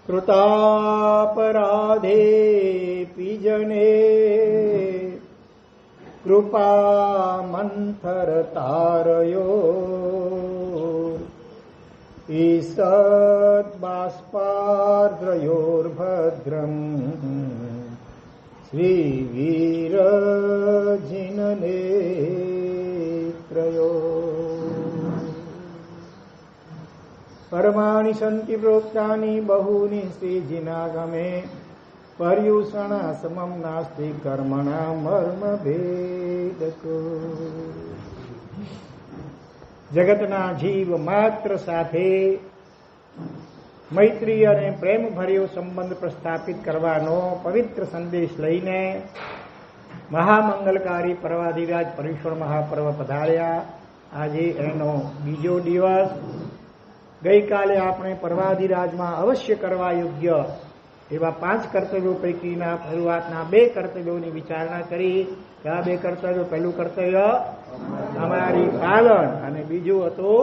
કૃતાપરાધે પીજને કૃપા મંથર તારયો ઈસદ બાષ્પાર્દ્રયોર્ભદ્રમ શ્રી વીરજિનને ત્રયો પરમાણિ સંતિ પ્રોક્તાની બહૂની શ્રીજીનાગમે પર્યુષણ સમમ નાસ્તિ કર્મણા મર્મ ભેદકો. જગતના જીવ માત્ર સાથે મૈત્રી અને પ્રેમ ભર્યો સંબંધ પ્રસ્થાપિત કરવાનો પવિત્ર સંદેશ લઈને મહામંગલકારી પર્વાધિરાજ પર્યુષણ મહાપર્વ પધાર્યા. આજે એનો બીજો દિવસ. ગઈકાલે આપણે પર્વાધિરાજમાં અવશ્ય કરવા યોગ્ય એવા 5 કર્તવ્યો પૈકીના શરૂઆતના 2 કર્તવ્યોની વિચારણા કરી. કે આ 2 કર્તવ્યો, પહેલું કર્તવ્ય અમારી પાલન અને બીજું હતું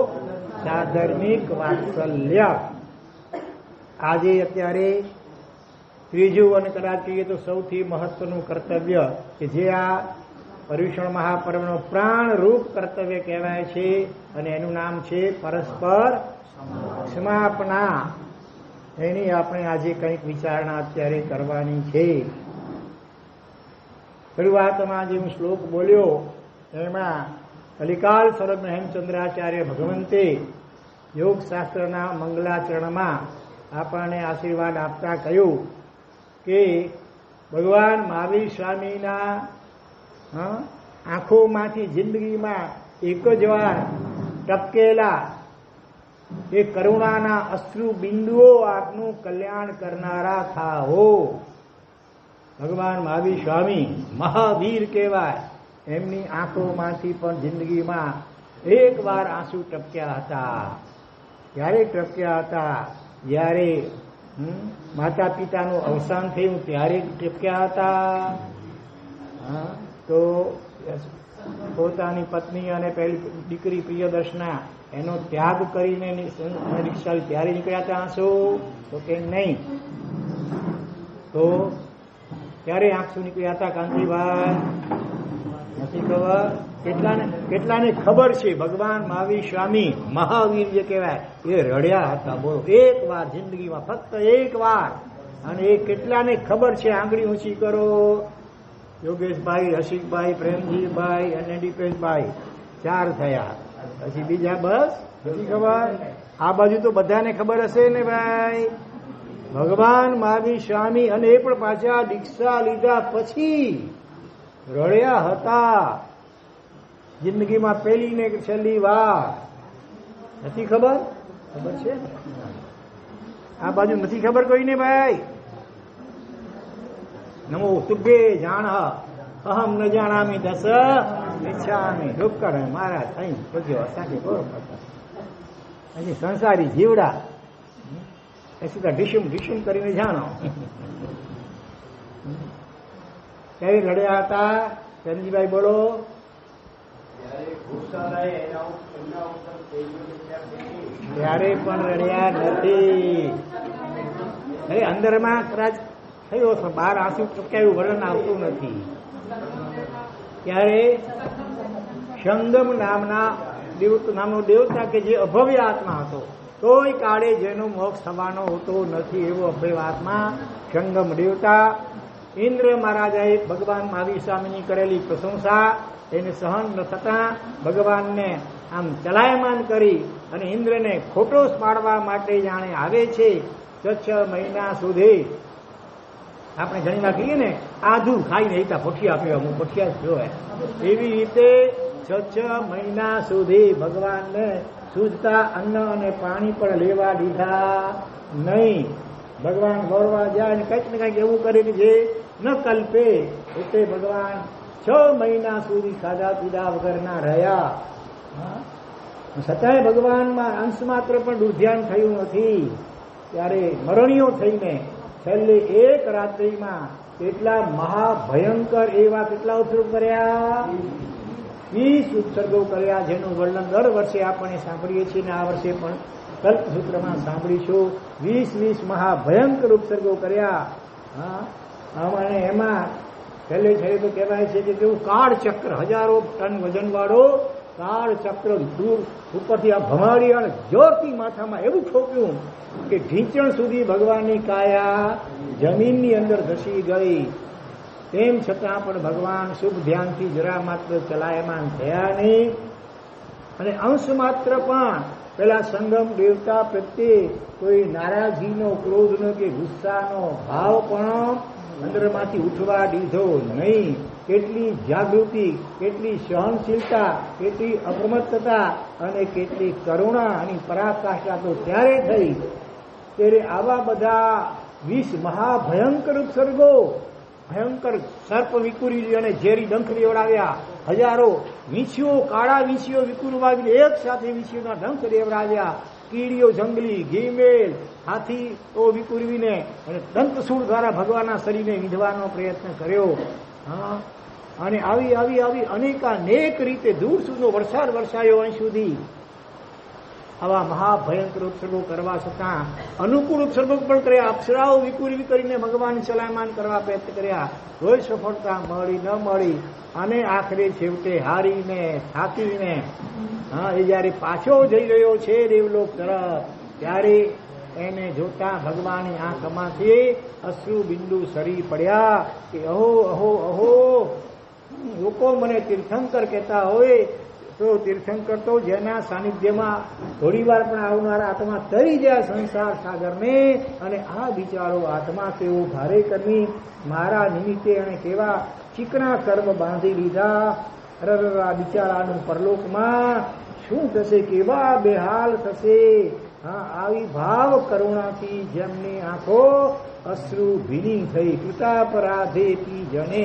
સાધર્મિક વાત્સલ્ય. આજે અત્યારે ત્રીજું અને કદાચ કહીએ તો સૌથી મહત્વનું કર્તવ્ય કે જે આ પર્યુષણ મહાપર્વનો પ્રાણરૂપ કર્તવ્ય કહેવાય છે અને એનું નામ છે પરસ્પર ક્ષમાપના. એની આપણે આજે કંઈક વિચારણા અત્યારે કરવાની છે. શરૂઆતમાં જે હું શ્લોક બોલ્યો એમાં કલિકાલ સ્વરૂપ હેમચંદ્રાચાર્ય ભગવંતે યોગશાસ્ત્રના મંગલાચરણમાં આપણને આશીર્વાદ આપતા કહ્યું કે ભગવાન મહાવીર સ્વામીના આંખોમાંથી જિંદગીમાં એક જ વાર ટપકેલા એ કરુણાના અશ્રુ બિંદુઓ આપનું કલ્યાણ કરનારા થાઓ. ભગવાન મહાવીર સ્વામી મહાવીર કહેવાય. એમની આંખોમાંથી પણ જિંદગીમાં એક વાર આંસુ ટપક્યા હતા. ક્યારે ટપક્યા હતા? જ્યારે માતા પિતાનું અવસાન થયું ત્યારે ટપક્યા હતા. તો પોતાની પત્ની અને પહેલી દીકરી પ્રિયદર્શના એનો ત્યાગ કરીને રિક્ષા ત્યારે નીકળ્યા હતા આંસુ? તો કે નહીં. તો ક્યારે આંસુ નીકળ્યા હતા કાંતિભાઈ? નથી ખબર. કેટલાને ખબર છે ભગવાન મહાવીર સ્વામી મહાવીર જે કહેવાય એ રડ્યા હતા. બોલો, એક વાર જિંદગીમાં, ફક્ત એક વાર. અને એ કેટલાને ખબર છે? આંગળી ઊંચી કરો. યોગેશભાઈ, રસિકભાઈ, પ્રેમજીભાઈ અને દીપેશભાઈ 4 થયા. પછી બીજા બસ નથી ખબર. આ બાજુ તો બધાને ખબર હશે ને ભાઈ. ભગવાન મહાવીર સ્વામી અને એ પણ પાછા દીક્ષા લીધા પછી રડ્યા હતા. જિંદગીમાં પહેલી ને છેલ્લી વાર. નથી ખબર? ખબર છે? આ બાજુ નથી ખબર કોઈને ભાઈ? નમો તુભ્યે જાણ અહમ ન જાણામી દસ ઈચ્છામી ઢોકર મારા થઈ બધ્યો સાથે બરોબર. હજી સંસારી જીવડા એ સીધા ઢીશુમ ઢીશુમ કરીને જાણો. ક્યારે રડ્યા હતા? ચરણજીભાઈ બોલો. ત્યારે પણ રડ્યા નથી. અરે અંદરમાં કદાચ થયો, બહાર આંસુ ટપકાયું વર્ણન આવતું નથી. ત્યારે સંગમ નામનો દેવતા કે જે અભવ્ય આત્મા હતો, કોઈ કાળે જેનો મોક્ષ થવાનો હોતો નથી એવો અભવ્ય આત્મા સંગમ દેવતા. ઇન્દ્ર મહારાજાએ ભગવાન મહાવીર સ્વામીની કરેલી પ્રશંસા એને સહન ન થતા ભગવાનને આમ ચલાયમાન કરી અને ઇન્દ્રને ખોટો પાડવા માટે જાણે આવે છે. 6 મહિના સુધી આપણે ઘણી વાર કહીએ ને આધું ખાઈને હતા પઠિયા પીવા, હું પઠિયા જ જોવાય એવી રીતે 6 મહિના સુધી ભગવાનને શુદ્ધતા અન્ન અને પાણી પણ લેવા દીધા નહીં. ભગવાન ગોળવા જાય ને કંઈક ને કંઈક એવું કરે કે જે ન કલ્પે. એટલે ભગવાન 6 મહિના સુધી ખાધા પીધા વગરના રહ્યા. છતાંય ભગવાનમાં અંશ માત્ર પણ દુર્ધ્યાન થયું નથી. ત્યારે મરણીઓ થઈને છેલ્લી એક રાત્રિમાં કેટલા મહાભયંકર એવા કેટલા ઉત્સર્ગ કર્યા? 20 ઉત્સર્ગો કર્યા, જેનું વર્ણન દર વર્ષે આપણે સાંભળીએ છીએ ને આ વર્ષે પણ કલ્પસૂત્રમાં સાંભળીશું. 20 મહાભયંકર ઉપસર્ગો કર્યા. અને એમાં છેલ્લે છેલ્લે તો કહેવાય છે કે કેવું કાળ ચક્ર, 1000 ટન વજનવાળો કાળ ચક્ર દૂર ઉપરથી આ ભમાડી અને જોરથી માથામાં એવું ઠોક્યું કે ઢીંચણ સુધી ભગવાનની કાયા જમીનની અંદર ધસી ગઈ. તેમ છતાં પણ ભગવાન શુભ ધ્યાનથી જરા માત્ર ચલાયમાન થયા નહીં. અને અંશ માત્ર પણ પેલા સંગમ દેવતા પ્રત્યે કોઈ નારાજગીનો, ક્રોધનો કે ગુસ્સાનો ભાવ પણ અંદરમાંથી ઉઠવા દીધો નહીં. કેટલી જાગૃતિ, કેટલી સહનશીલતા, કેટલી અપ્રમત્તતા અને કેટલી કરુણા અને પરાકાષ્ઠા તો ત્યારે થઈ ત્યારે આવા બધા 20 મહાભયંકર ઉપસર્ગો, ભયંકર સર્પ વિકુરી અને ઝેરી ડંખ દેવડાવ્યા. 1000 વીંછીઓ, કાળા વીંછીઓ વિકુરવાવીને એક સાથે વીંછીઓના ડંખ દેવડાવ્યા. કીડીઓ, જંગલી, ઘીમેલ, હાથી તો વિકુરવીને અને દંતસૂળ દ્વારા ભગવાનના શરીરને વિંધવાનો પ્રયત્ન કર્યો. અને આવી આવી આવી અનેક રીતે દૂર સુધીનો વરસાદ વરસાયો. અહીં સુધી આવા મહાભયંકર ઉપસર્ગો કરવા છતાં અનુકૂળ ઉપસર્ગો પણ કર્યા. અપ્સરાઓ વિકુરવી કરીને ભગવાન ચલાયમાન કરવા પ્રયત્ન કર્યા. કોઈ સફળતા મળી ન મળી. અને આખરે છેવટે હારીને, થાકીને એ જયારે પાછો જઈ રહ્યો છે દેવલોક તરફ, ત્યારે એને જોતા ભગવાનની આંખમાંથી અશ્રુ બિંદુ સરી પડ્યા કે અહો અહો અહો. લોકો મને તીર્થંકર કહેતા હોય તો તીર્થંકર તો જેના સાનિધ્યમાં થોડી વાર પણ આવનારા આત્મા તરી જાય સંસાર સાગરને. અને આ બિચારો આત્મા તેઓ ભારે કર્મી, મારા નિમિત્તે એને કેવા ચીકણા કર્મ બાંધી લીધા. આ બિચારાનું પરલોકમાં શું થશે, કેવા બેહાલ થશે. આવી ભાવ કરુણાથી જેમની આંખો અશ્રુ ભીની થઈ. કૃતાપરાધેથી જને,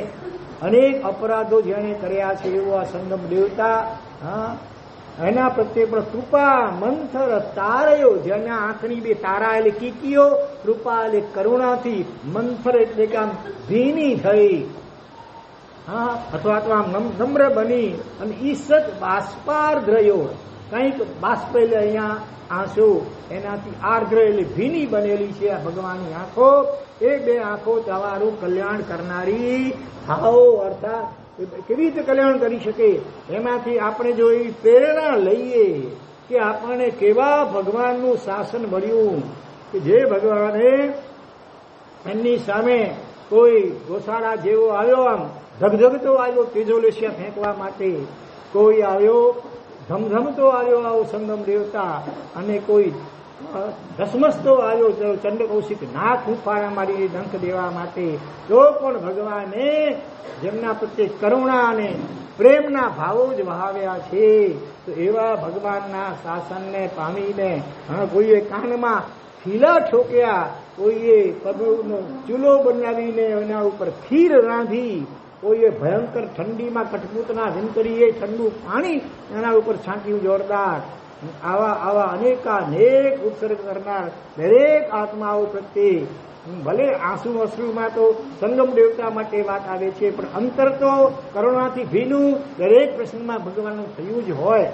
અનેક અપરાધો જેને કર્યા છે એવો આ સંગમ દેવતા, એના પ્રત્યે પણ કૃપા મંથર તારયો, જેના આંખની 2 તારા એટલે કીકીઓ, કૃપા એટલે કરુણાથી, મંથર એટલે કે આમ ભીની થઈ. અથવા તો આમ નમ્ર બની અને ઈસત બાષ્પાર્દ્રયો, કંઈક બાષ્પ એટલે અહીંયા આંસુ, એનાથી આર્દ્ર એટલે ભીની બનેલી છે આ ભગવાનની આંખો. એ 2 આંખો તમારું કલ્યાણ કરનારી થાઓ. અર્થાત કેવી રીતે કલ્યાણ કરી શકે, એમાંથી આપણે જો એવી પ્રેરણા લઈએ કે આપણને કેવા ભગવાનનું શાસન મળ્યું કે જે ભગવાને એમની સામે કોઈ ગોસાળા જેવો આવ્યો, આમ ધગધગતો આવ્યો તેજોલેશિયા ફેંકવા માટે, કોઈ આવ્યો ધમધમતો આવ્યો આવો સંગમ દેવતા, અને કોઈ ધસમસતો આવ્યો ચંદ્રકૌશિક નાક ઉફાળા મારી ડંખ દેવા માટે. તો પણ ભગવાને જેમના પ્રત્યે કરુણા અને પ્રેમના ભાવો જ વહાવ્યા છે. તો એવા ભગવાનના શાસનને પામીને કોઈએ કાનમાં ખીલા ઠોક્યા, કોઈએ પગનો ચૂલો બનાવીને એના ઉપર ખીર રાંધી, કોઈએ ભયંકર ઠંડીમાં કઠપૂતના ઝંકરીએ ઠંડુ પાણી એના ઉપર છાંટ્યું જોરદાર. આવા અનેક ઉત્સર્ગ કરનાર દરેક આત્માઓ પ્રત્યે ભલે આંસુ અશ્રુમાં તો સંગમ દેવતા માટે વાત આવે છે, પણ અંતર તો કરુણાથી ભીનું દરેક પ્રસંગમાં ભગવાનનું થયું જ હોય.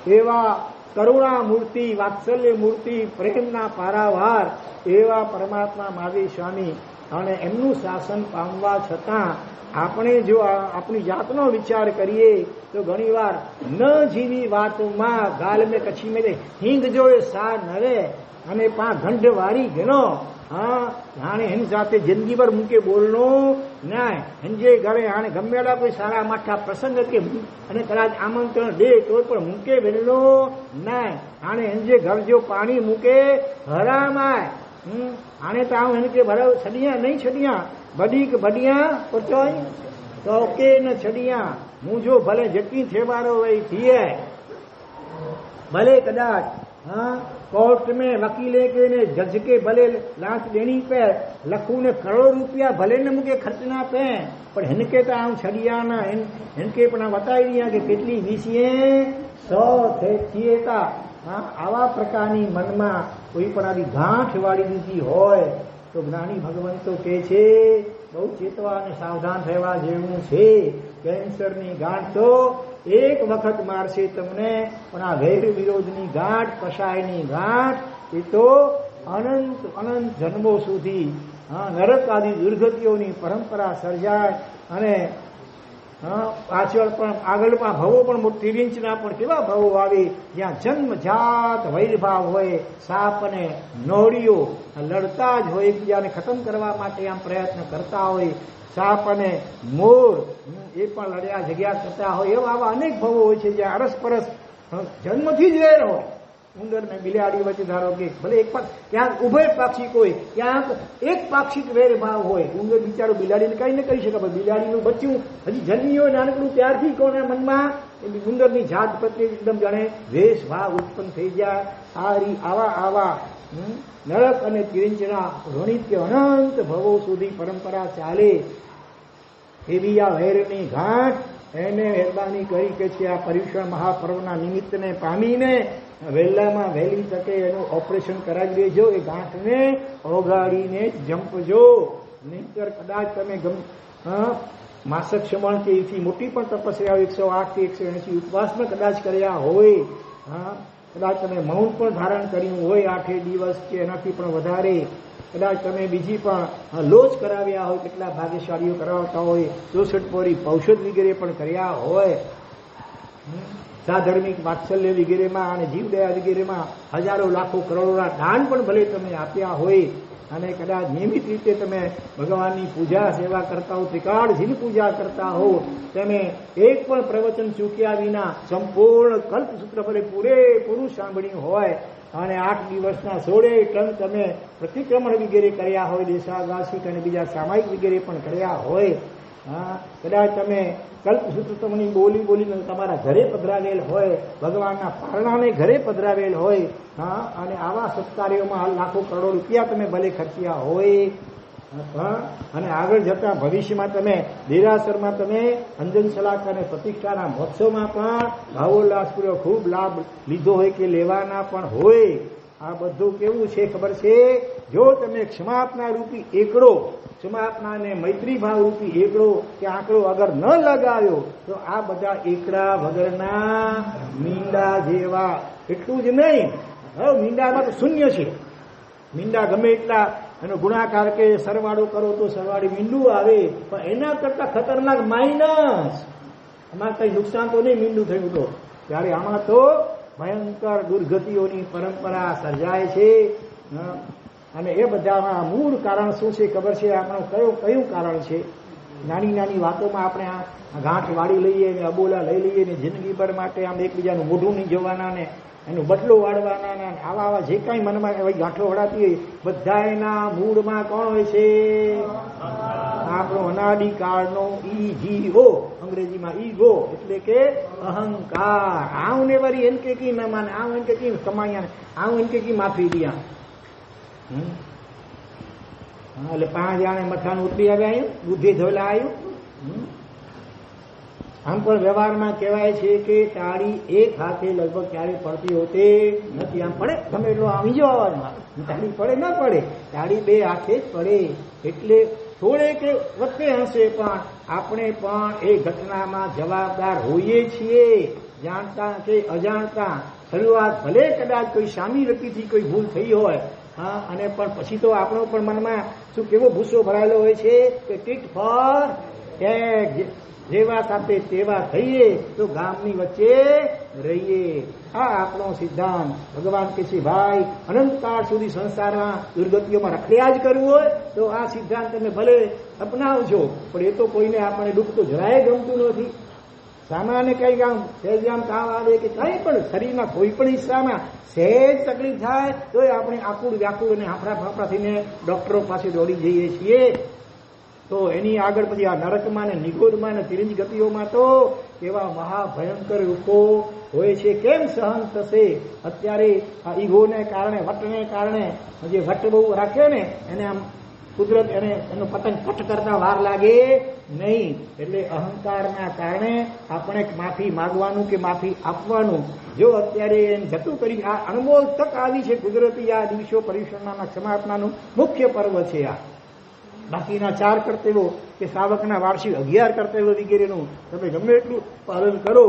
એવા કરુણા મૂર્તિ, વાત્સલ્ય મૂર્તિ, પ્રેમના પારાવાર એવા પરમાત્મા મહાવીર સ્વામી, અને એમનું શાસન પામવા છતાં આપણે જો આપણી જાતનો વિચાર કરીએ તો ઘણીવાર ન જીવી વાતમાં ગાલ મેં કચ્છી મેં હિંગ જો એ સા નરે અને પા ગંઢ વારી ગનો. હાણે એની સાથે જિંદગીભર મૂકે બોલનો ના. હંજે ઘરે હાણે ગમેડા કોઈ સારા માઠા પ્રસંગ કે અને કદાચ આમંત્રણ દે તો પણ મૂકે વેલનો ના. હાણે હંજે ઘર જો પાણી મૂકે હરામાય. આને તો આમ એને કે બરાબર છડિયા નહીં, છડિયા બડી કે બડિયા પચોય તો કે ન છડિયા. હું જો ભલે જેટલી થેવારો હોય થીએ, भले कदाच कोर्ट में वकीले के ने जज के भले लांच देनी पे लखू ने करोड़ रुपया भले ने मुझे खर्चना पे पर इनके तो आम छड़िया ना इनके अपना बताई दिया कि कितनी वीसीए 100 थे थिए था। आवा प्रकारनी मन में कोई पण आवी गांठ वाળી દીધી હોય તો જ્ઞાની ભગવંતો કહે છે બહુ ચેતવા અને સાવધાન રહેવા જેવું છે। કેન્સરની ગાંઠ તો એક વખત મારશે તમને, પણ આ વૈર વિરોધની ગાંઠ, કષાયની ગાંઠ એ તો અનંત અનંત જન્મો સુધી નરક આદિ દુર્ગતિઓની પરંપરા સર્જાય. અને પાછળ પણ આગળમાં ભવો પણ ત્રિવિંચના પણ કેવા ભવો આવે જ્યાં જન્મજાત વૈરભાવ હોય, સાપ અને નોળીઓ લડતા જ હોય, એકબીજાને ખતમ કરવા માટે આમ પ્રયત્ન કરતા હોય, સાપ અને મોર એ પણ લડ્યા જગ્યા કરતા હોય, એવા આવા અનેક ભવો હોય છે જ્યાં અરસપરસ જન્મથી જ વેર હોય. ઉંદર ને બિલાડી વચ્ચે ધારો કે ભલે એક ક્યાંક ઉભય પાક્ષિક હોય, ક્યાંક એક પાક્ષિક વેરભાવ હોય. ઉંદર બિચારો બિલાડીને કઈ ન કરી શકે, પણ બિલાડીનું બચ્ચું હજી જન્મી હોય નાનકડું, ત્યારથી કોના મનમાં ઉંદરની જાત પ્રત્યે એકદમ જાણે દ્વેષ ભાવ ઉત્પન્ન થઈ જાય. આવા નરક અને તિરંજના રણિત્ય અનંત ભવો સુધી પરંપરા ચાલે. એવી આ વૈરની ઘાટ એને મહેરબાની કરી કે છે આ પર્યુષણ મહાપર્વના નિમિત્તને પામીને વહેલામાં વહેલી તકે એનું ઓપરેશન કરાવી દેજો. એ ગાંઠને ઓગાડીને જંપજો. નહીંતર કદાચ તમે માસક શમણ કે એથી મોટી પણ તપસ્યા 108 કે 180 ઉપવાસમાં કદાચ કર્યા હોય, કદાચ તમે મૌન પણ ધારણ કર્યું હોય 8 દિવસ કે એનાથી પણ વધારે, કદાચ તમે બીજી પણ લોજ કરાવ્યા હોય, કેટલા ભાગ્યશાળીઓ કરાવતા હોય, 64 પોરી ઔષધ વગેરે પણ કર્યા હોય, સાધર્મિક વાત્સલ્ય વગેરેમાં અને જીવદયા વગેરેમાં હજારો લાખો કરોડોના દાન પણ ભલે તમે આપ્યા હોય, અને કદાચ નિયમિત રીતે તમે ભગવાનની પૂજા સેવા કરતા હો, ત્રિકાળજીની પૂજા કરતા હો, તમે એક પણ પ્રવચન ચૂક્યા વિના સંપૂર્ણ કલ્પસૂત્ર ભલે પૂરેપૂરું સાંભળ્યું હોય, અને 8 દિવસના 16 ટન તમે પ્રતિક્રમણ વગેરે કર્યા હોય, દેશાવાસિક અને બીજા સામાયિક વગેરે પણ કર્યા હોય, કદાચ તમે કલ્પસૂત્ર તમને બોલીને તમારા ઘરે પધરાવેલ હોય, ભગવાનના પારણાને ઘરે પધરાવેલ હોય, અને આવા સત્કાર્યોમાં લાખો કરોડો રૂપિયા તમે ભલે ખર્ચ્યા હોય, અને આગળ જતા ભવિષ્યમાં તમે દેરાસરમાં તમે અંજન સલાક અને પ્રતિષ્ઠાના મહોત્સવમાં પણ ભાવોલ્લાસપૂર્વક ખૂબ લાભ લીધો હોય કે લેવાના પણ હોય. આ બધું કેવું છે ખબર છે? જો તમે ક્ષમાપના રૂપી એકડો, ક્ષમાપના અને મૈત્રી ભાવ રૂપી એકડો કે આંકડો અગર ન લગાવ્યો તો આ બધા એકડા વગરના મીંડા જેવા. એટલું જ નહીં, મીંડામાં તો શૂન્ય છે. મીંડા ગમે એટલા એનો ગુણાકાર કે સરવાળો કરો તો સરવાળી મીંડું આવે, પણ એના કરતા ખતરનાક માઇનસ. આમાં કઈ નુકસાન તો નહીં મીંડું થયું તો, ત્યારે આમાં તો ભયંકર દુર્ગતિઓની પરંપરા સર્જાય છે. અને એ બધામાં મૂળ કારણ શું છે ખબર છે? આપણું કયું કારણ છે? નાની નાની વાતોમાં આપણે આ ગાંઠ વાળી લઈએ ને અબોલા લઈ લઈએ ને જિંદગીભર માટે આમ એકબીજાનું મોઢું નહીં જોવાના ને એનું બદલો વાળવાના ને આવા જે કાંઈ મનમાં એવી ગાંઠો વળાતી હોય, બધા એના મૂળમાં કોણ હોય છે? આપણો અનાદિકાળનો ઈગો, અંગ્રેજીમાં ઈગો એટલે કે અહંકાર. આવું ને વળી એમ કે મહેમાન, આવું એમ કે કમાયા, આવું એમ કે માફી દિયા. એટલે 5 જાણે મથાનું ઉતરી આવ્યા, આવ્યું બુદ્ધિ ધોલા આવ્યું. આમ પણ વ્યવહારમાં કહેવાય છે કે તાળી એક હાથે લગભગ ક્યારે પડતી હોતી નથી. આમ પડે તમે એટલો આવી જાઓ અવાજમાં, તાળી પડે ન પડે, તાળી 2 હાથે જ પડે. એટલે થોડેક વખતે હશે પણ આપણે પણ એ ઘટનામાં જવાબદાર હોઈએ છીએ, જાણતા કે અજાણતા. શરૂઆત ભલે કદાચ કોઈ સામી વ્યક્તિથી કોઈ ભૂલ થઈ હોય, અને પણ પછી તો આપણો પણ મનમાં શું કેવો ભૂસો ભરાયેલો હોય છે કે ટીટ ફોર ટેગ, જેવા સાથે તેવા થઈએ તો ગામની વચ્ચે રહીએ. આ આપણો સિદ્ધાંત. ભગવાન કે છે ભાઈ અનંતકાળ સુધી સંસારમાં દુર્ગતિઓમાં રખડ્યા જ કરવું હોય તો આ સિદ્ધાંત તમે ભલે અપનાવજો, પણ એ તો કોઈને આપણે દુઃખ તો જરાય ગમતું નથી. સામાન્ય કઈ આમ સહેજ આમ તાવ આવે કે કઈ પણ શરીરના કોઈ પણ હિસ્સામાં સહેજ તકલીફ થાય તો આપણે આકુડ વ્યાકુળ અને હાફડા ફાફડા થઈને ડોક્ટરો પાસે દોડી જઈએ છીએ. તો એની આગળ પછી આ નરકમાં ને નિગોદમાં ને તિરંજ ગતિઓમાં તો એવા મહાભયંકર રૂપો હોય છે. કેમ સહન થશે? અત્યારે આ ઈગોને કારણે, વટને કારણે જે વટ બહુ રાખે ને એને આમ કુદરત એનો પતંગ કટ કરતા વાર લાગે નહીં. એટલે અહંકારના કારણે આપણે માફી માગવાનું કે માફી આપવાનું જો અત્યારે એમ જતું કરી, આ અનમોલ તક આવી છે કુદરતી. આ દિવસો પર્યુષણના ક્ષમાપનાનું મુખ્ય પર્વ છે. આ બાકીના 4 કર્તવ્યો કે સાવકના વાર્ષિક 11 કર્તવ્યો વગેરેનું તમે ગમે એટલું પાલન કરો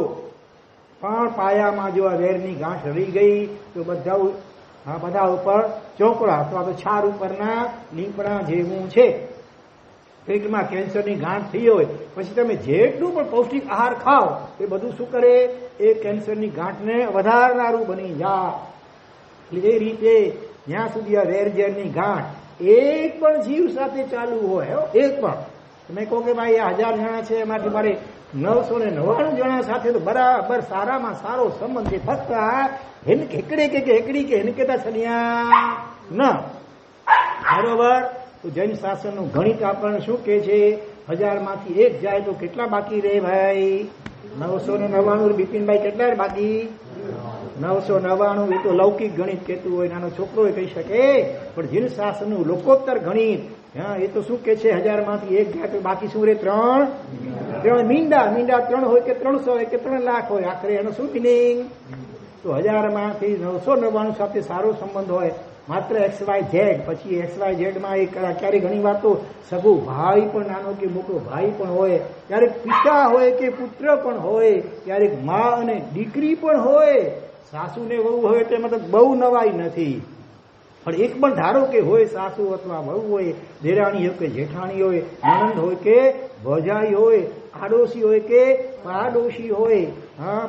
પણ પાયામાં જો આ વેરની ગાંઠ રહી ગઈ તો બધા ઉપર ચોપડા અથવા તો છાર ઉપરના લીંપણા જેવું છે. પેટમાં કેન્સરની ગાંઠ થઈ હોય પછી તમે જેટલું પણ પૌષ્ટિક આહાર ખાઓ એ બધું શું કરે, એ કેન્સરની ગાંઠને વધારનારું બની જાય. એટલે એ રીતે જ્યાં સુધી આ વેરઝેરની ગાંઠ એક પણ જીવ સાથે ચાલુ હોય, એક પણ તમે કહો કે ભાઈ 1000 જણા છે એમાંથી મારે 999 જણા સાથે તો બરાબર સારામાં સારો સંબંધ છે, ફક્ત હેકડી કે હેનકેતા છનિયા ન બરોબર. તો જૈન શાસનનું ગણિત આપણને શું કે છે, 1000 માંથી 1 જાય તો કેટલા બાકી રહે ભાઈ? 999. બિપિનભાઈ કેટલા બાકી? 999. એ તો લૌકિક ગણિત કહેતું હોય, નાનો છોકરો કહી શકે, પણ જૈન શાસનનું લોકોત્તર ગણિત એ તો શું કે છે, 1000 માંથી 1 જાય તો બાકી શું રહે? 3 મીંડા 3 હોય કે 300 હોય કે 3 લાખ હોય, આખરે એનો શું મિનિંગ? તો 1000 માંથી 999 સાથે સારો સંબંધ હોય માત્ર XYZ. પછી XYZ માં ક્યારેક ઘણી વાર તો સગો ભાઈ પણ, નાનો કે મોટો ભાઈ પણ હોય, ક્યારેક પિતા હોય કે પુત્ર પણ હોય, ક્યારેક મા અને દીકરી પણ હોય, સાસુ ને વહુ હોય તે મતલબ બહુ નવાઈ નથી. પણ એક પણ ધારો કે હોય સાસુ અથવા વહુ હોય, દેરાણી હોય કે જેઠાણી હોય, નણંદ હોય કે ભજાઈ હોય, આડોશી હોય કે પાડોશી હોય,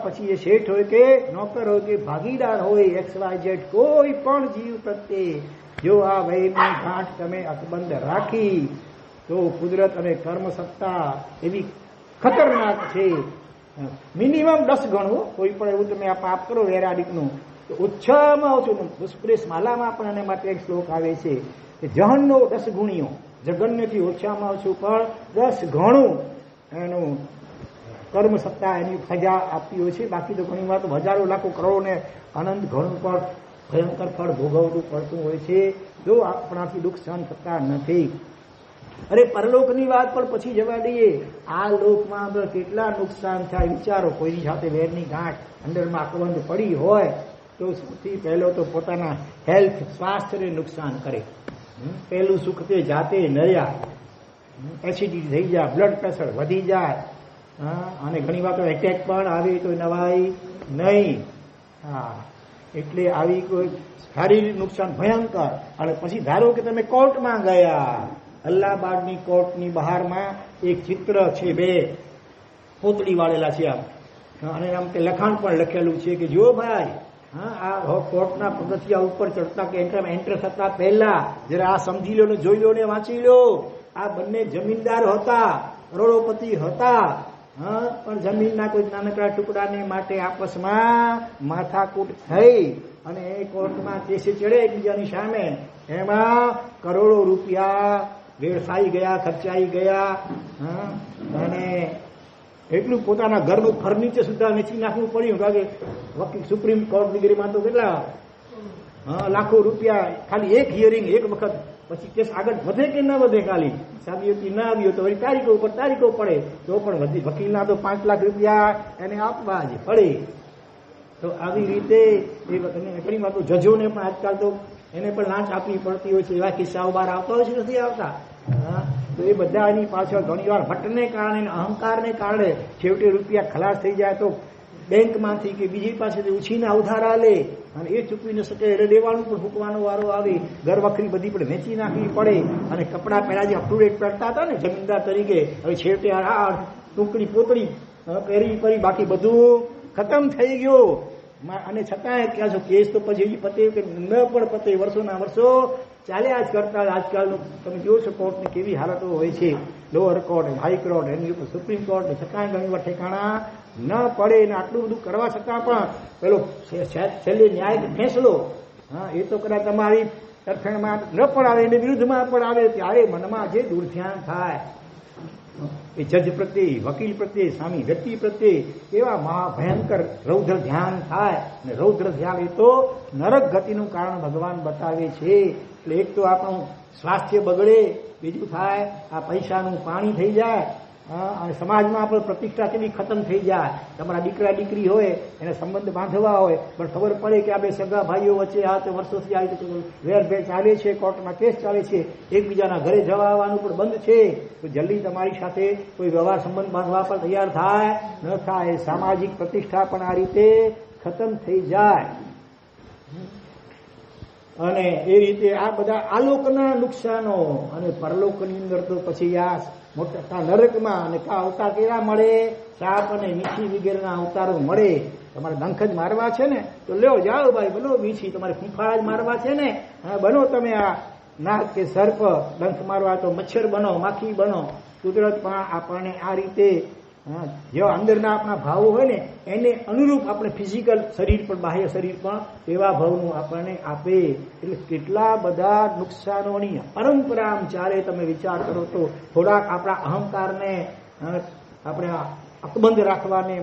પછી એ શેઠ હોય કે નોકર હોય કે ભાગીદાર હોય, XYZ કોઈ પણ જીવ પ્રત્યે જો આ વૈરની ગાંઠ તમે અકબંધ રાખી તો કુદરત અને કર્મ સત્તા એવી ખતરનાક છે. મિનિમમ 10 ગણું કોઈ પણ એવું તમે આ પાપ કરો વેરાડિકનું તો ઓછામાં ઓછું પુષ્પરેશ માલામાં પણ આને માટે એક શ્લોક આવે છે કે જહનનો 10 ગુણિયો, જગન્યથી ઓછામાં ઓછું પણ 10 ગણું એનું કર્મ સત્તા એની સજા આપતી હોય છે. બાકી તો ઘણી વાર તો હજારો લાખો કરોડો ને અનંત ઘણું પણ ભયંકર ફળ ભોગવવું પડતું હોય છે જો આપણાથી દુઃખ સહન થતા નથી. અરે પરલોકની વાત પણ પછી જવા દઈએ, આ લોકમાં કેટલા નુકસાન થાય વિચારો. કોઈની સાથે વેરની ગાંઠ અંદરમાં અકબંધ પડી હોય તો સૌથી પહેલો તો પોતાના હેલ્થ સ્વાસ્થ્યને નુકસાન કરે. પહેલું સુખ તે જાતે નર્યા, એસિડિટી થઈ જાય, બ્લડ પ્રેશર વધી જાય, અને ઘણી વાર તો એટેક પણ આવે તો નવાઈ નહીં. એટલે આવી કોઈ શારીરિક નુકસાન ભયંકર. અને પછી ધારો કે તમે કોર્ટમાં ગયા, અલ્હાબાદની કોર્ટની બહારમાં એક ચિત્ર છે, 2 પોતળી વાળેલા છે આમ, અને આમ તે લખાણ પણ લખેલું છે કે જો ભાઈ આ કોર્ટના પગથિયા ઉપર ચડતા કે એન્ટર થતા પહેલા જરા આ સમજી લો ને જોઈ લો ને વાંચી લો. આ બંને જમીનદાર હતા, કરોડોપતિ હતા, પણ જમીનના કોઈ નાનકડા ટુકડાને માટે આપસમાં માથાકૂટ થઈ અને એ કોર્ટમાં કેસે ચડે એકબીજાની સામે, એમાં કરોડો રૂપિયા વેડફાઈ ગયા, ખર્ચાઈ ગયા, અને એટલું પોતાના ઘરનું ફર્નિચર સુદ્ધા વેચી નાખવું પડ્યું. કારણ કે વકીલ સુપ્રીમ કોર્ટ વગેરેમાં તો કેટલા લાખો રૂપિયા ખાલી એક હિયરિંગ, એક વખત. પછી કેસ આગળ વધે કે ન વધે, ખાલી સાબિયતી ના આવ્યો તો વળી તારીખો ઉપર તારીખો પડે તો પણ વધી. વકીલના તો 5 લાખ રૂપિયા એને આપવા જ પડે. તો આવી રીતે ઘણી વાર તો જજોને પણ આજકાલ તો એને પણ લાંચ આપવી પડતી હોય છે. એવા કિસ્સાઓ બહાર આવતા હોય છે, નથી આવતા? તો એ બધાની પાછળ ઘણી વાર હટને કારણે, અહંકારને કારણે છેવટે રૂપિયા ખલાસ થઈ જાય તો બેંકમાંથી કે બીજી પાસેથી ઉછીના ઉધારા લે અને એ ચૂકવી ન શકે એટલે દેવાનું પણ ફૂંકવાનો વારો આવે. ઘર વખરી બધી પણ વેચી નાખવી પડે. અને કપડાં પહેલા જે અપ ટુ ડેટ પહેરતા હતા ને જમીનદાર તરીકે, હવે છેવટે આ ટૂંકડી પોતળી પહેરી બાકી બધું ખતમ થઈ ગયો. અને છતાંય ક્યાં છો કેસ તો પછી પતે કે ન પણ પતે, વર્ષોના વર્ષો ચાલ્યા જ કરતા. આજકાલનું તમે જુઓ છો કોર્ટની કેવી હાલતો હોય છે, લોઅર કોર્ટ, હાઈકોર્ટ, એની ઉપર સુપ્રીમ કોર્ટ, છતાંય ઘણી વાર ઠેકાણા ન પડે. ને આટલું બધું કરવા છતાં પણ પેલો છેલ્લે ન્યાયિક ફેંસલો એ તો કદાચ તમારી તરફેણમાં ન પણ આવે, એની વિરુદ્ધમાં પણ આવે, ત્યારે મનમાં જે દુર્ધ્યાન થાય એ જજ પ્રત્યે, વકીલ પ્રત્યે, સામી વ્યક્તિ પ્રત્યે એવા મહાભયંકર રૌદ્ર ધ્યાન થાય. અને રૌદ્ર ધ્યાન એ તો નરક ગતિનું કારણ ભગવાન બતાવે છે. એટલે એક તો આપણું સ્વાસ્થ્ય બગડે, બીજું થાય આ પૈસાનું પાણી થઈ જાય, અને સમાજમાં આપણે પ્રતિષ્ઠા કેવી ખતમ થઈ જાય. તમારા દીકરા દીકરી હોય એને સંબંધ બાંધવા હોય પણ ખબર પડે કે આ બે સગા ભાઈઓ વચ્ચે આ તો વર્ષોથી આ રીતે વેરભેર ચાલે છે, કોર્ટમાં કેસ ચાલે છે, એકબીજાના ઘરે જવા આવવાનું પણ બંધ છે, તો જલ્દી તમારી સાથે કોઈ વ્યવહાર સંબંધ બાંધવા પણ તૈયાર થાય ન થાય. સામાજિક પ્રતિષ્ઠા પણ આ રીતે ખતમ થઈ જાય. અને એ રીતે આ બધા આલોકના નુકસાનો અને પરલોકની અંદર તો પછી આ મોટા નરકમાં અને કા અવતાર કેવા મળે, સાપ અને વીછી વગેરેના અવતારો મળે. તમારે ડંખ જ મારવા છે ને તો લ્યો જાઓ ભાઈ, બનો વીછી. તમારે ફૂંફાળા જ મારવા છે ને બનો તમે આ નાગ કે સર્પ. ડંખ મારવા તો મચ્છર બનો, માખી બનો. કુદરત પણ આપણને આ રીતે જેવા અંદરના આપણા ભાવો હોય ને એને અનુરૂપ આપણે ફિઝિકલ શરીર પણ, બાહ્ય શરીર પણ એવા ભાવનું આપણને આપે. એટલે કેટલા બધા નુકસાનોની પરંપરા ચાલે. તમે વિચાર કરો તો થોડાક આપણા અહંકારને આપણે અકબંધ રાખવાને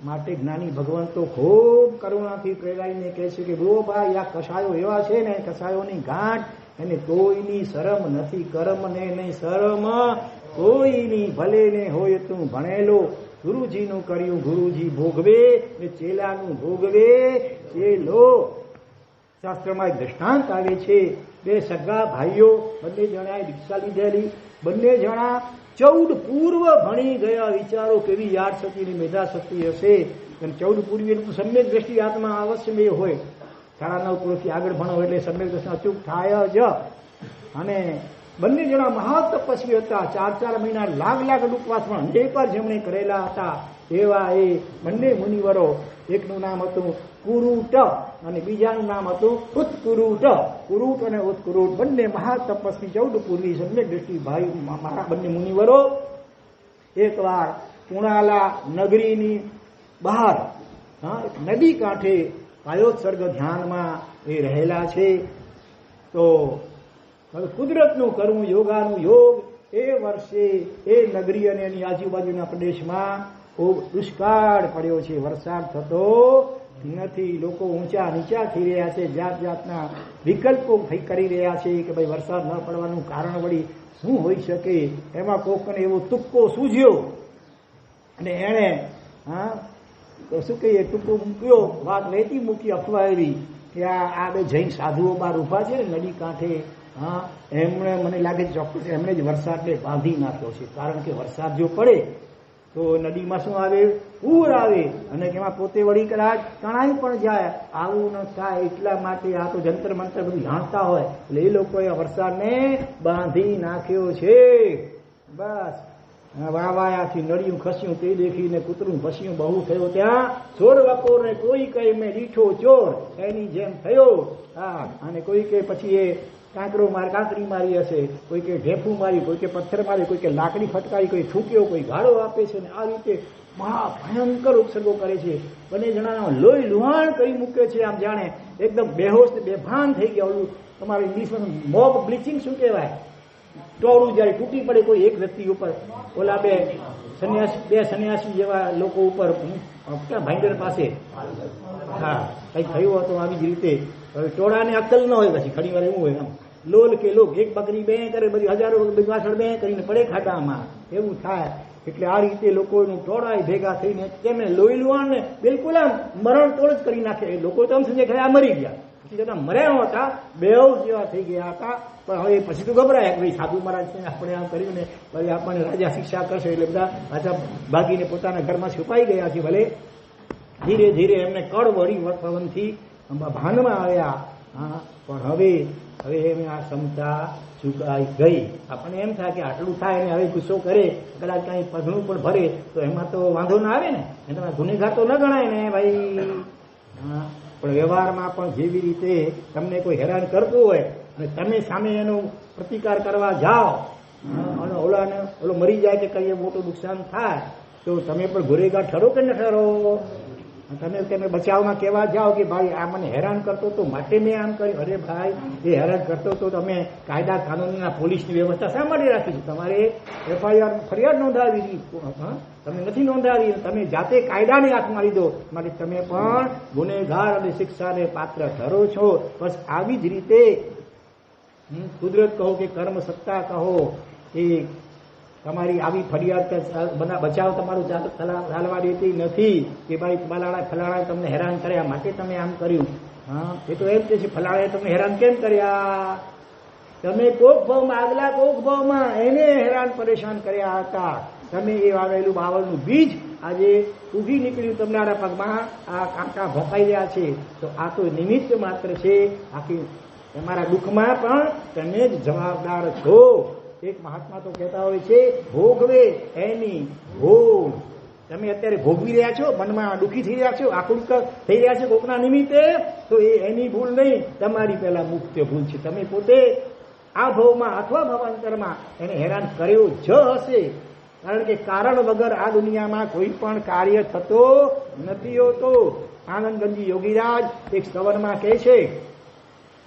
માટે જ્ઞાની ભગવાન તો ખૂબ કરુણાથી પ્રેરાઈને કહે છે કે બો ભાઈ આ કસાયો એવા છે ને, કસાયોની ગાંઠ એને કોઈની શરમ નથી. કર્મને નહીં શરમ કોઈની, ભલે ને હોય તું ભણેલો. ગુરુજીનું કર્યું ગુરુજી ભોગવે ને ચેલાનું ભોગવે ચેલો. શાસ્ત્રમાં એક દ્રષ્ટાંત આવે છે. બે સગા ભાઈઓ, બંને જણાએ દીક્ષા લીધેલી, બંને જણા 14 પૂર્વ ભણી ગયા. વિચારો કેવી યાદ શક્તિની મેધા શક્તિ હશે. અને 14 પૂર્વી એટલે સમ્યક દ્રષ્ટિ આત્મા અવશ્ય હોય. 9.5 પૂર્વથી આગળ ભણો એટલે સમ્યક દ્રષ્ટિ અચૂક થાય જ. અને બંને જણા મહાતપસ્વી હતા. 4 મહિના લાખ ઉપવાસ પણ અનેકવાર જેમણે કરેલા હતા. એવા એ બંને મુનિવરો, એકનું નામ હતું કુરુટ અને બીજાનું નામ હતું ઉત્કુરુટ. કુરુટ અને ઉત્કુરુટ બંને મહાતપસ્વી 14 પૂર્વી સમ્યક દ્રષ્ટિ ભાઈ મારા બંને મુનિવરો એકવાર પુણાલા નગરીની બહાર નદી કાંઠે કાયોત્સર્ગ ધ્યાનમાં એ રહેલા છે. તો હવે કુદરતનું કરવું, યોગાનું યોગ. એ વર્ષે એ નગરી અને એની આજુબાજુના પ્રદેશમાં ખૂબ દુષ્કાળ પડ્યો છે. વરસાદ થતો નથી. લોકો ઊંચા નીચા થઈ રહ્યા છે, જાત જાતના વિકલ્પો કરી રહ્યા છે કે ભાઈ વરસાદ ન પડવાનું કારણ વળી શું હોઈ શકે. એમાં કોકને એવો તુક્કો સૂઝ્યો અને એણે શું કહીએ ટૂંકો મૂક્યો, વાત વહેતી મૂકી અફવા એવી કે આ બે જૈન સાધુઓ બહાર ઊભા છે ને નદી કાંઠે, એમણે મને લાગે ચોક્કસ એમણે જ વરસાદને બાંધી નાખ્યો છે. કારણ કે વરસાદ જો પડે તો નદીમાં શું આવે, પૂર આવે અને એમાં પોતે વળી કદાચ તણાઈ પણ જાય. આવું ન થાય એટલા માટે આ તો જંતર મંતર બધું જાણતા હોય એટલે એ લોકોએ વરસાદને બાંધી નાખ્યો છે. બસ વાવાયાથી નળિયું ખસ્યું તે દેખીને કૂતરું ભસ્યું બહુ થયો ત્યાં ચોર વપોરને કોઈ કહે મેં દીઠો ચોર એની જેમ થયો. અને કોઈ કે પછી એ કાંકરી મારી હશે, કોઈ કે ઢેફું માર્યું, કોઈ કે પથ્થર માર્યું, કોઈ કે લાકડી ફટકારી, કોઈ થૂક્યો, કોઈ ગાળો આપે છે. ને આ રીતે મહા ભયંકર ઉપસર્ગો કરે છે. બંને જણાના લોહી લુહાણ કરી મૂકે છે. આમ જાણે એકદમ બેહોશ બેભાન થઈ ગયા. ઓલું તમારે ઇંગ્લિશમાં મોબ બ્લીચિંગ શું કહેવાય, ટોળું જયારે તૂટી પડે કોઈ એક વ્યક્તિ ઉપર, ઓલા બે સંન્યાસી જેવા લોકો ઉપર ભાઈન્ડર પાસે કઈ થયું હતું આવી જ રીતે. હવે ટોળાને અક્કલ ન હોય, પછી ઘણી વાર એવું હોય આમ લોલ કે લોક એક બકરી બે કરે, બધી હજારો પાછળ બે કરીને પડે ખાડામાં, એવું થાય. એટલે આ રીતે લોકોનું ટોળાય ભેગા થઈને તેમને લોહી લુહાણ ને બિલકુલ આમ મરણ તોડ જ કરી નાખે. લોકો તો આમ સમજે કે આ મરી ગયા, પછી જતા મર્યા હતા, બેવ જેવા થઈ ગયા હતા. પણ હવે પછી તો ગભરાય કે ભાઈ સાધુ મહારાજ છે, આપણે આમ કર્યું ને પછી આપણને રાજા શિક્ષા કરશે. એટલે બધા રાજા ભાગીને પોતાના ઘરમાં છુપાઈ ગયા છે. ભલે ધીરે ધીરે એમને કળ વળી પવનથી ભાનમાં આવ્યા. પણ હવે એમ આ ક્ષમતા ચૂકાઈ ગઈ. આપણને એમ થાય કે આટલું થાય ને હવે ગુસ્સો કરે, કદાચ કાંઈ પગલું પણ ભરે તો એમાં તો વાંધો ના આવે ને, એ તમે ગુનેગાર તો ન ગણાય ને ભાઈ. પણ વ્યવહારમાં પણ જેવી રીતે તમને કોઈ હેરાન કરતું હોય અને તમે સામે એનો પ્રતિકાર કરવા જાઓ અને ઓલો મરી જાય કે કઈ મોટું નુકસાન થાય તો તમે પણ ગુનેગાર ઠરો કે ન ઠરો? તમે બચાવમાં કહેવા જાઓ કે ભાઈ આ મને હેરાન કરતો તો માટે મેં આમ કર્યું. અરે ભાઈ એ હેરાન કરતો તો તમે કાયદા કાનૂનના પોલીસની વ્યવસ્થા શા માટે રાખી છે? તમારે FIR ફરિયાદ નોંધાવી, તમે નથી નોંધાવી, તમે જાતે કાયદાને હાથમાં લીધો માટે તમે પણ ગુનેગાર અને શિક્ષાને પાત્ર ઠરો છો. બસ આવી જ રીતે કુદરત કહો કે કર્મ સત્તા કહો, એ તમારી આવી ફરિયાદ બચાવ તમારું ચાલવા દેતી નથી કે ભાઈ ફલાણા તમને હેરાન કર્યા માટે તમે આમ કર્યું. હા, એ તો એમ કે છે ફલાણાએ તમને હેરાન કેમ કર્યા? તમે કોક ભાવમાં આગલા કોક ભાવમાં એને હેરાન પરેશાન કર્યા હતા. તમે એ વાવેલું બાવળનું બીજ આજે ઉગી નીકળ્યું તમારા પગમાં, આ કાંટા ભસાઈ રહ્યા છે. તો આ તો નિમિત્ત માત્ર છે. આખી તમારા દુઃખમાં પણ તમે જ જવાબદાર છો. એક મહાત્મા તો કહેતા હોય છે, ભોગવે એની ભૂલ. તમે અત્યારે ભોગવી રહ્યા છો, મનમાં દુઃખી થઈ રહ્યા છો, આકુલ થઈ રહ્યા છો કોકના નિમિત્તે, તો એ એની ભૂલ નહીં, તમારી પહેલા મુખ્ય ભૂલ છે. તમે પોતે આ ભાવમાં અથવા ભાવાંતરમાં એને હેરાન કર્યો જ હશે. કારણ કે કારણ વગર આ દુનિયામાં કોઈ પણ કાર્ય થતો નથી હોતો. આનંદગંજી યોગીરાજ એક સ્તવનમાં કહે છે,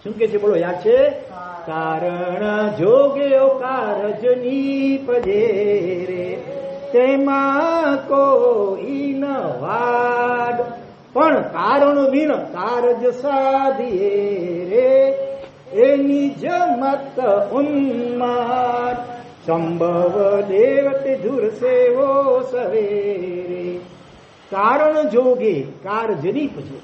શું કે છે બોલો, યાદ છે? કારણ જોગ્યો કારજની પજે રે, તેમાં કોઈ ન વાડ, પણ કારણ વિણ કારજ સાધીએ રે, એની જમત ઉન્માદ, સંભવ દેવતે ધુર સેવો સવેરે. કારણ જોગે કારજની પછી,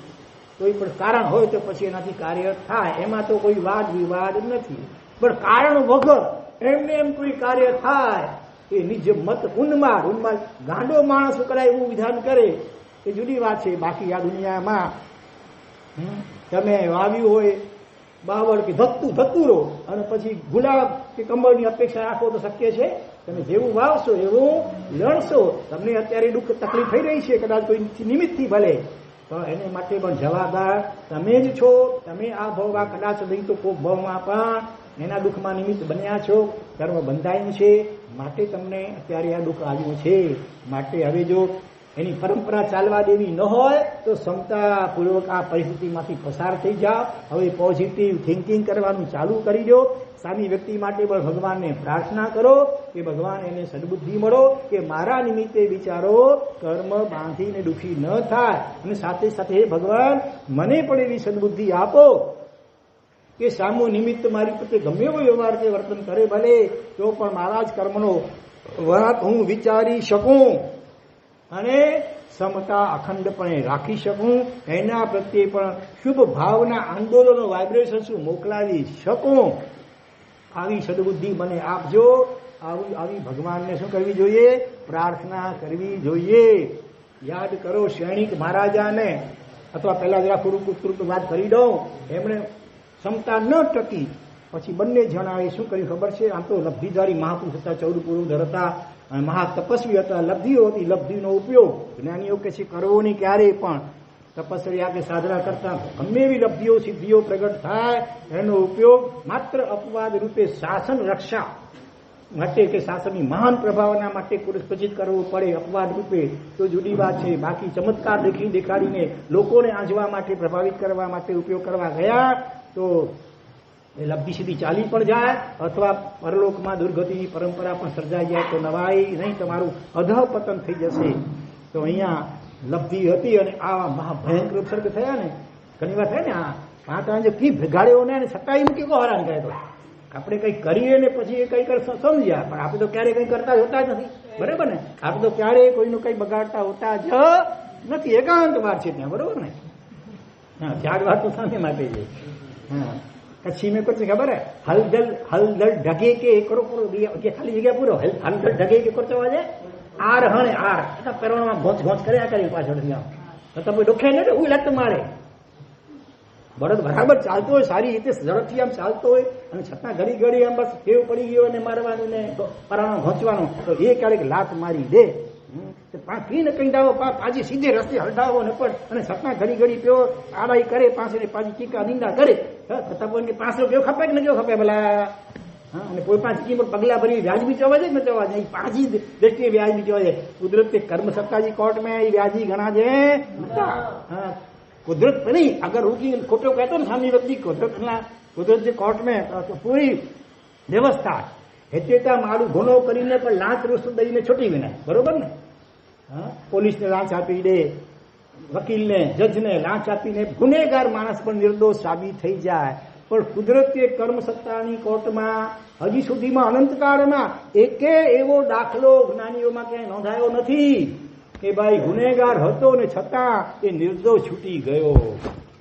કોઈ પણ કારણ હોય તો પછી એનાથી કાર્ય થાય, એમાં તો કોઈ વાદ વિવાદ નથી. પણ કારણ વગર એમને એમ કોઈ કાર્ય થાય એ નિજ મત ઉન્માદ, ઉન્માદ ગાંડો માણસ કરાય એવું વિધાન કરે એ જુદી વાત છે. બાકી આ દુનિયામાં તમે વાવ્યું હોય બાવળ કે ધત્તું રહો અને પછી ગુલાબ કે કમળની અપેક્ષા રાખો તો શક્ય છે? તમે જેવું વાવશો એવું લણશો. તમને અત્યારે દુઃખ તકલીફ થઈ રહી છે, કદાચ કોઈ નિમિત્તથી ભલે, પણ એને માટે પણ જવાબદાર તમે જ છો. તમે આ ભાવમાં કદાચ નહીં તો કોક ભાવમાં પણ એના દુઃખમાં નિમિત્ત બન્યા છો. કર્મ બંધાયું છે માટે તમને અત્યારે આ દુઃખ આવ્યું છે. માટે હવે જો એની પરંપરા ચાલવા દેવી ન હોય તો ક્ષમતાપૂર્વક આ પરિસ્થિતિમાંથી પસાર થઈ જાઓ. હવે પોઝિટિવ થિંકિંગ કરવાનું ચાલુ કરી દો. સામી વ્યક્તિ માટે પણ ભગવાનને પ્રાર્થના કરો કે ભગવાન એને સદબુદ્ધિ મળો કે મારા નિમિત્તે બિચારો કર્મ બાંધીને દુઃખી ન થાય, અને સાથે સાથે ભગવાન મને પણ એવી સદબુદ્ધિ આપો કે સામુ નિમિત્ત મારી પ્રત્યે ગમે એવો વ્યવહાર કે વર્તન કરે ભલે, તો પણ મારા જ કર્મનો વાત હું વિચારી શકું અને સમતા અખંડપણે રાખી શકું. એના પ્રત્યે પણ શુભ ભાવના આંદોલનો વાઇબ્રેશન્સ મોકલાવી શકું. આવી સદબુદ્ધિ મને આપજો. આવી ભગવાનને શું કરવી જોઈએ? પ્રાર્થના કરવી જોઈએ. યાદ કરો સૈનિક મહારાજાને, અથવા પહેલા જરા પૂરું વાત કરી દઉં. એમણે ક્ષમતા ન ટકી પછી બંને જણાએ શું કર્યું ખબર છે? આમ તો લબ્ધિધારી મહાપુરુષ હતા, 14 પુરુષ હતા, મહા તપસ્વી હતા. લબ્ધિઓ હતી, લબ્ધિનો ઉપયોગ જ્ઞાનીઓ કે છે કરવો નહીં ક્યારેય પણ. તપસ્યા કે સાધના કરતા ગમે એવી લબ્ધિઓ સિદ્ધિઓ પ્રગટ થાય એનો ઉપયોગ માત્ર અપવાદ રૂપે શાસન રક્ષા માટે કે શાસનની મહાન પ્રભાવના માટે પુરસ્કૃત કરવું પડે અપવાદ રૂપે, તો જુદી વાત છે. બાકી ચમત્કાર દેખાડીને લોકોને આંજવા માટે, પ્રભાવિત કરવા માટે ઉપયોગ કરવા ગયા તો એ લબ્ધિ સીધી ચાલી પણ જાય, અથવા પરલોકમાં દુર્ગતિની પરંપરા પણ સર્જાઈ જાય તો નવાઈ નહીં, તમારું અધઃપતન થઈ જશે. તો અહીંયા લબ્ધિ હતી અને આવા મહાભયંકર ઉપસર્ગ થયા ને, ઘણી વાર થાય ને, આ પાંચ કી ભેગાડ્યો ને સટાઈ મૂકી કો હેરાન કરે. તો આપણે કંઈક કરીએ ને પછી એ કંઈક સમજ્યા, પણ આપણે તો ક્યારેય કંઈ કરતા હોતા જ નથી, બરાબર ને? આપણે તો ક્યારેય કોઈનું કંઈ બગાડતા હોતા જ નથી. એકાંત વાર છે ત્યાં, બરોબર ને? હા, ત્યાર વાત તો સામે માટે છે. હા, કચ્છી મેં कुछ खबर है, हलदल ढगे के करो खाली जगह पूरो हलदल ढगे के करते वाजे आर हणे आर એટલે પેરોમાં ઘોંચ કર્યા કરી પાછળથી આમ તો તમે દુખે ને ઉઈ લત મારે. બળદ બરાબર ચાલતો હોય, સારી રીતે ઝડપથી આમ ચાલતો હોય, અને છતાં ઘડી આમ બસ ટેવ પડી ગયો અને મારવાનું ને પરાણો ઘોંચવાનું, તો એ ક્યારેક લાત મારી દે. પીને કઈ દાવો પાછી સીધે રસ્તે હલડાવો ને પણ, અને છતાં ઘડી પીઓ આડાઈ કરે પાસે ને પાછી ચીકા નિંદા કરે. કે 500 કેવો ખપે કે ન કેવો ખપે ભલા? હા, અને કોઈ 5 કિંમત પગલા ભરી વ્યાજબી ચવા જાય ને ચવા જાય, 5 દ્રષ્ટિએ વ્યાજબી ચવા જાય. કુદરત के कर्म सत्ताजी कोर्ट में व्याजी घना जे हाँ, कुदरत नहीं अगर रुकी खोटो कहते ना सामी व्यक्ति कुदरत जे कोर्ट में तो पूरी व्यवस्था हेतेता मारू गुनो करीने पर लांच रुसू दईने छूटी विनाय, बरोबर ने? हाँ, पोलीस ने लांच आपी दे, वकील ने, जज ने लांच आपीने गुનેગાર માણસ પણ નિર્દોષ સાબિત થઈ જાય, પણ કુદરતી કર્મ સત્તાની કોર્ટમાં હજી સુધીમાં અનંતકાળમાં એકે એવો દાખલો જ્ઞાનીઓમાં ક્યાંય નોંધાયો નથી કે ભાઈ ગુનેગાર હતો ને છતાં એ નિર્દોષ છૂટી ગયો.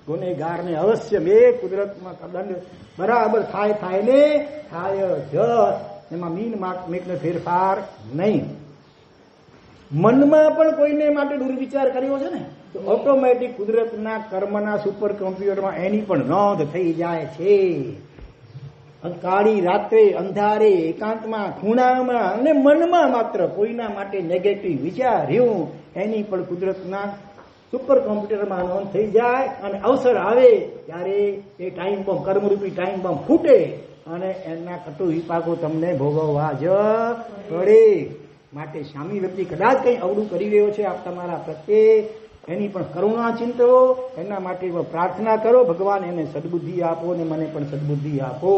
ગુનેગારને અવશ્ય બે કુદરતમાં દંડ બરાબર થાય ને થાય જ, એમાં મીન મેકનો ફેરફાર નહીં. મનમાં પણ કોઈને માટે દુર્વિચાર કર્યો છે ને તો ઓટોમેટિક કુદરતના કર્મના સુપર કોમ્પ્યુટરમાં એની પણ નોંધ થઈ જાય છે. કાળી રાત્રે અંધારે એકાંતમાં ખૂણામાં અને મનમાં માત્ર કોઈના માટે નેગેટિવ વિચાર્યું એની પણ કુદરતના સુપર કોમ્પ્યુટરમાં નોંધ થઈ જાય અને અવસર આવે ત્યારે એ ટાઈમ બોમ્બ કર્મરૂપી ટાઈમ બોમ્બ ફૂટે અને એના કટુ વિપાકો તમને ભોગવવા જ પડે. માટે સામી વ્યક્તિ કદાચ કંઈ અવળું કરી રહ્યો છે આપ તમારા પ્રત્યે એની પણ કરુણા ચિંતો, એના માટે પ્રાર્થના કરો ભગવાન એને સદબુદ્ધિ આપો ને મને પણ સદબુદ્ધિ આપો.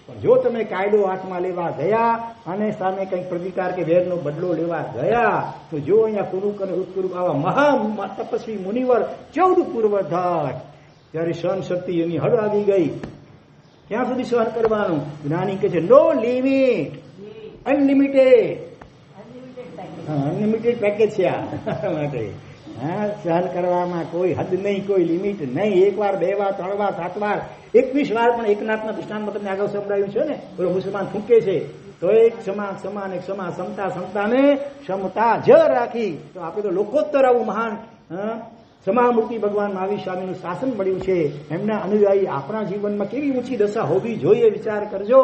પણ જો તમે કાયદો હાથમાં લેવા ગયા અને સામે કંઈક પ્રતિકાર કે વેરનો બદલો લેવા ગયા તો જો અહીંયા કુરુક અને ઉત્કુરુક આવા મહા તપસ્વી મુનિવર 14 પૂર્વધર ત્યારે સહન શક્તિ એની હદ આવી ગઈ. ક્યાં સુધી સહન કરવાનું? જ્ઞાની કહે છે નો લિમિટ, અનલિમિટેડ. અનલિમિટેડ પેકેજ છે આ માટે. હા, સહન કરવામાં કોઈ હદ નહીં, કોઈ લિમિટ નહીં. 1 વાર 2 વાર 3 વાર 7 વાર 21 વાર પણ એકનાથના દૃષ્ટાંતમાં તમને આગળ સંભળાયું છે ને, પેલો મુસલમાન થૂંકે છે તો એક ક્ષમા ને સમતાને ક્ષમતા જ રાખી. તો આપણે તો લોકોત્તર આવું મહાન ક્ષમામૂર્તિ ભગવાન મહાવીર સ્વામીનું શાસન મળ્યું છે. એમના અનુયાયી આપણા જીવનમાં કેવી ઊંચી દશા હોવી જોઈએ વિચાર કરજો.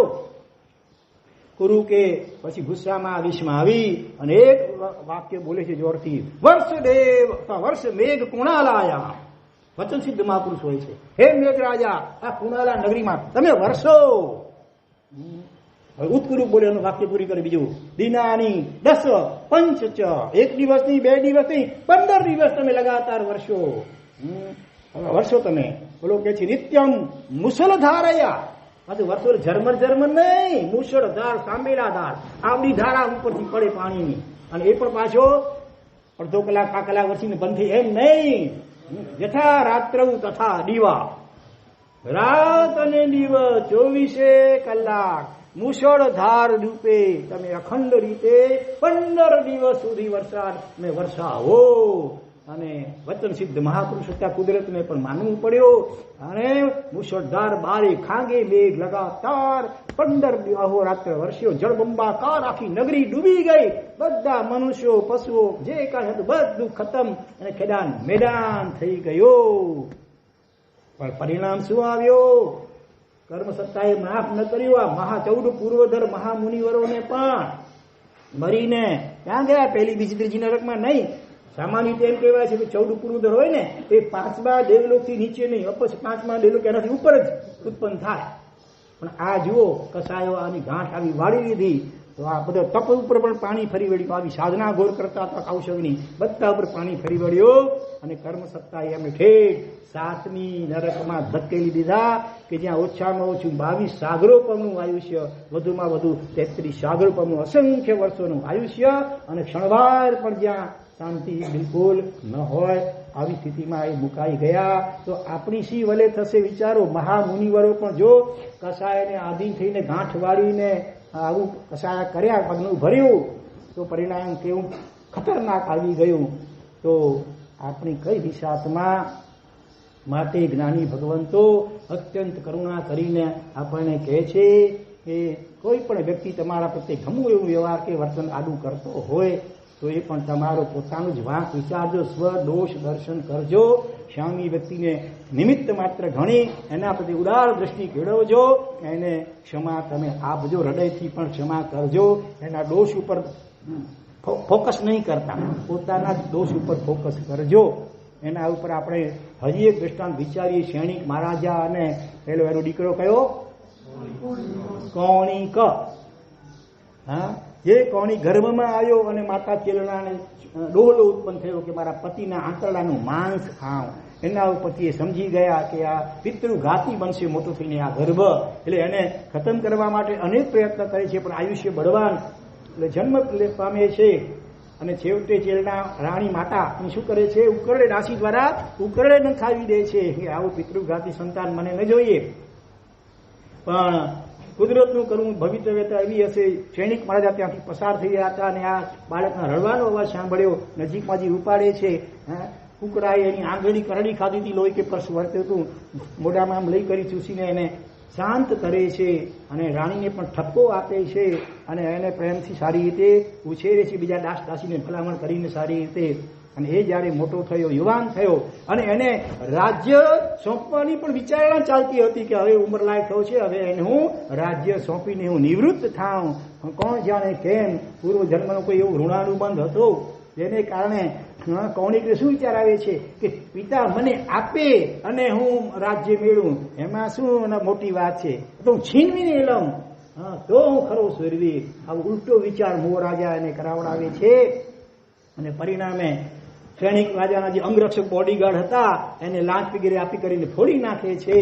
કુરુ કે પછી ગુસ્સામાં આવેશમાં આવી અને એક વાક્ય બોલે છે જોરથી, વર્ષ મેઘ કુણાલાયા. વચન સિદ્ધ મહાપુરુષ હોય છે, હે મેઘ રાજા આ કુણાલા નગરીમાં તમે વરસો. ઉત્કુરુ બોલે એનું વાક્ય પૂરી કરે બીજું, દિનાની 10 પંચ 1 દિવસ નહીં 2 દિવસ નહીં 15 દિવસ તમે લગાતાર વર્ષો. વર્ષો તમે બોલો કે છે નિત્યમ મુસલધારયા. વર્ષો ઝરમર નહીં, મુશળધાર સાંભેલા ધાર આવડી ધારા ઉપરથી પડે પાણીની અને એ પણ પાછો અડધો કલાક આ કલાક વરસીને બંધ થઈ એમ નહીં. યથા રાત્રવ તથા દીવા, રાત અને દિવસ 24 કલાક મુશળધાર રૂપે તમે અખંડ રીતે 15 દિવસ સુધી વરસાદ ને વરસાવો. અને વચન સિદ્ધ મહાપુરુષ હતા, કુદરતને પણ માનવું પડ્યો અને મુશળધાર બારે ખાંગે મેઘ લગાતાર 15 અહોરાત્ર વરસ્યો. જળબંબાકાર આખી નગરી ડૂબી ગઈ. બધા મનુષ્યો પશુઓ જે કાંઈ હતું બધું ખતમ અને ખેદાન મેદાન થઈ ગયો. પણ પરિણામ શું આવ્યો? કર્મ સત્તાએ માફ ન કર્યું. આ 14 પૂર્વધર મહામુનિવરોને પણ મરીને ક્યાં ગયા? પહેલી બીજી ત્રીજી નરકમાં નહીં. સામાન્ય રીતે એમ કહેવાય છે કે 14 પૂર્વધર હોય ને એ 5મા દેવલોકથી નીચે નહીં, અપસ 5મા દેવલોક એનાથી ઉપર જ ઉત્પન્ન થાય. પણ આ જુઓ કસાયો આની ગાંઠ આવી વાળી લીધી તો આ બધો તપ ઉપર પણ પાણી ફરી વળ્યું. આવી સાધના ઘોર કરતા હતા કૌશવની બધા ઉપર પાણી ફરી વળ્યો અને કર્મ સત્તાએ એમને ઠેઠ 7મી નરકમાં ધકેલી દીધા કે જ્યાં ઓછામાં ઓછું 22 સાગરો પરનું આયુષ્ય, વધુમાં વધુ 33 સાગરો પરનું અસંખ્ય વર્ષોનું આયુષ્ય અને ક્ષણવાર પણ જ્યાં શાંતિ બિલકુલ ન હોય આવી સ્થિતિમાં એ મુકાઈ ગયા. તો આપણી શી વલે થશે વિચારો. મહામુનિવરો પણ જો કસાયને આધીન થઈને ગાંઠ વાળીને આવું કસાયા કર્યા, પગનું ભર્યું તો પરિણામ કેવું ખતરનાક આવી ગયું. તો આપણી કઈ દિશામાં માટે જ્ઞાની ભગવંતો અત્યંત કરુણા કરીને આપણને કહે છે કે કોઈ પણ વ્યક્તિ તમારા પ્રત્યે ગમવું એવું વ્યવહાર કે વર્તન આડું કરતો હોય તો એ પણ તમારો પોતાનું જ વાંક વિચારજો, સ્વદોષ દર્શન કરજો. સામી વ્યક્તિને નિમિત્ત માત્ર ગણી એના પ્રત્યે ઉદાર દ્રષ્ટિ કેળવજો, એને ક્ષમા તમે આપજો, હૃદયથી પણ ક્ષમા કરજો. એના દોષ ઉપર ફોકસ નહીં કરતા, પોતાના જ દોષ ઉપર ફોકસ કરજો. એના ઉપર આપણે હજી એક દ્રષ્ટાંત વિચારીએ. સૈનિક મહારાજા અને પેલો એનો દીકરો કયો? કૌણિક. હા, જે કૌણી ગર્ભમાં આવ્યો અને માતા ચેલનાને ડોહલો ઉત્પન્ન થયો કે મારા પતિના આંતરડાનું માંસ ખાવ. એના ઉપરથી એ સમજી ગયા કે આ પિતૃઘાતી બનશે મોટું થઈને આ ગર્ભ. એટલે એને ખતમ કરવા માટે અનેક પ્રયત્ન કરે છે પણ આયુષ્ય બળવાન એટલે જન્મ પામે છે. અને છેવટે ચેલના રાણી માતા શું કરે છે? ઉકરડે દાસી દ્વારા ઉકરડે નખાવી દે છે કે આવું પિતૃઘાતી સંતાન મને ન જોઈએ. પણ કુદરતનું કરવું ભવિતવ્યતા એવી હશે. સૈનિક મહારાજા ત્યાંથી પસાર થઈ ગયા હતા અને આ બાળકના રડવાનો અવાજ સાંભળ્યો. નજીકમાં જે ઉપાડે છે, કુકડાએ એની આંગળી કરડી ખાધી હતી, લોહી કે પર્સ વર્તું હતું, મોઢામાં આમ લઈ કરી ચૂસીને એને શાંત કરે છે અને રાણીને પણ ઠપકો આપે છે અને એને પ્રેમથી સારી રીતે ઉછેરે છે, બીજા દાસ દાસીને ભલામણ કરીને સારી રીતે. અને એ જ્યારે મોટો થયો, યુવાન થયો અને એને રાજ્ય સોંપવાની પણ વિચારણા ચાલતી હતી કે હવે ઉંમરલાયક થયો છે, હવે એને હું રાજ્ય સોંપીને હું નિવૃત્ત થાઉં. કોણ જાણે કેમ પૂર્વ જન્મનો કોઈ એવો ઋણાનુબંધ હતો જેને કારણે કૌણિકને શું વિચાર આવે છે કે પિતા મને આપે અને હું રાજ્ય મેળવું, એમાં શું મોટી વાત છે, તો હું છીનવીને લઉં તો હું ખરો સુરવીર. આવો ઉલટો વિચાર મોરાજા એને કરાવડાવે છે અને પરિણામે સૈનિક રાજાના જે અંગરક્ષક બોડીગાર્ડ હતા એને લાંચ વગેરે આપી કરીને ફોડી નાખે છે.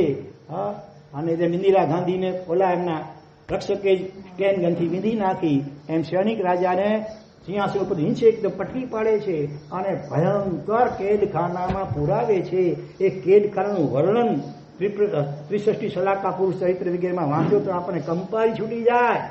અને જેમ ઇન્દિરા ગાંધીને ઓલા એમના રક્ષકે કેન ગનથી વીંધી નાખી, એમ સૈનિક રાજાને સિંહાસન ઉપર નીચે એકદમ પટકી પાડે છે અને ભયંકર કેદખાનામાં પુરાવે છે. એ કેદખાનાનું વર્ણન 63 સલાકા પુરુષ ચરિત્ર વગેરેમાં વાંચો તો આપણને કંપારી છૂટી જાય.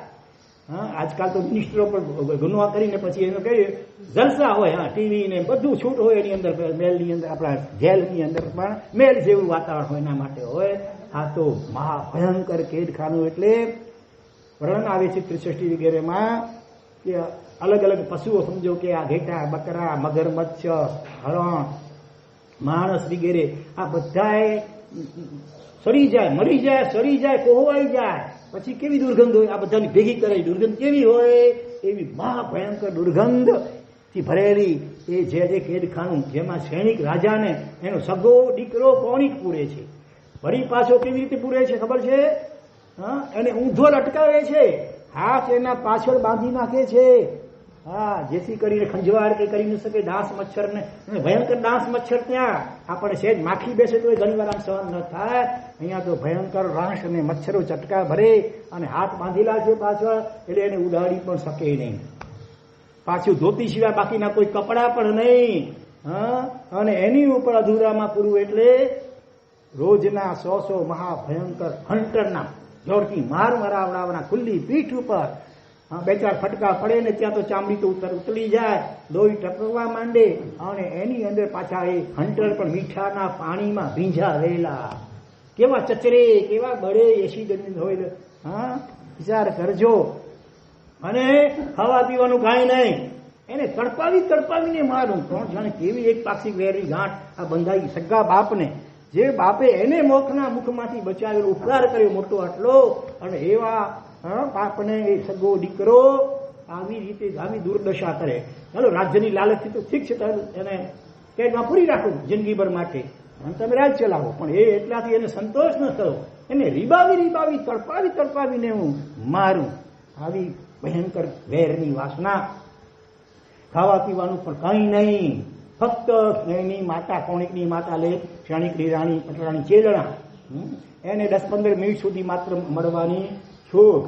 આજકાલ તો મિનિસ્ટરો પણ ગુનો કરીને પછી એનો કહીએ જલસા હોય, ટીવી ને બધું છૂટ હોય એની અંદર, મેલની અંદર, આપણા જેલની અંદર પણ મેલ જેવું વાતાવરણ હોય, એના માટે હોય. આ તો મહાભયંકર કેદખાનું એટલે વર્ણન આવે છે 63 વગેરેમાં કે અલગ અલગ પશુઓ, સમજો કે આ ઘેટા, બકરા, મગરમચ્છ, હરણ, માણસ વગેરે આ બધાએ સડી જાય, મરી જાય, સડી જાય, કોહવાઈ જાય, પછી કેવી દુર્ગંધ હોય, આ બધાની ભેગી કરેલી દુર્ગંધ કેવી હોય, એવી મહાભયંકર દુર્ગંધથી ભરેલી એ જે કેદખાનું, જેમાં સૈનિક રાજાને એનો સગો દીકરો કૌણિક પૂરે છે. વળી પાછો કેવી રીતે પૂરે છે ખબર છે? એને ઊંધો લટકાવે છે, હાથ એના પાછળ બાંધી નાખે છે, જેથી કરીને ખંજવાળ કે કરી ન શકે ડાંસ મચ્છર ને. ભયંકર ડાંસ મચ્છર ત્યાં આપણે સહેજ માખી બેસે તો ઘણી વાર આમ સહન ન થાય, અહીંયા તો ભયંકર રાંસ અને મચ્છરો ચટકા ભરે અને હાથ બાંધેલા છે પાછળ, એટલે એને ઉડાડી પણ શકે નહીં. પાછું ધોતી સિવાય બાકીના કોઈ કપડા પણ નહીં. અને એની ઉપર અધૂરામાં પૂરું એટલે રોજના 100 મહાભયંકર હન્ટરના જોરથી માર મરાવડાવવાના ખુલ્લી પીઠ ઉપર. 2-4 ફટકા પડે ને ત્યાં તો ચામડી તો ઉતરી જાય, લોહી ટપકવા માંડે અને એની અંદર પાછા એ હન્ટર પણ મીઠાના પાણીમાં ભીંજાવેલા, કેવા ચચરે, કેવા બળે, એસિડ હોય. વિચાર કરજો. અને ખાવા પીવાનું કાંઈ નહીં, એને તડપાવીને મારું. કોણ જાણે કેવી એક પાક્ષિક વેરની ગાંઠ આ બંધાઈ. સગા બાપને, જે બાપે એને મોખના મુખમાંથી બચાવેલો, ઉપકાર કર્યો મોટો આટલો, અને એવા બાપને એ સગો દીકરો આવી રીતે આવી દુર્દશા કરે. ચાલો રાજ્યની લાલચથી તો ઠીક છે, એને કેદમાં પૂરી રાખો જિંદગીભર માટે, તમે રાજ ચલાવો, પણ એ એટલાથી એને સંતોષ ન થયો, એને રીબાવી તડપાવીને હું મારું. આવી ભયંકર વેરની વાસના. ખાવા પીવાનું પણ કંઈ નહીં, ફક્ત એની માતા, કૌણિકની માતા લે ક્ષણિકની રાણી પટરાણી ચેલણા, એને 10-15 મિનિટ સુધી માત્ર મળવાની છોડ.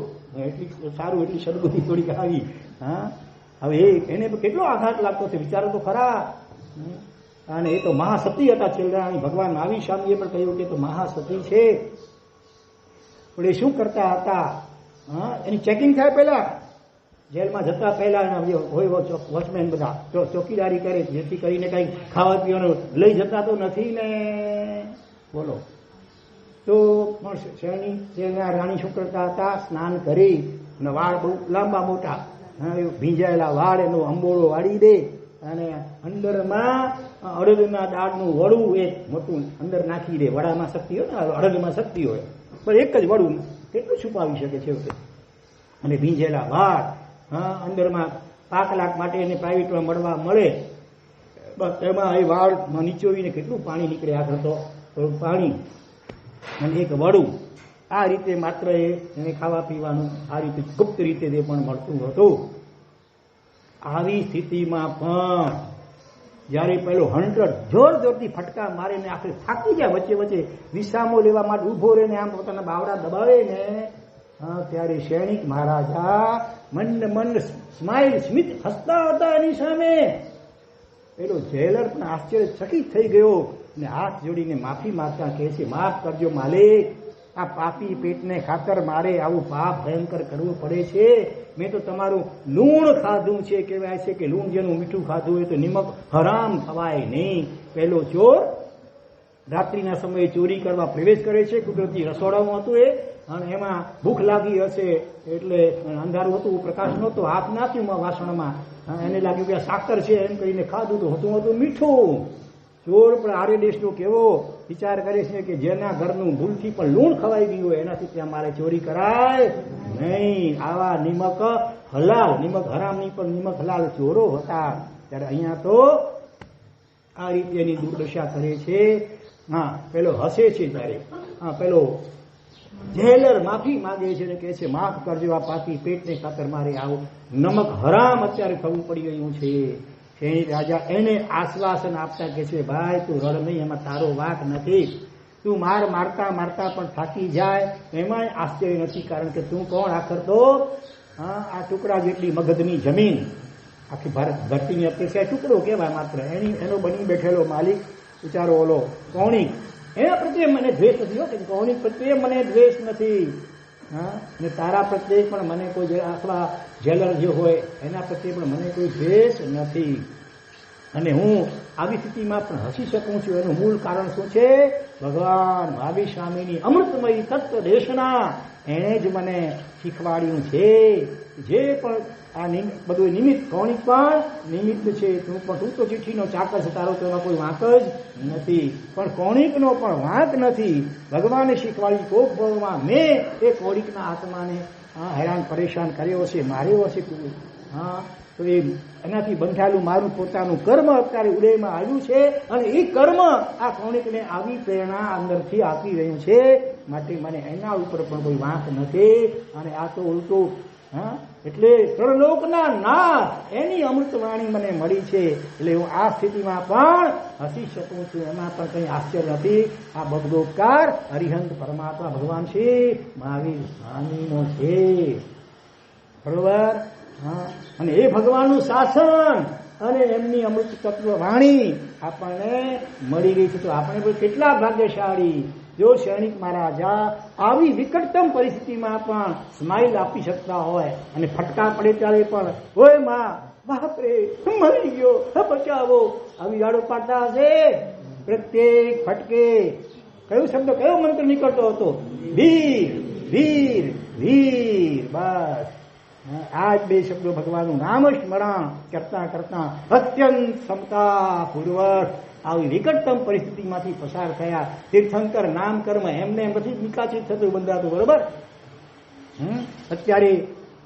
એટલી સારું, એટલી સદબુદ્ધિ થોડીક આવી. હવે એને કેટલો આઘાત લાગતો છે, વિચારો તો ખરા. અને એ તો મહાસતી હતા ચેલરાણી. ભગવાન મહાવીર સ્વામીએ પણ કહ્યું કે તો મહાસતી છે. પણ એ શું કરતા હતા, એની ચેકિંગ થાય પહેલા, જેલમાં જતા પહેલા હોય વોચમેન બધા ચોકીદારી કરે, જેથી કરીને કઈ ખાવા પીવાનું લઈ જતા તો નથી ને. બોલો. તો રાણી શું કરતા હતા, સ્નાન કરી અને વાળ બહુ લાંબા મોટા, ભીંજાયેલા વાળ એનો અંબોળો વાળી દે અને અંદરમાં અડદના દાળનું વડું એક મોટું અંદર નાખી દે. વડામાં શક્તિ હોય ને, અડદમાં શક્તિ હોય, પણ એક જ વડું કેટલું છુપાવી શકે છે. અને ભીંજેલા વાળ, અંદરમાં 5 લાખ માટે એને પ્રાઇવેટમાં મળવા મળે, બસ એમાં એ વાળમાં નીચોવીને કેટલું પાણી નીકળે, આગળ તો પાણી અને એક વડું. આ રીતે માત્ર એને ખાવા પીવાનું આ રીતે ગુપ્ત રીતે તે પણ મળતું હતું. આવી સ્થિતિમાં પણ જ્યારે પેલો હન્ટર જોરથી ફટકા મારે ને આખરે થાકી જાય, વચ્ચે વિસામો લેવા માટે ઉભો રહીને આમ પોતાના બાવડા દબાવે ને, ત્યારે સૈનિક મહારાજા મન સ્મિત હસતા હતા એની સામે. પેલો જેલર પણ આશ્ચર્યચકિત થઈ ગયો ને હાથ જોડીને માફી માંગતા કહે છે, માફ કરજો માલિક, આ પાપી પેટને ખાતર મારે આવું પાપ ભયંકર કરવું પડે છે. મેં તો તમારું લૂણ ખાધું છે. કહેવાય છે કે લૂણ જેનું મીઠું ખાધું હોય તો નિમક હરામ ખવાય નહીં. પહેલો ચોર રાત્રિના સમયે ચોરી કરવા પ્રવેશ કરે છે. કુદરતી રસોડામાં હતું એ, અને એમાં ભૂખ લાગી હશે એટલે અંધારું હતું, પ્રકાશ નહોતો, હાથ નાખ્યું વાસણમાં, એને લાગ્યું કે સાકર છે એમ કરીને ખાધું તો હતું મીઠું. ચોર પણ આરે દેશનો કેવો વિચાર કરે છે કે જેના ઘરનું ભૂલથી પણ લૂણ ખવાઈ ગયું હોય એનાથી ત્યાં મારે ચોરી કરાય નહીં. આવા નિમક હલાલ, નિમક હરામની પણ નિમક હલાલ ચોરો હતા. ત્યારે અહીંયા તો આ રીતે એની દુર્દશા કરે છે. હા, પેલો હસે છે ત્યારે, હા, પેલો જેલર માફી માંગે છે ને કહે છે માફ કરજો, આ પાપી પેટને ખાતર મારે આવું નમક હરામ અત્યારે થવું પડી ગયું છે. સૈનિક રાજા એને આશ્વાસન આપતા કે છે ભાઈ તું રડ નહીં, એમાં તારો વાંક નથી. તું મારતા મારતા પણ થાકી જાય એમાંય આશ્ચર્ય નથી, કારણ કે તું કોણ? આખર તો આ ટુકડા જેટલી મગધની જમીન, આખી ભારત ધરતીની અપેક્ષા ટુકડો કહેવાય માત્ર, એનો બની બેઠેલો માલિક વિચારો ઓલો કૌણિક, એના પ્રત્યે મને દ્વેષ નથી. કે કૌણિક પ્રત્યે મને દ્વેષ નથી, હા, ને તારા પ્રત્યે પણ મને કોઈ, અથવા જેલર જે હોય એના પ્રત્યે પણ મને કોઈ દ્વેષ નથી. અને હું આવી સ્થિતિમાં પણ હસી શકું છું. એનું મૂળ કારણ શું છે? ભગવાન મહાવીર સ્વામીની અમૃતમયી તત્વ દેશના એણે જ મને શીખવાડ્યું છે. જે પણ આ બધું નિમિત્ત, કૌણિક પણ નિમિત્ત છે. તું તો ચિઠ્ઠીનો ચાકર છે, તારો તો એમાં કોઈ વાંક જ નથી. પણ કૌણિકનો પણ વાંક નથી. ભગવાને શીખવાડી કોક ભગવાન મેં એ કૌણિકના આત્માને હેરાન પરેશાન કર્યો છે, માર્યો હશે. હા, તો એનાથી બંધાયેલું મારું પોતાનું કર્મ અત્યારે ઉદયમાં આવ્યું છે, અને એ કર્મ આ કૌણિકને આવી પ્રેરણા અંદરથી આપી રહ્યું છે. માટે મને એના ઉપર પણ કોઈ વાંક નથી. અને આ તો ઉલટું, હા, એટલે ત્રણલોકના નાથ એની અમૃતવાણી મને મળી છે. એટલે હું આ સ્થિતિમાં પણ હસી શકું છું, એમાં પણ કંઈ આશ્ચર્ય નથી. આ બગડોપકાર હરિહંત પરમાત્મા ભગવાન શ્રી મહાવીર સ્વામીનો છે. બરોબર? હા, અને એ ભગવાનનું શાસન અને એમની અમૃત તત્વ વાણી આપણને મળી ગઈ છે. તો આપણે પણ કેટલા ભાગ્યશાળી. જો સૈનિક મહારાજા આવી વિકટતમ પરિસ્થિતિમાં પણ સ્માઇલ આપી શકતા હોય, અને ફટકા પડે ત્યારે પણ ઓય માં, બાપરે મરી ગયો, બચાવો, આવી રાડો પાડતા હશે. પ્રત્યેક ફટકે કયો શબ્દ, કયો મંત્ર નીકળતો હતો? વીર વીર વીર. બસ આ જ બે શબ્દો ભગવાનનું નામ સ્મરણ કરતા કરતા અત્યંત ક્ષમતાપૂર્વક આવી વિકટતમ પરિસ્થિતિમાંથી પસાર થયા. તીર્થંકર નામ કર્મ એમને એમ પછી નિકાચિત થતું બંધાતું. બરોબર? અત્યારે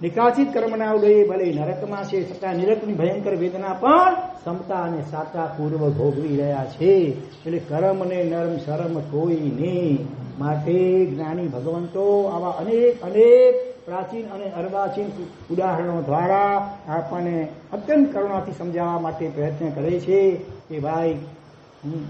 નિકાચિત કર્મના ઉદયે ભલે નરકમાં છે, છતાં નિરકની ભયંકર વેદના પણ ક્ષમતા અને સાતાપૂર્વક ભોગવી રહ્યા છે. એટલે કર્મ ને નરમ શરમ કોઈ નહીં. માટે જ્ઞાની ભગવંતો આવા અનેક અનેક પ્રાચીન અને અર્વાચીન ઉદાહરણો દ્વારા આપણને અત્યંત કરુણાથી સમજાવવા માટે પ્રયત્ન કરે છે કે ભાઈ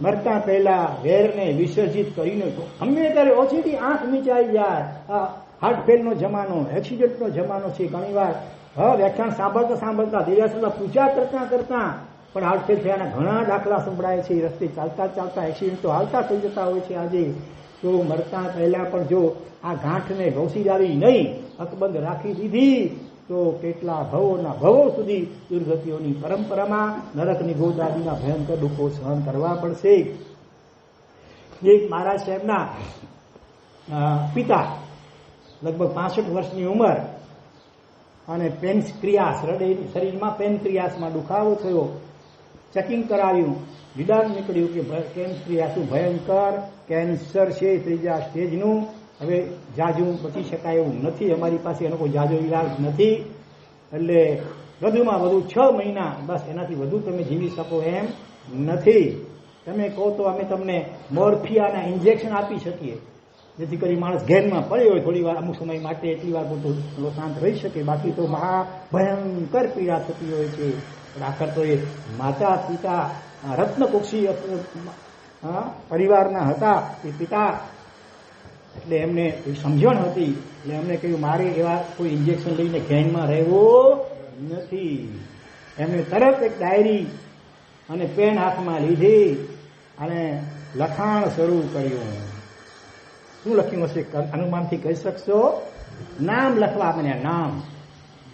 મરતા પહેલા વેરને વિસર્જિત કરીને તો ગમે ત્યારે ઓછીથી આંખ મીચાઈ જાય. આ હાર્ટફેલનો જમાનો, એક્સિડન્ટનો જમાનો છે. ઘણીવાર વ્યાખ્યાન સાંભળતા દેરાસરના પૂજા કરતા પણ હાર્ટફેલ થયાના ઘણા દાખલા સંભળાય છે. રસ્તે ચાલતા એક્સિડન્ટ તો હાલતા થઈ જતા હોય છે આજે. તો મરતા પહેલા પણ જો આ ગાંઠને રોસીદારી નહીં, અકબંધ રાખી દીધી તો કેટલા ભવોના ભવો સુધી દુર્ગતિઓની પરંપરામાં નરકની ગોદાદીના ભયંકર દુઃખો સહન કરવા પડશે. એક મહારાજ સાહેબના પિતા, લગભગ 65 વર્ષની ઉંમર, અને પેન્ક્રિયાસ, હૃદય શરીરમાં પેન્ક્રિયાસમાં દુખાવો થયો. ચેકિંગ કરાવ્યું, નિદાન નીકળ્યું કે પેન્ક્રિયાસનું ભયંકર કેન્સર છે, 3જા સ્ટેજનું. હવે જાજુ બચી શકાય એવું નથી, અમારી પાસે એનો કોઈ જાજો ઈલાજ નથી. એટલે વધુમાં વધુ 6 મહિના, બસ એનાથી વધુ તમે જીવી શકો એમ નથી. તમે કહો તો અમે તમને મોર્ફિયાના ઇન્જેક્શન આપી શકીએ, જેથી કરી માણસ ઘેરમાં પડ્યો હોય થોડી વાર, અમુક સમય માટે એટલી વાર પૂરતો શાંત રહી શકે. બાકી તો મહા ભયંકર પીડા થતી હોય છે. પણ આખર તો એ માતા પિતા રત્નકુક્ષી પરિવારના હતા એ પિતા, એટલે એમને સમજણ હતી. એટલે એમને કહ્યું મારે એવા કોઈ ઇન્જેક્શન લઈને ઘેનમાં રહેવું નથી. એમને તરત એક ડાયરી અને પેન હાથમાં લીધી અને લખાણ શરૂ કર્યું. શું લખ્યું હશે અનુમાનથી કહી શકશો? નામ લખવા બન્યા, નામ,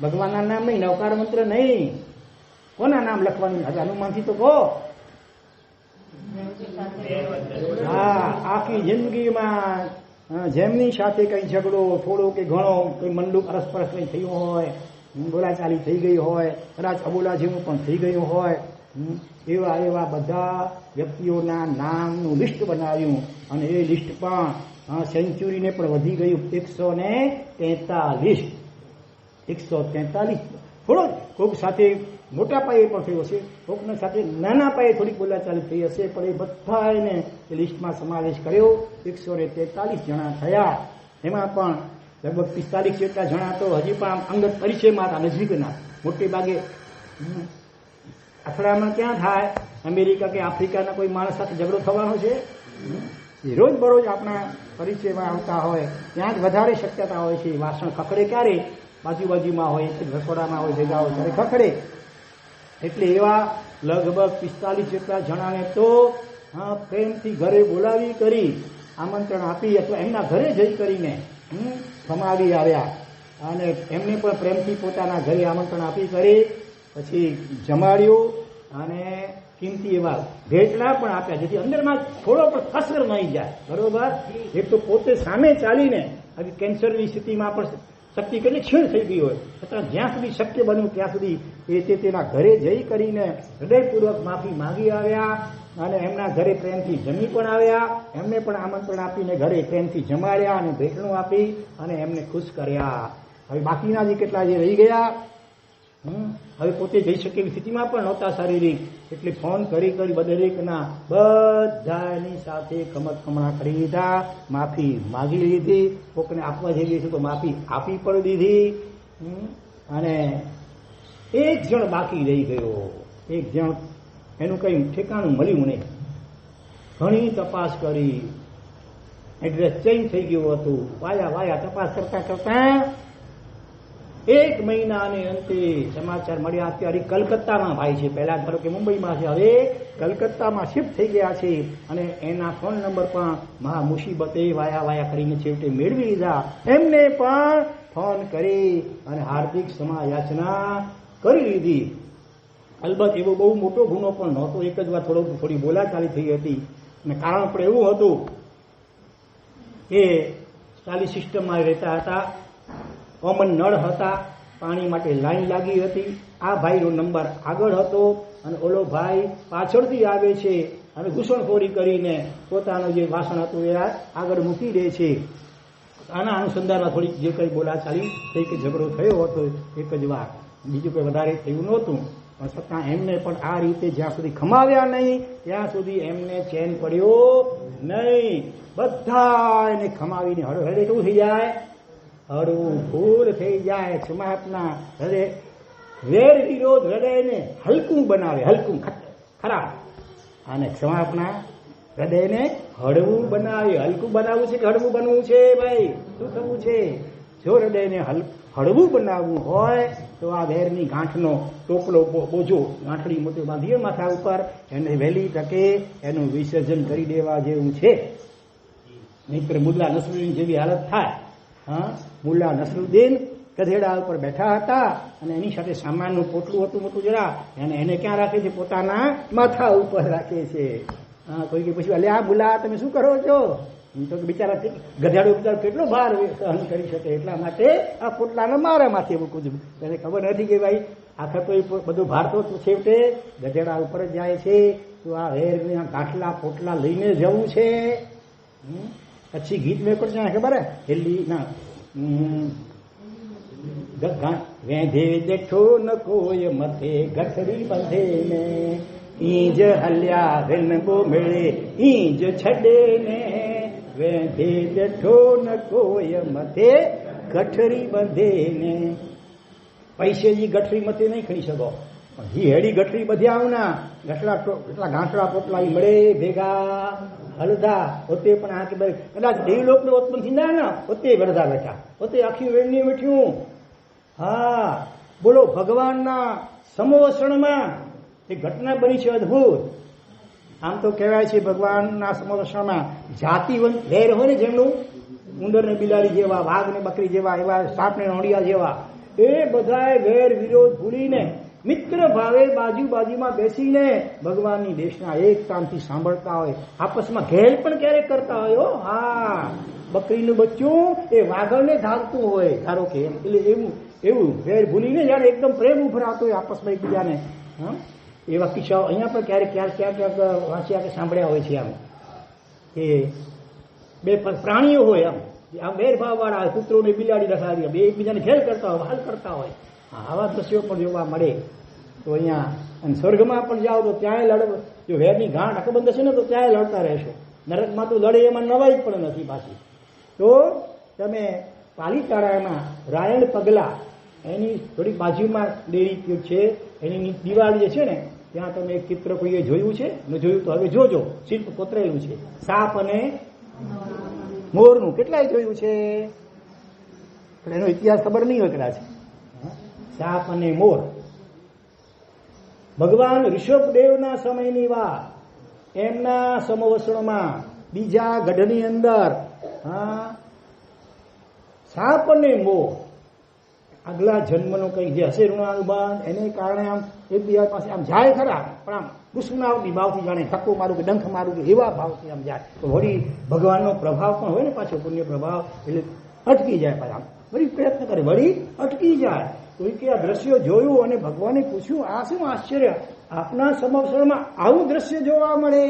ભગવાનના નામ નહીં, નવકાર મંત્ર નહીં. કોના નામ લખવાનું? હવે અનુમાનથી તો કહો. હા, આખી જિંદગીમાં જેમની સાથે કઈ ઝઘડો થોડો કે ઘણો, કોઈ મનનું પરસ્પરસ કઈ થયું હોય, બોલાચાલી થઈ ગઈ હોય, કદાચ અબોલા જેવું પણ થઈ ગયું હોય, એવા એવા બધા વ્યક્તિઓના નામનું લિસ્ટ બનાવ્યું. અને એ લિસ્ટ પણ સેન્ચુરીને પણ વધી ગયું 143. 143. થોડો કોઈક સાથે મોટા પાયે પણ થયો હશે, કોઈકના સાથે નાના પાયે થોડીક બોલાચાલી થઈ હશે, પણ એ બધા એને એ લિસ્ટમાં સમાવેશ કર્યો. 143 જણા થયા. એમાં પણ લગભગ 45 જેટલા જણા તો હજી પણ અંગત પરિચયમાં હતા, નજીકના. મોટે ભાગે અથડામણ ક્યાં થાય? અમેરિકા કે આફ્રિકાના કોઈ માણસ સાથે ઝઘડો થવાનો છે? રોજ બરોજ આપણા પરિચયમાં આવતા હોય ત્યાં જ વધારે શક્યતા હોય છે. વાસણ ખખડે ક્યારે? બાજુબાજુમાં હોય, રસોડામાં હોય, ભેગા હોય ત્યારે ખખડે. એટલે એવા લગભગ 45 જેટલા જણાને તો પ્રેમથી ઘરે બોલાવી કરી, આમંત્રણ આપી, અથવા એમના ઘરે જઈ કરીને સમાવી આવ્યા. અને એમને પણ પ્રેમથી પોતાના ઘરે આમંત્રણ આપી કરી પછી જમાડ્યું અને કિંમતી એવા ભેટલા પણ આપ્યા, જેથી અંદરમાં થોડો પણ કસર નહીં જાય. બરોબર? એક તો પોતે સામે ચાલીને આવી કેન્સરની સ્થિતિમાં પણ શક્તિ કેટલી ક્ષીણ થઈ ગઈ હોય છતાં જ્યાં સુધી શક્ય બન્યું ત્યાં સુધી એ તેના ઘરે જઈ કરીને હૃદયપૂર્વક માફી માંગી આવ્યા અને એમના ઘરે પ્રેમથી જમી પણ આવ્યા. એમને પણ આમંત્રણ આપીને ઘરે પ્રેમથી જમાડ્યા અને ભેટણું આપી અને એમને ખુશ કર્યા. હવે બાકીના જે કેટલા જે રહી ગયા, હવે પોતે જઈ શકે એવી સ્થિતિમાં પણ નહોતા શારીરિક, એટલે ફોન કરી દરેકના બધાની સાથે ખમણા કરી લીધા, માફી માગી લીધી. કોકને આપવા જેવી છે તો માફી આપી પણ દીધી. અને એક જણ બાકી રહી ગયો. એક જણ, એનું કઈ ઠેકાણું મળ્યું નહીં. ઘણી તપાસ કરી, એડ્રેસ ચેન્જ થઈ ગયું હતું. વાયા તપાસ કરતા કરતા 1 મહિનાને અંતે સમાચાર મળ્યા. અત્યારે કલકત્તામાં ભાઈ છે, પહેલા ધારો કે મુંબઈમાં છે, હવે કલકત્તામાં શિફ્ટ થઈ ગયા છે. અને એના ફોન નંબર પણ મહા મુસીબતે વાયા કરીને છેવટે મેળવી લીધા. એમને પણ ફોન કરી અને હાર્દિક ક્ષમાયાચના કરી લીધી. અલબત્ત એવો બહુ મોટો ગુનો પણ નહોતો, એક જ વાર થોડી બોલાચાલી થઈ હતી. અને કારણ પણ એવું હતું કે ચાલી સિસ્ટમમાં રહેતા હતા, કોમન નળ હતા, પાણી માટે લાઈન લાગી હતી. આ ભાઈનો નંબર આગળ હતો અને ઓલો ભાઈ પાછળથી આવે છે અને ઘૂસણખોરી કરીને પોતાનું જે વાસણ હતું એ આગળ મૂકી દે છે. આના અનુસંધાનમાં થોડીક જે કંઈ બોલાચાલી થઈ કે ઝઘડો થયો હતો એક જ વાર, બીજું કંઈ વધારે થયું નહોતું. પણ છતાં એમને પણ આ રીતે જ્યાં સુધી ખમાવ્યા નહીં ત્યાં સુધી એમને ચેન પડ્યો નહીં. બધા એને ખમાવીને હળે કેવું થઈ જાય? હળવું ભૂલ થઈ જાય. ક્ષમાપના હૃદય વેર વિરોધ હૃદયને હલકું બનાવે, હલકું ખરાબ. અને ક્ષમાપના હૃદયને હળવું બનાવે. હલકું બનાવવું છે કે હળવું બનવું છે? ભાઈ શું થવું છે? જો હૃદયને હળવું બનાવવું હોય તો આ વેરની ગાંઠનો ટોપલો બોજો ગાંઠડી મોટી બાંધીએ માથા ઉપર, એને વહેલી તકે એનું વિસર્જન કરી દેવા જેવું છે. નહીતર મુલ્લા નસરુદ્દીન જેવી હાલત થાય. મુલ્લા નસરુદ્દીન ગધેડા ઉપર બેઠા હતા અને એની સાથે સામાનનું પોટલું હતું મોટું જરા, એને ક્યાં રાખે છે? પોતાના માથા ઉપર રાખે છે. કોઈ કે પછી અલ્યા મુલ્લા તમે શું કરો છો? તો બિચારા ગધેડો બિચારો કેટલો ભાર સહન કરી શકે, એટલા માટે આ પોટલાને મારા માથે મૂકું છું. એને ખબર નથી કે ભાઈ આખા તો બધું ભાર તો છેવટે ગધેડા ઉપર જ જાય છે. તો આ વેરના ગાંઠલા પોટલા લઈને જવું છે. પછી ગીત મેં પણ છે ખબર હે? હેલી ના વેંધે દેઠો ન કોઈ મથે ગઠડી બંધે ને ઈજ હલ્યા રેનબો મેળે ઈજ છડે ને વેંધે દેઠો ન કોઈ મથે ગઠરી બંધે ને. પૈસેજી ગઠરી મથે નહીં ખણી શકો, પણ હેડી ગઠરી બધી આવના એટલા ગાંઠડા પોટલા મળે ભેગા હલદા પોતે પણ આ કે કદાચ દેવી લોકને ઉત્પન્ન ના પોતે વરદા બેઠા, પોતે આખી વેણની બેઠ્યું. હા બોલો, ભગવાનના સમોષણમાં એ ઘટના બની છે અદભુત. આમ તો કહેવાય છે ભગવાનના સમોષણમાં જાતિવંત વેર હોય ને જેમનું ઉંદર ને બિલાડી જેવા, વાઘ ને બકરી જેવા, એવા સાપ ને નોડિયા જેવા, એ બધાએ વેર વિરોધ ભૂલીને મિત્ર ભાવે બાજુમાં બેસીને ભગવાનની દેશના એકતાથી સાંભળતા હોય, આપસમાં ઘેર પણ ક્યારેક કરતા હોય. હા, બકરીનું બચ્ચું એ વાઘરને ધારતું હોય, ધારો કે એમ, એટલે એવું વેર ભૂલીને જયારે એકદમ પ્રેમ ઉભરાતો હોય આપસમાં એકબીજાને. એવા કિસ્સાઓ અહીંયા પણ ક્યારેક વાંચ્યા કે સાંભળ્યા હોય છે. આમ કે બે પ્રાણીઓ હોય, આમ વેરભાવ વાળા હોય, કૂતરો ને બિલાડી રખાડી, બે એકબીજાને ઘેર કરતા હોય, હાલ કરતા હોય. આવા દ્રશ્યો પણ જોવા મળે. તો અહીંયા અને સ્વર્ગમાં પણ જાઓ તો ત્યાંય જો વેરની ગાંઠ અકબંધ હશે ને તો ત્યાંય લડતા રહેશો. નરકમાં તો લડે એમાં નવાઈ પણ નથી પાછી. તો તમે પાલિતાણામાં રાયણ પગલા એની થોડીક બાજુમાં ડેરી છે, એની દિવાલ જે છે ને ત્યાં તમે એક ચિત્ર કોઈએ જોયું છે? ન જોયું તો હવે જોજો. શિલ્પ કોતરેલું છે સાપ અને મોરનું. કેટલાય જોયું છે પણ એનો ઇતિહાસ ખબર નહીં હોય કદાચ. સાપ અને મોર ભગવાન ઋષભદેવના સમયની વાત. એમના સમવસણમાં બીજા ગઢની અંદર સાપ અને મોર આગલા જન્મનો કઈ જે હશે ઋણાનુબંધ, એને કારણે આમ એકબીજા પાસે આમ જાય ખરા, પણ આમ દુશ્મનાવતી ભાવથી જાણે ધક્કો મારું કે ડંખ મારું કે એવા ભાવથી આમ જાય. તો વળી ભગવાનનો પ્રભાવ પણ હોય ને પાછો, પુણ્ય પ્રભાવ, એટલે અટકી જાય. પાછા આમ વળી પ્રયત્ન કરે, વળી અટકી જાય. તો કે આ દ્રશ્યો જોયું અને ભગવાને પૂછ્યું, આ શું આશ્ચર્ય, આપના સમવસરમાં આવું દ્રશ્ય જોવા મળે?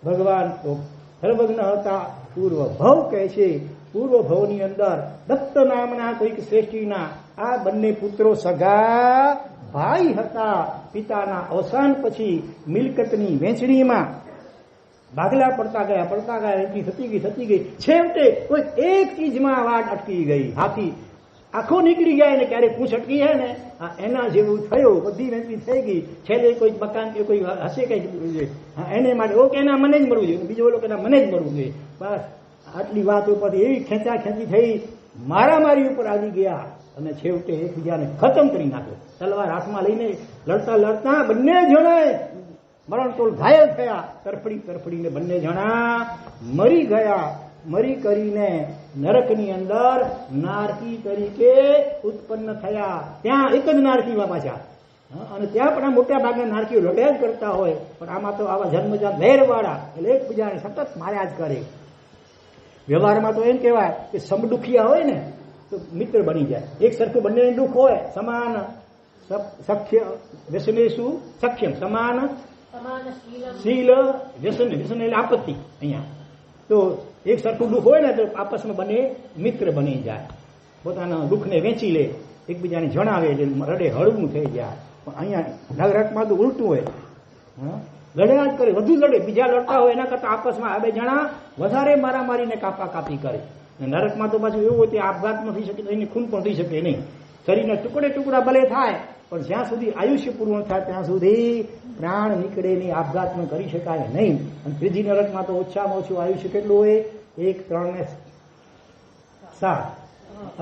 ભગવાન તો સર્વજ્ઞ હતા. પૂર્વ ભવ કહે છે, પૂર્વ ભવની અંદર દત્ત નામના કોઈક શ્રેષ્ઠીના આ બંને પુત્રો સગા ભાઈ હતા. પિતાના અવસાન પછી મિલકતની વહેંચણીમાં ભાગલા પડતા ગયા, એટલી થતી ગઈ. છેવટે કોઈ એક ચીજમાં વાટ અટકી ગઈ. હાથી આખો નીકળી જાય ને ક્યારેક પૂંછ અટકી જાય ને, એના જેવું થયું. બધી વહેંચણી થઈ ગઈ. છેલ્લે કોઈ મકાન કે કોઈ હશે કઈ એને માટે ઓકે એના મને જ મળવું જોઈએ, બીજો લોકો એના મને જ મળવું જોઈએ. બસ આટલી વાત ઉપરથી એવી ખેંચી થઈ, મારામારી ઉપર આવી ગયા અને છેવટે એકબીજાને ખતમ કરી નાખ્યો. તલવાર હાથમાં લઈને લડતા બંને જણાએ મરણતોલ ઘાયલ થયા. તરફડીને બંને જણા મરી ગયા. મરી કરીને નરકની અંદર નારકી તરીકે ઉત્પન્ન થયા. ત્યાં એક જ નારકીમાં પાછા, અને ત્યાં પણ આ મોટા ભાગના નારકીઓ લડ્યા જ કરતા હોય. પણ આમાં તો આવા જન્મજાત વેરવાળા, એટલે એકબીજાને સતત માર્યા જ કરે. વ્યવહારમાં તો એમ કહેવાય કે સમદુખિયા હોય ને તો મિત્ર બની જાય. એક સરખું બંને દુઃખ હોય, સમાન સખ્ય વ્યસનેશુ સખ્યમ, સમાન શીલ વ્યસન એટલે આપત્તિ. અહીંયા તો એક સરખું દુઃખ હોય ને તો આપસમાં બંને મિત્ર બની જાય. પોતાના દુઃખને વેચી લે, એકબીજાને જણાવે, એટલે હૃદય હળવું થઈ જાય. પણ અહીંયા નરકમાં તો ઉલટું હોય. લડ્યા જ કરે, વધુ લડે. બીજા લડતા હોય એના કરતા આપસમાં આ બે જણા વધારે મારીને કાપી કરે. નરકમાં તો પાછું એવું હોય કે આપઘાતમાં થઈ શકે, એની ખૂન પણ થઈ શકે નહીં. શરીરના ટુકડા ભલે થાય, પણ જ્યાં સુધી આયુષ્ય પૂર્ણ થાય ત્યાં સુધી પ્રાણ નીકળે નહીં, આપઘાત કરી શકાય નહીં. અને ત્રીજી નરકમાં તો ઓછામાં ઓછું આયુષ્ય કેટલું હોય? 1, 3 ને 7,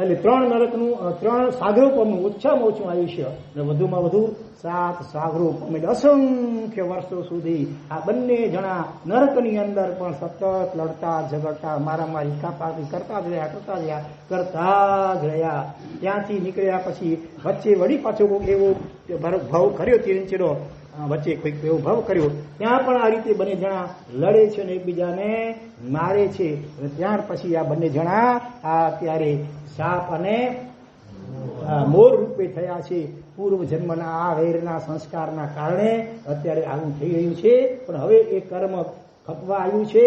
એટલે 3 નરકનું 3 સાગરો પરનું ઓછામાં ઓછું આયુષ્ય, અને વધુમાં વધુ 7 સાગરો એટલે અસંખ્ય વર્ષો સુધી આ બંને જણા નરકની અંદર પણ સતત લડતા ઝઘડતા મારામારી કાપાકી કરતા જ રહ્યા. ત્યાંથી નીકળ્યા પછી વચ્ચે વળી પાછો કોઈક એવો ભાવ કર્યો, તિરંચીડો વચ્ચે કોઈક એવો ભાવ કર્યો. ત્યાં પણ આ રીતે બંને જણા લડે છે અને એકબીજાને મારે છે. અને ત્યાર પછી આ બંને જણા આ અત્યારે સાપ અને મોર રૂપે થયા છે. પૂર્વ જન્મના આ વૈરના સંસ્કારના કારણે અત્યારે આવું થઈ રહ્યું છે. પણ હવે એ કર્મ ખપવા આવ્યું છે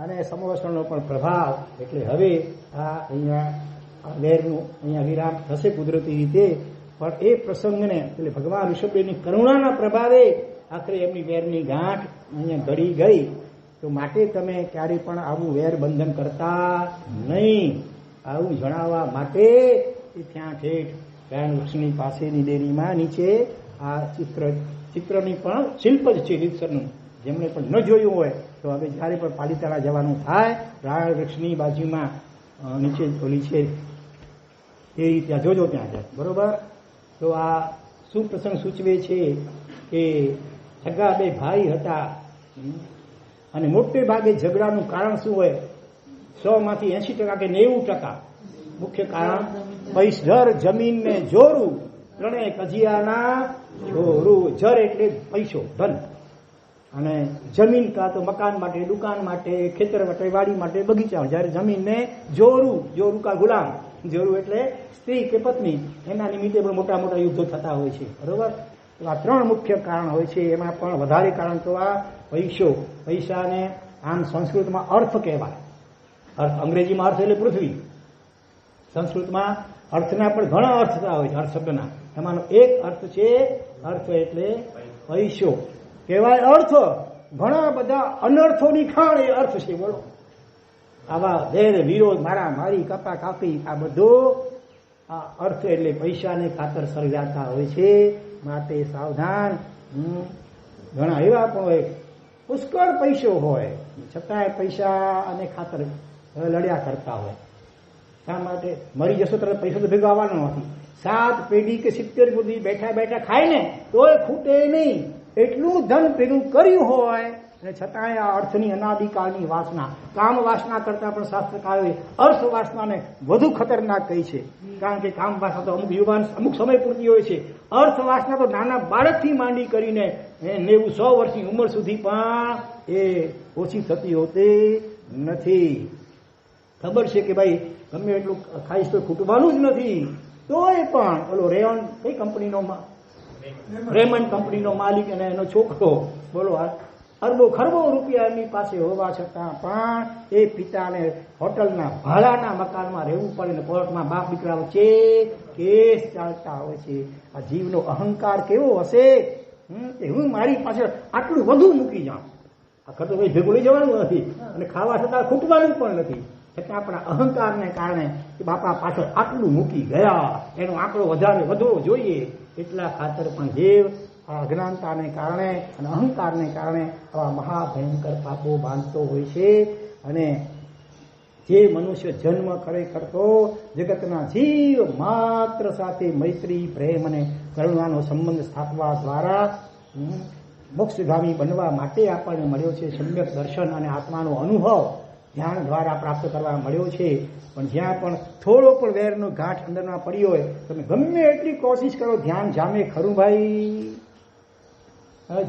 અને સમવસરણનો પણ પ્રભાવ. એટલે હવે આ અહીંયા વૈરનું અહીંયા વિરામ થશે કુદરતી રીતે. પણ એ પ્રસંગને એટલે ભગવાન ઋષભદેવની કરુણાના પ્રભાવે આખરે એમની વેરની ગાંઠ અહીંયા ઘડી ગઈ. તો માટે તમે ક્યારેય પણ આવું વેર બંધન કરતા નહીં. આવું જણાવવા માટે ત્યાં ઠેઠ ગાયન વૃક્ષની પાસેની ડેરીમાં નીચે આ ચિત્રની પણ શિલ્પ જ છે રીતસરનું. જેમણે પણ ન જોયું હોય તો હવે જ્યારે પણ પાલિતાણા જવાનું થાય, રાયણ વૃક્ષની બાજુમાં નીચે ઓલી છે એ ત્યાં જોજો, ત્યાં જાય. બરોબર. તો આ શું પ્રસંગ સૂચવે છે કે સગા બે ભાઈ હતા અને મોટે ભાગે ઝઘડાનું કારણ શું હોય? 100માંથી 80% કે 90% મુખ્ય કારણ પૈસા. જમીન ને જોરું, ત્રણેય કજિયાના જોરું. જર એટલે પૈસો, ધન. અને જમીન કાં તો મકાન માટે, દુકાન માટે, ખેતર માટે, વાડી માટે, બગીચા. જયારે જમીનને જોરું, જોરું કા ગુલામ, જોરું એટલે સ્ત્રી કે પત્ની, એના નિમિત્તે પણ મોટા મોટા યુદ્ધો થતા હોય છે. બરોબર. તો આ 3 મુખ્ય કારણ હોય છે. એમાં પણ વધારે કારણ તો આ પૈસો. પૈસાને આમ સંસ્કૃતમાં અર્થ કહેવાય. અર્થ અંગ્રેજીમાં અર્થ એટલે પૃથ્વી. સંસ્કૃતમાં અર્થના પણ ઘણા અર્થ હોય છે. અર્થ શબ્દના એમાંનો એક અર્થ છે, અર્થ એટલે પૈસો કહેવાય. અર્થ ઘણા બધા અનર્થોની ખાણ એ અર્થ છે. બોલો, આવા વેર વિરોધ, મારા મારી, કાપા કાપી, આ બધું આ અર્થ એટલે પૈસાને ખાતર સર્જાતા હોય છે. માટે સાવધાન. ઘણા એવા પણ હોય પુષ્કળ પૈસો હોય છતાંય પૈસા અને ખાતર લડ્યા કરતા હોય. શા માટે? મરી જશો તરત પૈસા તો ભેગો આવવાનો નથી. 7 પેઢી કે 70 પેઢી બેઠા બેઠા ખાય ને તોય ખૂટે નહીં. એટલું ધન ભેગું કર્યું હોય અને છતાંય આ અર્થની અનાદિકાળની વાસના, કામ વાસના કરતા પણ શાસ્ત્રકારોએ અર્થ વાસનાને વધુ ખતરનાક કહી છે. કારણ કે કામ વાસના તો અમુક યુવાન અમુક સમય પૂરતી હોય છે. અર્થ વાસના તો નાના બાળકથી માંડી કરીને 90-100 વર્ષની ઉંમર સુધી પણ એ ઓછી થતી હોતી નથી. ખબર છે કે ભાઈ ગમે એટલું ખાઈશ તો ખૂટવાનું જ નથી. તોય પણ ઓલો રેયોન કઈ કંપનીનો, રેમન્ડ કંપનીનો માલિક અને એનો છોકરો, બોલો, અરબો ખરબો રૂપિયા એમની પાસે હોવા છતાં પણ એ પિતાને હોટલના ભાડાના મકાનમાં રહેવું પડે ને કોર્ટમાં બાપ દીકરા વચ્ચે કેસ ચાલતા હોય છે. આ જીવનો અહંકાર કેવો હશે કે હું મારી પાછળ આટલું વધુ મૂકી જાઉં. આ ખર્ચો ભાઈ ભેગું લઈ જવાનું નથી અને ખાવા છતાં ખૂટવાનું પણ નથી. છતાં આપણા અહંકારને કારણે કે બાપા પાછળ આટલું મૂકી ગયા, એનો આંકડો વધારે વધવો જોઈએ, એટલા ખાતર પણ જીવ આ અજ્ઞાનતાને કારણે અને અહંકારને કારણે આવા મહાભયંકર પાપો બાંધતો હોય છે. અને જે મનુષ્ય જન્મ ખરેખર તો જગતના જીવ માત્ર સાથે મૈત્રી, પ્રેમ અને કરુણાનો સંબંધ સ્થાપવા દ્વારા મોક્ષગામી બનવા માટે આપણને મળ્યો છે. સમ્યક દર્શન અને આત્માનો અનુભવ ધ્યાન દ્વારા પ્રાપ્ત કરવા મળ્યો છે. પણ જ્યાં પણ થોડો પણ વેરનો ગાંઠ અંદરમાં પડી હોય, તમે ગમે એટલી કોશિશ કરો, ધ્યાન જામે ખરું ભાઈ?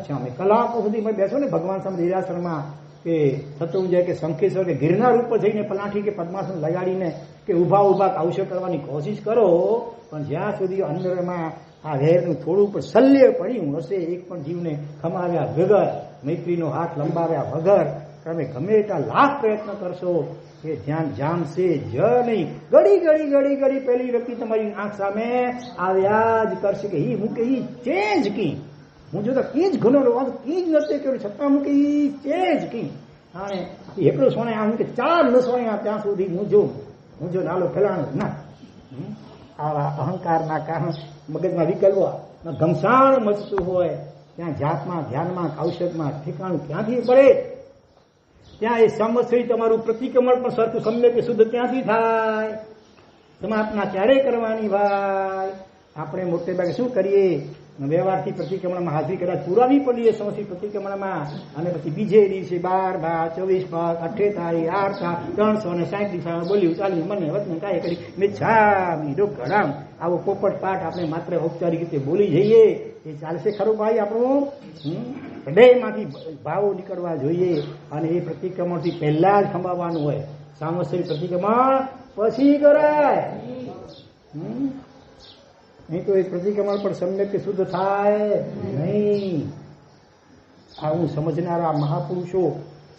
જામે. કલાકો સુધી મેં બેસો ને ભગવાન સામે નિરાશરમાં કે થતું જાય કે શંખેશ્વર કે ગિરનાર ઉપર જઈને પલાઠી કે પદ્માસન લગાડીને કે ઊભા ઊભા કાવશ્ય કરવાની કોશિશ કરો, પણ જ્યાં સુધી અંદરમાં આ વેરનું થોડું પણ શલ્ય પડ્યું હશે, એક પણ જીવને ખમાવ્યા વગર, મૈત્રીનો હાથ લંબાવ્યા વગર તમે ગમે એટલા લાખ પ્રયત્ન કરશો એ ધ્યાન જામશે જ નહીં. ઘડી ઘડી ઘડી ઘડી પેલી વ્યક્તિ તમારી આંખ સામે આવ્યા જ કરશે કે હી મૂકે હી ચેન્જ કી, હું જો તો કી જ ઘણો વાંધો કી જ નથી કર્યું છતાં મૂકે હી ચેન્જ કી. હા, એકલો સોને આમ કે 4 ન સોણ્યા ત્યાં સુધી હું જો નાલો ફેલાણો ના. આવા અહંકારના કારણે મગજમાં વિકલ્પો ઘમસાણ મચતું હોય ત્યાં જાતમાં, ધ્યાનમાં, કૌશલમાં ઠેકાણું ક્યાંથી પડે? ત્યાં એ સંવત્સરી તમારું પ્રતિક્રમણ પણ સરખું સમ્યક શુદ્ધ ત્યાંથી થાય. સમાપના ક્યારે કરવાની ભાઈ? આપણે મોટે ભાગે શું કરીએ? વ્યવહારથી પ્રતિક્રમણમાં હાજરી કદાચ પુરાવી પડીએ સંવત્સરી પ્રતિક્રમણમાં, અને પછી બીજે દિવસે 12/24/28 360 બોલ્યું ચાલ્યું મને વતન કાંઈ કરી મિચ્છામિ દુક્કડમ. આવો પોપટ પાઠ આપણે માત્ર ઔપચારિક રીતે બોલી જઈએ એ ચાલશે ખરું ભાઈ? આપણું હૃદયમાંથી ભાવો નીકળવા જોઈએ. અને એ પ્રતિક્રમણથી પહેલા જ ખંભાવવાનું હોય. સંવત્સરી પ્રતિક્રમણ પછી કરાય નહીં તો એ પ્રતિક્રમણ પણ સમ્યક શુદ્ધ થાય નહીં. આવું સમજનારા મહાપુરુષો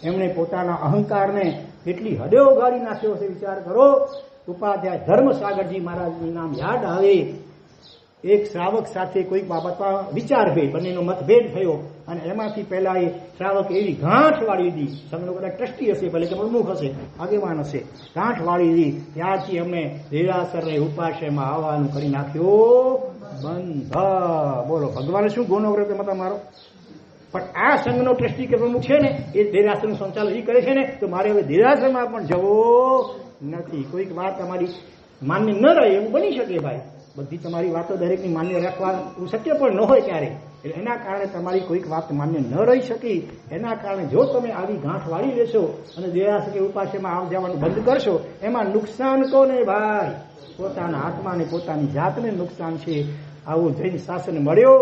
એમણે પોતાના અહંકારને કેટલી હદે ઓગાળી નાખ્યો છે વિચાર કરો. ઉપાધ્યાય ધર્મસાગરજી મહારાજનું નામ યાદ આવે. એક શ્રાવક સાથે કોઈક બાબતમાં વિચારભેદ, બંનેનો મતભેદ થયો અને એમાંથી પહેલા એ શ્રાવક એવી ગાંઠ વાળી દીધી, સંઘનો કદાચ ટ્રસ્ટી હશે, ભલે કે પ્રમુખ હશે, આગેવાન હશે, ગાંઠ વાળી દીધી. ત્યારથી અમને દેરાસરને ઉપાશ્રયમાં આવવાનું કરી નાખ્યો બંધ. બોલો, ભગવાને શું ગુનો કર્યો તેમાં તમારો? પણ આ સંઘનો ટ્રસ્ટી કે પ્રમુખ છે ને એ દેરાસરનું સંચાલન એ કરે છે ને, તો મારે હવે દેરાસરમાં પણ જવો નથી. કોઈક વાત તમારી માન્ય ન રહે એવું બની શકે ભાઈ. બધી તમારી વાતો દરેકની માન્ય રાખવા શક્ય પણ ન હોય ક્યારે. એટલે એના કારણે તમારી કોઈક વાત માન્ય ન રહી શકી. એના કારણે જો તમે આવી ગાંઠ વાળી લેશો અને દેરાસર કે ઉપાસેમાં આવ જવાનું બંધ કરશો, એમાં નુકસાન કોને ભાઈ? પોતાના આત્માને પોતાની જાતને નુકસાન છે. આવું જૈન શાસન મળ્યો,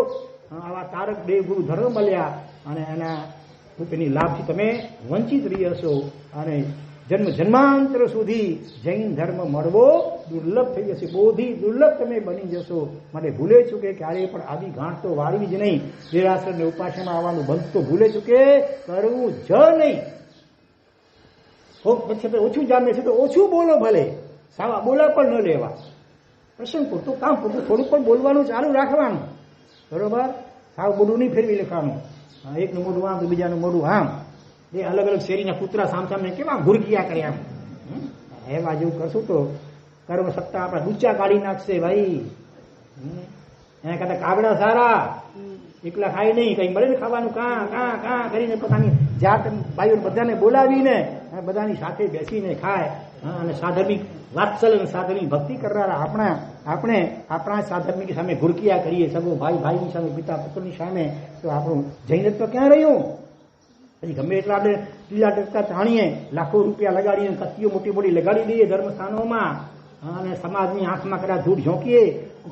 આવા તારક દેવ ગુરુ ધર્મ મળ્યા અને એના એની લાભથી તમે વંચિત રહી હશો અને જન્મ જન્માંતર સુધી જૈન ધર્મ મળવો દુર્લભ થઈ જશે. બોધી દુર્લભ તમે બની જશો. માટે ભૂલે ચૂકે ક્યારેય પણ આવી ગાંઠ તો વાળવી જ નહીં. દેરાસર ને ઉપાસનામાં આવવાનું બંધ તો ભૂલે ચૂકે કરવું જ નહીં. પછી ઓછું જામે છે તો ઓછું બોલો, ભલે સાવા બોલા પણ ન લેવા. પ્રસંગ પૂરતું કામ પૂરતું થોડું પણ બોલવાનું ચાલુ રાખવાનું, બરોબર? સાવ બોલું નહીં ફેરવી લેવાનું. એકનું મોઢું આમ તો બીજાનું મોઢું આમ. એ અલગ અલગ શેરીના કૂતરા સામસામે કેવા ઘુરકિયા કરે આમ. એવા જેવું કરશું તો કર્મ સત્તા આપણા ઊંચા કાઢી નાખશે ભાઈ. એના કરતા કાગડા સારા, એકલા ખાય નહીં, કઈ મળે ને ખાવાનું કાં કાં કાં કરીને પોતાની જાત ભાઈઓ બધાને બોલાવીને બધાની સાથે બેસીને ખાય. અને સાધર્મિક વાત્સલ્ય અને સાધર્મિક ભક્તિ કરનારા આપણે આપણા સાધર્મિક સામે ઘુરકિયા કરીએ, સગો ભાઈ ભાઈની સામે, પિતા પુત્રની સામે, તો આપણું જૈન તો ક્યાં રહ્યું? પછી ગમે એટલા આપણે લીલા ટકતા તાણીએ, લાખો રૂપિયા લગાડીને કત્તીઓ મોટી મોટી લગાડી દઈએ ધર્મસ્થાનોમાં અને સમાજની આંખમાં કદાચ ધૂળ ઝોંકીએ.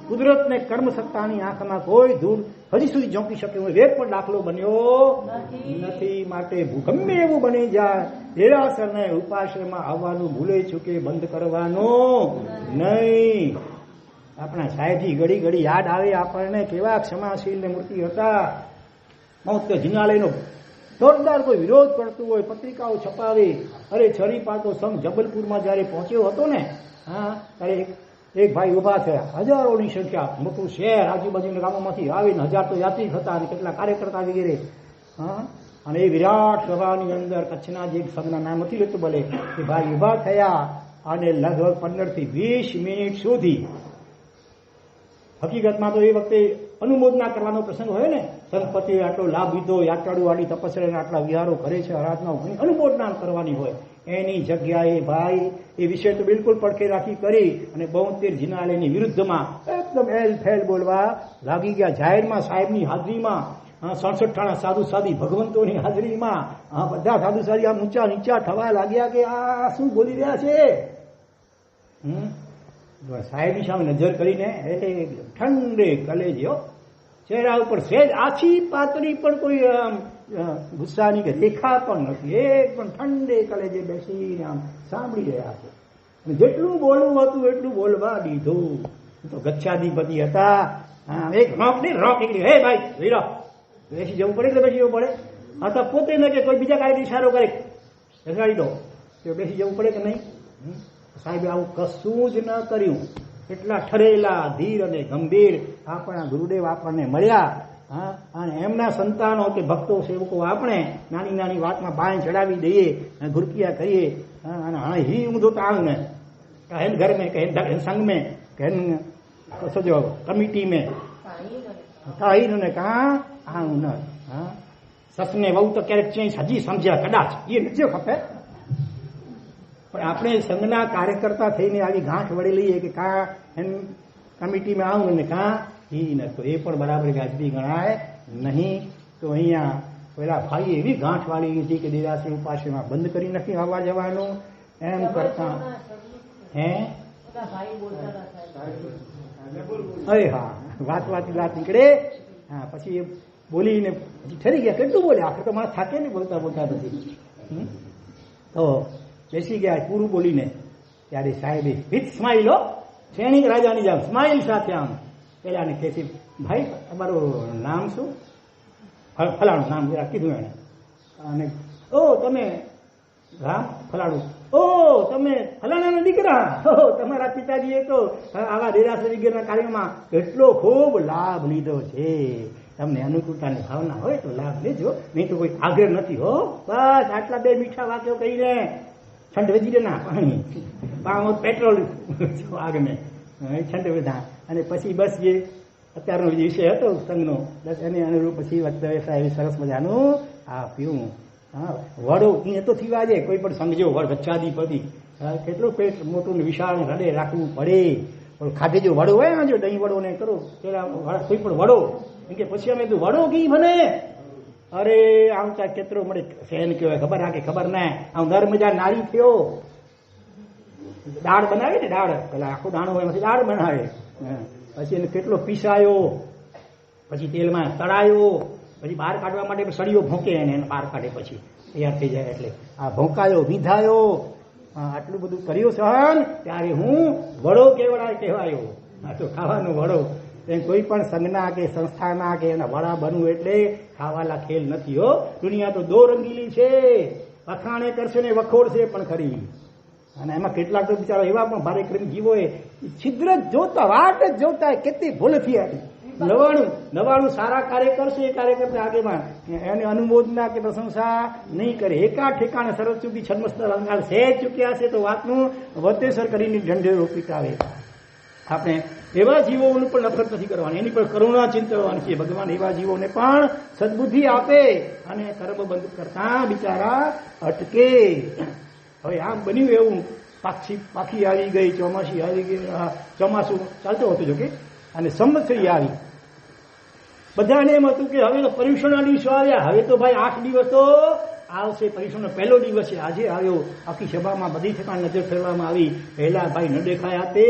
કુદરતને કર્મ સત્તાની આંખમાં કોઈ ધૂળ હજી સુધી ઝોંકી શકે એવો એક પણ દાખલો બન્યો નથી. માટે ગમે એવું બની જાય, દેરાસરને ઉપાશ્રયમાં આવવાનું ભૂલે ચૂકે બંધ કરવાનું નહીં. આપણા સાહેબજી ઘડી ઘડી યાદ આવે આપણને, કેવા ક્ષમાશીલ ને મૂર્તિ હતા. મૌત જિનાલયનો જોરદાર કોઈ વિરોધ કરતું હોય, પત્રિકાઓ છપાવે. અરે છરી પાટો સંઘ જબલપુરમાં જયારે પહોંચ્યો હતો ને, ત્યારે એક ભાઈ ઉભા થયા, હજારોની સંખ્યા, મોટું શહેર, આજુબાજુના ગામોમાંથી આવીને 1000 તો યાત્રિક હતા અને કેટલા કાર્યકર્તા વગેરે. અને એ વિરાટ સભાની અંદર કચ્છના જે સંઘના નામ નથી લેતું ભલે, એ ભાઈ ઉભા થયા અને લગભગ 15 થી 20 મિનિટ સુધી, હકીકતમાં તો એ વખતે અનુમોદના કરવાનો પ્રસંગ હોય ને, સંતપતિએ આટલો લાભ લીધો, યાત્રાળુ વાળી તપસ્યા આટલા વિહારો કરે છે, આરાધનાઓ ઘણી અનુમોદના કરવાની હોય. એની જગ્યાએ ભાઈ એ વિષય તો બિલકુલ પડખે રાખી કરી અને 72 જિનાલયની વિરુદ્ધમાં એકદમ એલ ફેલ બોલવા લાગી ગયા. જાહેરમાં સાહેબની હાજરીમાં, 67 ઠાણા સાધુ સાધી ભગવંતોની હાજરીમાં બધા સાધુ સાધી આમ ઊંચા નીચા થવા લાગ્યા કે આ શું બોલી રહ્યા છે. સાહેબની સામે નજર કરીને ઠંડે કલેજો, ચહેરા ઉપર સહેજ આછી પાતળી પણ કોઈ ગુસ્સાની કે રેખા પણ નથી. એક પણ ઠંડે કલેજે બેસીને આમ સાંભળી રહ્યા છે. જેટલું બોલવું હતું એટલું બોલવા દીધું. તો ગચ્છાધિપતિ હતા, એક રોક ને રોક નીકળી, હે ભાઈ વીરો બેસી જવું પડે એટલે બેસી જવું પડે. અથવા પોતે ન કે કોઈ બીજા કાંઈ ઇશારો કરે બેસાડી દો, તો બેસી જવું પડે કે નહીં? સાહેબે આવું કશું જ ન કર્યું. એટલા ઠરેલા, ધીર અને ગંભીર આપણા ગુરુદેવ આપણને મળ્યા. અને એમના સંતાનો કે ભક્તો સેવકો આપણે નાની નાની વાતમાં બાય ચડાવી દઈએ, ઘુરકિયા કરીએ. અને હા ही ऊँधो तांग में कहन घर में कहन संघ में कहन सजो कमिटी में कही ने कहा हाँ न ससने वहू तो क्यारेक चेंज हजी समझ्या कदाच એ નથી ખપે. પણ આપણે સંઘના કાર્યકર્તા થઈને આવી ગાંઠ વળી લઈએ કે કા એમ કમિટીમાં આવું ને કા ઈ ન, તો એ પણ બરાબર ગાજબી ગણાય નહીં. તો અહીંયા પેલા ભાઈ એવી ગાંઠ વાળી હતી કે દેરાસર ઉપાસનામાં બંધ કરી નથી આવવા જવાનું. એમ કરતા અરે હા વાત નીકળે. હા પછી એ બોલીને પછી ઠરી ગયા. કેટલું બોલે, આખરે તો મારે થાકે ને બોલતા નથી. તો બેસી ગયા પૂરું બોલીને. ત્યારે સાહેબે વિથ સ્માઇલ, સૈનિક રાજાની જેમ સ્માઇલ સાથે આમ પેલાને કહે છે, ભાઈ તમારું નામ શું? ફલાણું નામ જરા કીધું એને. અને ઓ તમે રામ ફલાણું, ઓ તમે ફલાણાના દીકરા, તમારા પિતાજીએ તો આવા દેરાસર વગેરેના કાર્યમાં કેટલો ખૂબ લાભ લીધો છે. તમને અનુકૂળતાની ભાવના હોય તો લાભ લેજો, નહીં તો કોઈ આગ્રહ નથી હો. બસ આટલા 2 મીઠા વાક્યો કહીને છંડ વેચી દે ના પાણી પામો પેટ્રોલ આગને છંડ વેધા. અને પછી બસ જે અત્યારનો વિષય હતો સંઘનો, બસ એને અનુરૂપ પછી વક્તવ્ય સાહેબ સરસ મજાનું આપ્યું. વડો એ તો થવા જાય, કોઈ પણ સંઘ જેવો વડ ગચ્છાધિપતિ કેટલું પેટ મોટું વિશાળ હૃદય રાખવું પડે. ખાધે જો વડો હોય જો દહીં વડો ને કરો પેલા કોઈ પણ વડો એમ કે પછી અમે તું વડો કઈ બને અરે આમ ત્યાં કેટલો મળે ફેન કહેવાય ખબર આ કે ખબર ના આમ દર મજા નારી થયો દાળ બનાવે ને દાળ પેલા આખું દાણું હોય એમાંથી દાળ બનાવે પછી એને કેટલો પીસાયો પછી તેલમાં તળાયો પછી બહાર કાઢવા માટે સળીઓ ભોંકે એને બહાર કાઢે પછી તૈયાર થઈ જાય એટલે આ ભોંકાયો વિધાયો આટલું બધું કર્યું સહન ત્યારે હું વડો કહેવાયો આ તો ખાવાનો વડો કોઈ પણ સંઘના કે સંસ્થાના કે એના વડા બનવું એટલે ખાવાલા ખેલ નથી હો દુનિયા તો દો રંગીલી છે વખાણે કરશે ને વખોડશે પણ ખરી અને એમાં કેટલાક તો બિચારા એવા પણ ભારેક્રમ જીવો છિદ્ર જોતા વાટ જ જોતા કેટલી ભૂલથી આવી નવાણું સારા કાર્ય કરશે એ કાર્ય કરતા આગેવાન એને અનુમોદના કે પ્રશંસા નહીં કરે એકા ઠેકાણે સરસ ચૂકી છન્મસ્તર અલંકાર સહેજ ચૂક્યા છે તો વાતનું વતેસર કરીને ઢંઢેરો પીટાવે આપણે એવા જીવોનું પણ નફરત નથી કરવાની એની પર કરુણા ચિંતવવાની છે ભગવાન એવા જીવોને પણ સદબુદ્ધિ આપે અને કર્મ બંધ કરતા બિચારા અટકે હવે આમ બન્યું એવું પાખી આવી ગઈ ચોમાસી આવી ગઈ ચોમાસું ચાલતો હતો જોકે અને સંવત્સરી આવી બધાને એમ હતું કે હવે તો પર્યુષણના દિવસો આવ્યા હવે તો ભાઈ 8 દિવસ તો આવશે પર્યુષણનો પહેલો દિવસ છે આજે આવ્યો આખી સભામાં બધી ઠેકાણ નજર ફેરવામાં આવી પહેલા ભાઈ ન દેખાયા તે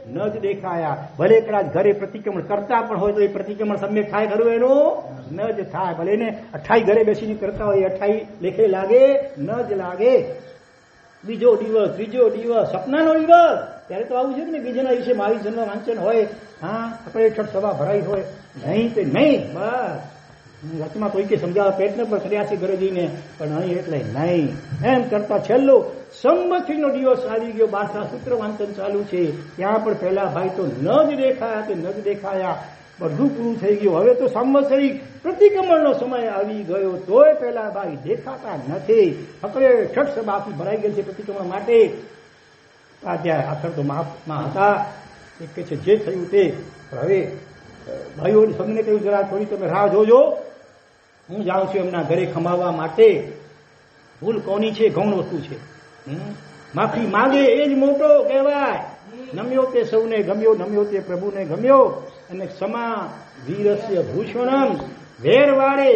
ન જ દેખાયા ભલે કદાચ ઘરે પ્રતિક્રમણ કરતા પણ હોય તો એ પ્રતિક્રમણ સમ્યક થાય ખરું એનું ન જ થાય ભલે ને 28 ઘરે બેસીને કરતા હોય 28 લેખે લાગે ન જ લાગે બીજો દિવસ ત્રીજો દિવસ સપનાનો દિવસ ત્યારે તો આવું છે ને બીજાના વિશે 22 જન્મ વાંચન હોય હા આપણે 6 સભા ભરાઈ હોય નહીં તે નહીં બસ વચમાં કોઈ કે સમજાવવા પ્રયત્ન પણ કર્યા છે ઘરે જઈને પણ અહીં એટલે નહીં એમ કરતા છેલ્લો સંવત્સરીનો દિવસ આવી ગયો 12 સૂત્ર વાંચન ચાલુ છે ત્યાં પણ પહેલા ભાઈ તો ન જ દેખાયા તે ન જ દેખાયા બધું પૂરું થઈ ગયું હવે તો સંવત્સરી પ્રતિક્રમણનો સમય આવી ગયો તોય પહેલા ભાઈ દેખાતા નથી ફકરે 6 સભા આખી ભરાઈ ગઈ છે પ્રતિક્રમણ માટે ત્યાં આખર તો મહાત્મા હતા એક કે છે જે થયું તે હવે ભાઈઓની સૌને કહ્યું જરા થોડી તમે રાહ જોજો હું જાઉં છું એમના ઘરે ખમાવવા માટે ભૂલ કોની છે ગૌણ વસ્તુ છે માફી માંગે એ જ મોટો કહેવાય નમ્યો તે સૌને ગમ્યો નમ્યો તે પ્રભુને ગમ્યો અને ક્ષમા વીરસ્ય ભૂષણમ વેર વાળે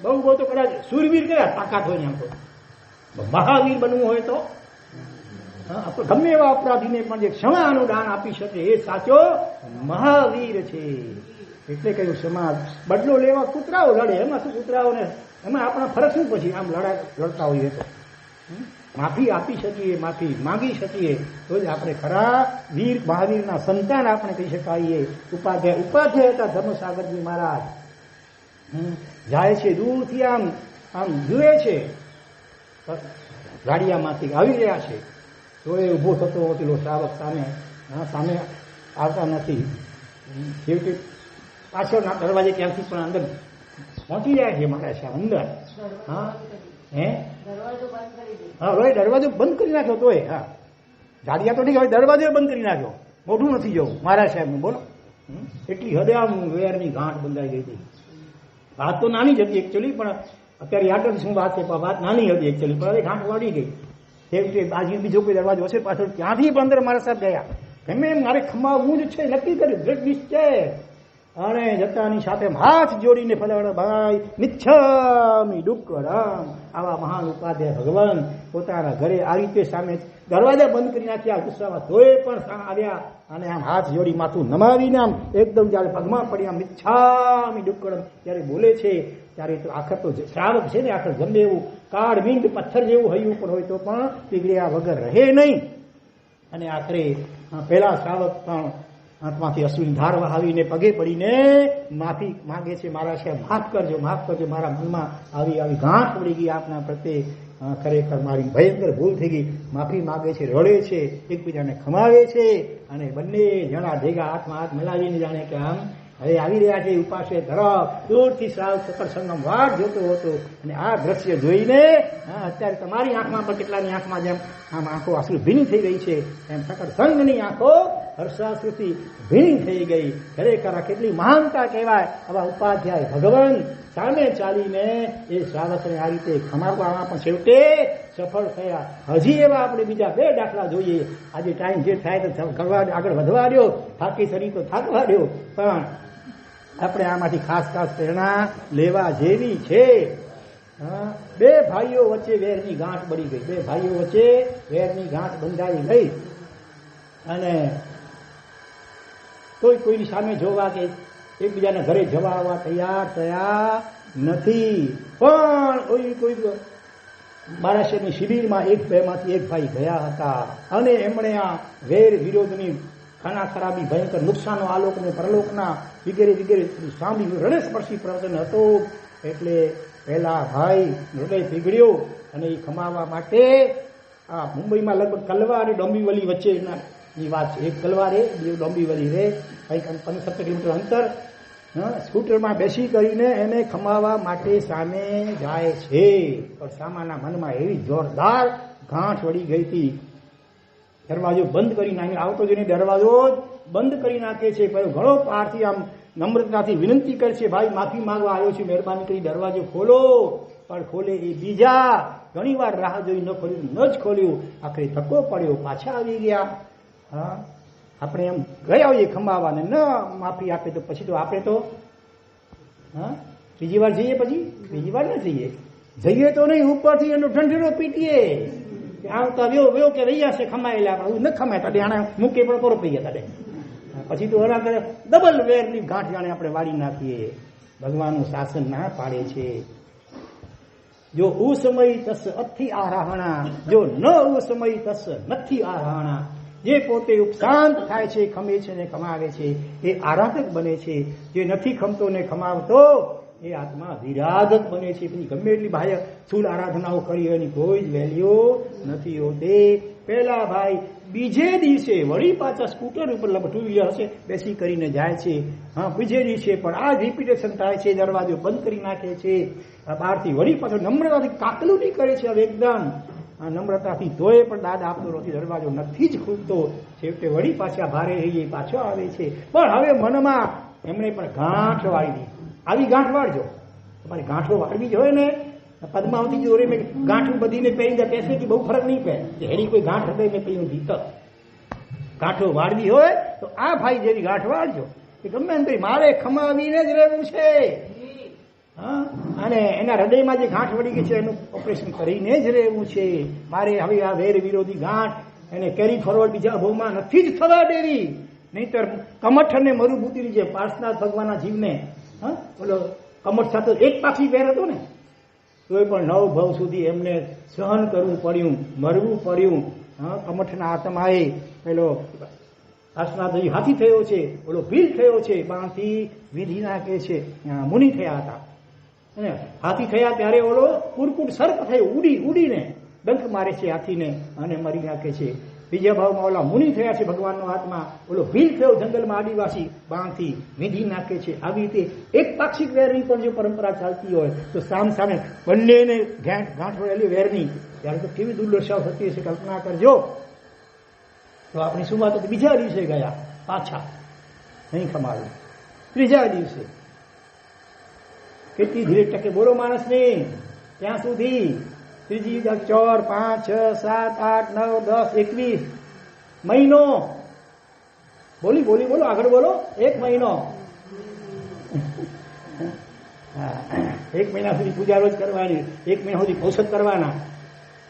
બહુ બહુ તો કદાચ સુરવીર કયા તાકાત હોય આમ તો મહાવીર બનવું હોય તો ગમે એવા અપરાધીને પણ જે ક્ષમાનું દાન આપી શકે એ સાચો મહાવીર છે એટલે કહ્યું સમાજ બદલો લેવા કૂતરાઓ લડે એમાં શું કૂતરાઓને એમાં આપણા ફરક શું પછી આમ લડતા હોઈએ તો માફી આપી શકીએ માફી માંગી શકીએ તો જ આપણે ખરા વીર મહાવીરના સંતાન આપણે કહી શકાઈએ ઉપાધ્યાય હતા ધર્મસાગરજી મહારાજ જાય છે દૂરથી આમ જુએ છે ગાડિયામાંથી આવી રહ્યા છે તો એ ઉભો થતો પેલો શ્રાવક સામે આવતા નથી છેવટે પાછળના દરવાજે ક્યાંથી પણ અંદર પહોંચી જાય છે મારા સાહેબ અંદર હા હવે દરવાજો બંધ કરી નાખ્યો તોય હા ગાડિયા તો ઠીક હવે દરવાજો બંધ કરી નાખ્યો મોઢું નથી જવું મારા સાહેબનું બોલો એટલી હદે આમ વેરની ગાંઠ બંધાઈ ગઈ હતી વાત તો નાની જ હતી એકચ્યુઅલી પણ અત્યારે યાદ નથી શું વાત છે વાત નાની હતી એકચ્યુઅલી પણ હવે ગાંઠ વળી ગઈ તે બાજુ બીજો કોઈ દરવાજો હશે પાછળ ત્યાંથી પણ અંદર મારા સાહેબ ગયા ગમે એમ મારે ખમાવવું જ છે નક્કી કર્યું દ્રઢ નિશ્ચય અને જતાની સાથે હાથ જોડીને ફલાણા ભાઈ મિચ્છામી ડુક્કડમ આવા મહાન ઉપાધ્યાય ભગવાન પોતાના ઘરે આ રીતે સામે દરવાજા બંધ કરી નાખ્યા ગુસ્સામાં તોય પણ આવ્યા અને આમ હાથ જોડી માથું નમાવીને આમ એકદમ જયારે પગમાં પડ્યા મિચ્છામી ડુક્કડમ ત્યારે બોલે છે ત્યારે તો આખર તો શ્રાવક છે ને આખર ગમે એવું કાળ મીંડ પથ્થર જેવું હૈયું પણ હોય તો પણ પીગળ્યા વગર રહે નહીં અને આખરે પેલા શ્રાવક પણ આંખમાંથી અશ્વિન ધાર આવીને પગે પડીને માફી માંગે છે મારા સાહેબ માફ કરજો મારા મનમાં આવી ગાંઠ પડી ગઈ આપના પ્રત્યે ખરેખર મારી ભયંકર ભૂલ થઈ ગઈ માફી માંગે છે રડે છે એકબીજાને ખમાવે છે અને બંને જણા ભેગા હાથમાં હાથ મિલાવીને જાણે કે આમ હવે આવી રહ્યા છે ઉપાસે તરફ દૂરથી સાવ સકળ સંગમ વાટ જોતો હતો અને આ દ્રશ્ય જોઈને અત્યારે તમારી આંખમાં પણ કેટલાની આંખમાં જેમ આમ આંખો આંસુ ભીની થઈ રહી છે એમ સકળ સંઘની આંખો હર્ષાશ્રુથી ભીણી થઈ ગઈ. ખરેખર કેટલી મહાનતા કહેવાય. આવા ઉપાધ્યાય ભગવાન સામે ચાલીને એ શ્રાવકને આ રીતે ખમાવવામાં પણ છેવટે સફળ થયા. હજી એવા આપણે બીજા 2 દાખલા જોઈએ. આજે ટાઈમ જે થાય તો આગળ વધવા દો, થાકી સરી તો થાકવા દો, પણ આપણે આમાંથી ખાસ પ્રેરણા લેવા જેવી છે. 2 ભાઈઓ વચ્ચે વેરની ગાંઠ બળી ગઈ. 2 ભાઈઓ વચ્ચે વેરની ગાંઠ બંધાઈ ગઈ અને કોઈની સામે જોવા કે એકબીજાના ઘરે જવા આવવા તૈયાર થયા નથી. પણ કોઈ બારાશરની શિબિરમાં 1-2માંથી 1 ભાઈ ગયા હતા અને એમણે આ વેર વિરોધની ખાના ખરાબી ભયંકર નુકસાનો આલોકને પરલોકના વગેરે સાંભળ્યું. હૃદયસ્પર્શી પ્રવચન હતું. એટલે પહેલા ભાઈ હૃદય પીગળ્યો અને એ ખમાવવા માટે આ મુંબઈમાં લગભગ કલવા અને ડોંબીવલી વચ્ચેની વાત છે. એક કલવારે ડોંબીવલી રે કંઈક 15-17 કિલોમીટર અંતર સ્કૂટરમાં બેસી કરીને એને ખમાવવા માટે સામે જાય છે. પણ સામાના મનમાં એવી જોરદાર ગાંઠ વળી ગઈ હતી. દરવાજો બંધ કરી નાખે. આવતો જોઈને દરવાજો બંધ કરી નાખે છે. પણ ઘણો પારથી આમ નમ્રતાથી વિનંતી કરશે, ભાઈ માફી માંગવા આવ્યો છું, મહેરબાની કરી દરવાજો ખોલો. પણ ખોલે એ બીજા. ઘણી વાર રાહ જોઈ ન ખોલ્યું, ન જ ખોલ્યું. આખરે ધક્કો પડ્યો, પાછા આવી ગયા. હા, આપણે એમ ગયા હોઈએ ખંભાવાને, ન માફી આપે તો પછી તો આપણે તો બીજી વાર જઈએ, પછી બીજી વાર ન જઈએ તો નહીં, ઉપરથી એનો ઢંઢેરો પીટીએ. આવતા વ્યો કે રહ્યા છે ખમાયેલા, આપણે ન ખમાય તાડે આને મૂકે પણ કરો પૈયા તાડે. પછી તો એના કરે ડબલ વેરની ગાંઠ જાણે આપણે વાળી નાખીએ. ભગવાનનું શાસન ના પાડે છે. જો ઉસમય તસ અથી આરાહણા, જો ન ઉસમય તસ નથી આરાહણા. જે પોતે ઉપશાંત થાય છે, ખમે છે ને ખમાવે છે, એ આરાધક બને છે. જે નથી ખમતો ને ખમાવતો એ આત્મા વિરાધક બને છે. પછી ગમે એટલી બાહ્ય સ્થૂળ આરાધનાઓ કરી એની કોઈ જ વેલ્યુ નથી હોતી. પેલા ભાઈ બીજે દિવસે વળી પાછા સ્કૂટર ઉપર 2 વ્હીલર હશે બેસી કરીને જાય છે. હા, બીજે દિવસે પણ આ રિપીટેશન થાય છે. દરવાજો બંધ કરી નાખે છે. બહારથી વળી પાછો નમ્રતાથી કાકલું કરે છે. હવે એકદમ નમ્રતાથી તોય પણ દાદ આપતો નથી, દરવાજો નથી જ ખુલતો. છેવટે વળી પાછા ભારે રહીએ પાછો આવે છે. પણ હવે મનમાં એમણે પણ ગાંઠ વાળી દીધી. આવી ગાંઠ વાળજો. તમારે ગાંઠો વાળવી જ હોય ને, પદ્માવતી જોડે મેં ગાંઠું બધીને પહેરી જાય પેસે કે બહુ ફરક નહીં પડે. એની કોઈ ગાંઠ હૃદય મેં પહેર્યું દીધો. ગાંઠો વાળવી હોય તો આ ભાઈ જેવી ગાંઠ વાળજો કે ગમે એમ કરી મારે ખમાવીને જ રહેવું છે. હા, અને એના હૃદયમાં જે ગાંઠ વળી ગઈ છે એનું ઓપરેશન કરીને જ રહેવું છે. મારે હવે આ વેર વિરોધી ગાંઠ એને કેરી ફોરવર્ડ બીજા ભાવમાં નથી જ થવા દેવી. નહીતર કમઠ અને મરુભૂતિની જે પાર્શનાથ ભગવાનના જીવને બોલો કમઠ સાથે એક પાછી વેર હતો ને, તોય પણ 9 ભવ સુધી એમને સહન કરવું પડ્યું, મરવું પડ્યું. કમઠના આત્માએ પેલો પાર્શનાથ હાથી થયો છે, ઓલો ભીલ થયો છે, બાણથી વિધિ નાખે છે. મુનિ થયા હતા અને હાથી થયા ત્યારે ઓલો કુરકુટ સર્પ થયો, ઉડીને ડંખ મારે છે હાથીને અને મરી નાખે છે. બીજા ભાવમાં ઓલા મુનિ થયા છે ભગવાનનો આત્મા, ઓલો ભીલ થયો જંગલમાં આદિવાસી, બાણથી વિધિ નાખે છે. આવી રીતે એક પાક્ષિક વેરની પણ જો પરંપરા ચાલતી હોય તો સામે બંનેને ગાંઠ વળેલી વેરની, ત્યારે તો કેવી દુર્દશા થતી હશે કલ્પના કરજો. તો આપણી શું વાત હતી? બીજા દિવસે ગયા પાછા, નહીં ખમાવ્યું. ત્રીજા દિવસે કેટલી ધીરે ટકે બોલો માણસને ત્યાં સુધી. ત્રીજી 4, 5, 6, 7, 8, 9, 10, 21 મહિનો. બોલો આગળ બોલો. 1 મહિનો. 1 મહિના સુધી પૂજા રોજ કરવાની, 1 મહિના સુધી ઔષધ કરવાના.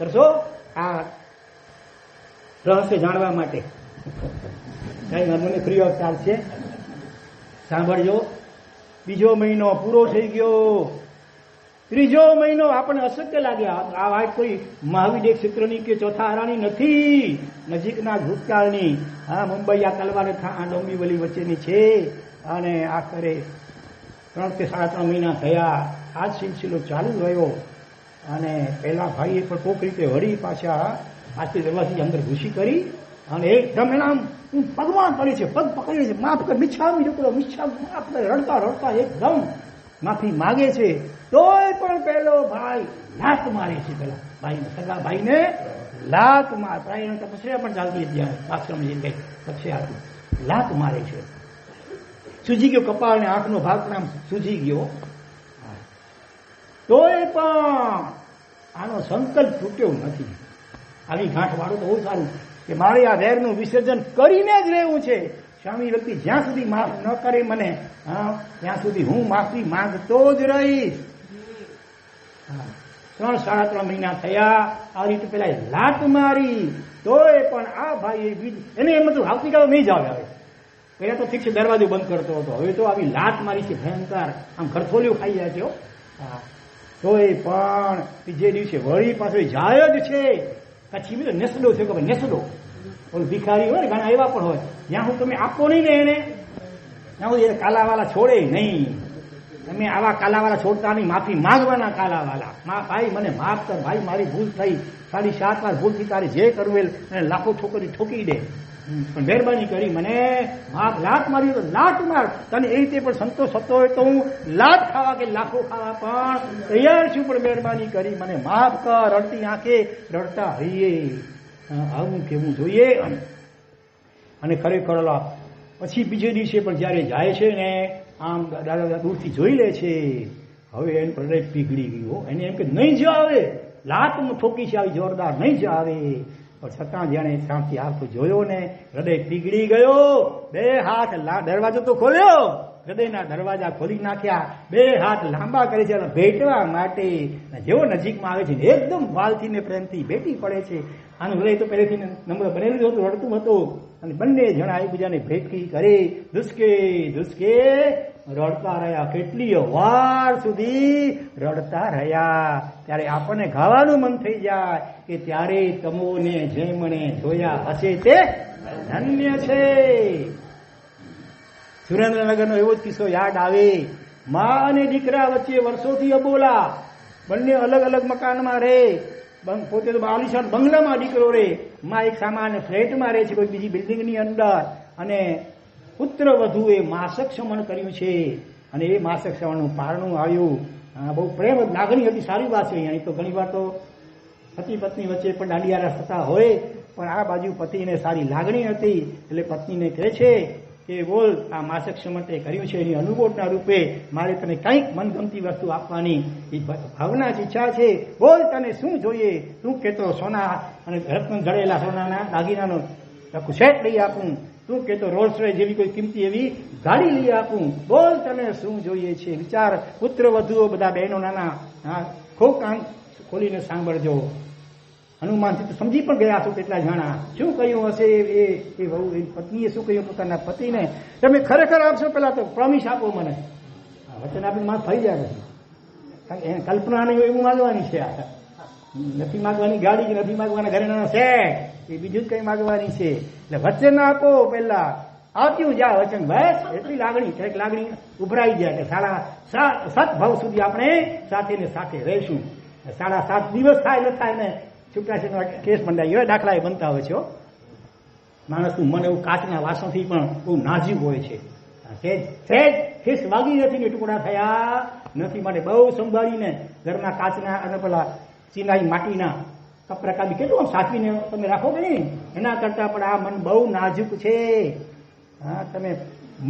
કરશો આ રહસ્ય જાણવા માટે? કઈ મને ફ્રી ઓફ ચાર્જ છે, સાંભળજો. બીજો મહિનો પૂરો થઈ ગયો. ત્રીજો મહિનો આપણને અશક્ય લાગ્યા. આ વાત કોઈ મહાવિદ્ય ક્ષેત્રની કે ચોથા આરાની નથી, નજીકના ભૂતકાળની. હા, મુંબઈ આ કલવારે ડોંબીવલી વચ્ચેની છે. અને આખરે 3 કે 3.5 મહિના થયા. આ સિલસિલો ચાલુ રહ્યો. અને પેલા ભાઈએ પણ કોક રીતે વળી પાછા આથી દરવાજી અંદર ઘૂસી કરી અને એકદમ એના પગમાં પડે છે, પગ પકડી છે, માફ કર, મિચ્છામી રુકડો, મિચ્છામી માફ કર, રડતા એકદમ માફી માગે છે. તોય પણ પેલો ભાઈ લાત મારે છે. પેલા ભાઈને, સગા ભાઈને લાત માર. પ્રાય તપસ્યા પણ ચાલતી હતી આશ્રમ જઈને કઈ તપસ્યા હતી. લાત મારે છે. સૂજી ગયો કપાળ ને આંખનો ભાગ પણ આમ સૂજી ગયો. તોય પણ આનો સંકલ્પ તૂટ્યો નથી. આવી ગાંઠ વાળો તો બહુ સારું કે મારે આ વેરનું વિસર્જન કરીને જ રહેવું છે. સ્વામી વ્યક્તિ જ્યાં સુધી માફ ન કરે મને, ત્યાં સુધી હું માફી માંગતો જ રહીશ. 3-3.5 મહિના થયા આ રીતે પેલા લાત મારી, તોય પણ આ ભાઈ એને એમ હતું આવતીકાલે નહીં જ આવે. પહેલા તો ઠીક છે દરવાજો બંધ કરતો હતો, હવે તો આવી લાત મારી છે ભયંકર, આમ ખરથોલિયું ખાઈ જાય છે. તોય પણ જે દિવસે વળી પાછો જાય જ છે. કચ્છી બીજો નેસડો છે કે નેસડો, ઓલું ભિખારી હોય ને ઘણા એવા પણ હોય, જ્યાં હું તમે આપો નહીં ને એને ત્યાં હું કાલાવાલા છોડે નહીં. તમે આવા કાલાવાલા છોડતા નહીં, માફી માંગવાના કાલાવાલા. ભાઈ મને માફ કર ભાઈ, મારી ભૂલ થઈ, 7.5 વાર ભૂલથી તારે જે કરવું એને લાખો ઠોકરી ઠોકી દે, પણ મહેરબાની કરી મને માફ. લાત મારી તો લાત માર, તને એ રીતે પણ સંતોષ થતો હોય તો હું લાત ખાવા કે લાખો ખાવા પણ તૈયાર છું, પણ મહેરબાની કરી મને માફ કર. રડતી આંખે રડતા હૈયે આવું કેવું જોઈએ. અને ખરેખર પછી બીજે દિવસે પણ જયારે જાય છે ને આમ દાદા દૂરથી જોઈ લે છે, હવે એને હૃદય પીગળી ગયું. એને એમ કે નહીં જ આવે, લાત ઠોકી છે આવી જોરદાર, નહીં જ આવે. પણ છતાં જાણે શાંતિ આવતો જોયો ને હૃદય પીગળી ગયો. 2 હાથ દરવાજો તો ખોલ્યો, હૃદયના દરવાજા ખોલી નાખ્યા, 2 હાથ લાંબા કરે છે ભેટવા માટે. જેવો નજીકમાં આવે છે ને એકદમ વાલથી ને પ્રેમથી ભેટી પડે છે. આનું હૃદય તો પહેલેથી નમ્ર બનેલું હતું, રડતું હતું. અને બંને જણા એકબીજાને ભેટકી કરી ધુસકે ધુસકે રડતા રહ્યા. કેટલી વાર સુધી રડતા રહ્યા. ત્યારે આપણને ગાવાનું મન થઈ જાય કે ત્યારે તમોને જેમણે જોયા હશે તે ધન્ય છે. સુરેન્દ્રનગરનો એવો જ કિસ્સો યાદ આવે. મા અને દીકરા વચ્ચે વર્ષોથી અબોલા, બંને અલગ અલગ મકાનમાં રહે. પોતે તો આલિશાન બંગલામાં દીકરો રહે, માં એક સામાન્ય ફ્લેટમાં રહે છે કોઈ બીજી બિલ્ડિંગની અંદર. અને પુત્ર વધુએ માસક શમન કર્યું છે, અને એ માસક શમનનું પારણું આવ્યું. બહુ પ્રેમ લાગણી હતી, સારી વાત છે. અહીં તો ઘણી વાર તો પતિ પત્ની વચ્ચે પણ દાંડિયા થતા હોય, પણ આ બાજુ પતિને સારી લાગણી હતી. એટલે પત્નીને કહે છે કે બોલ, આ માસક શમન તે કર્યું છે, એની અનુભવના રૂપે મારે તને કંઈક મનગમતી વસ્તુ આપવાની ભાવના ઈચ્છા છે. બોલ તને શું જોઈએ? તું કહેતો સોના અને રત્ન જડેલા સોનાના દાગીનાનો સેટ લઈ આપું, તું કહેતો રોલ્સ રોયસ જેવી કોઈ કિંમતી એવી ગાડી લઈ આપું. બોલ તને શું જોઈએ છે? વિચાર. પુત્ર વધુઓ બધા બહેનો નાના ખૂબ કાન ખોલીને સાંભળજો. હનુમાનજી તો સમજી પણ ગયા છો કેટલા જણા. શું કહ્યું હશે એ વહુ પત્નીએ શું કહ્યું પોતાના પતિને? તમે ખરેખર આપશો? પેલા તો પ્રોમિસ આપો મને. વચન આપીને માફ થઈ જાય પછી કલ્પના નહીં એવું માગવાની છે. નથી માગવાની ગાડી કે નથી માગવાના ઘરેણા સેટ, એ બીજું જ કઈ માગવાની છે. એટલે વચન આપો. પેલા આપ્યું જા વચન, બસ એટલી લાગણી. ક્યાંક લાગણી ઉભરાઈ જાય કે 7.5 ભાવ સુધી આપણે સાથે ને સાથે રહીશું. 7.5 દિવસ થાય ન થાય ને છૂટાછેડા કેસ બંધાય એવા દાખલા એ બનતા હોય છે. માણસનું મન એવું કાચના વાસણથી પણ બહુ નાજુક હોય છે. સહેજ ખેસ વાગી નથી ને ટુકડા થયા નથી. માટે બહુ સંભાળીને ઘરના કાચના અને પેલા ચિનાઈ માટીના કપરાકાબી કેટલું આમ સાચવીને તમે રાખો કે નહીં, એના કરતા પણ આ મન બહુ નાજુક છે. હા, તમે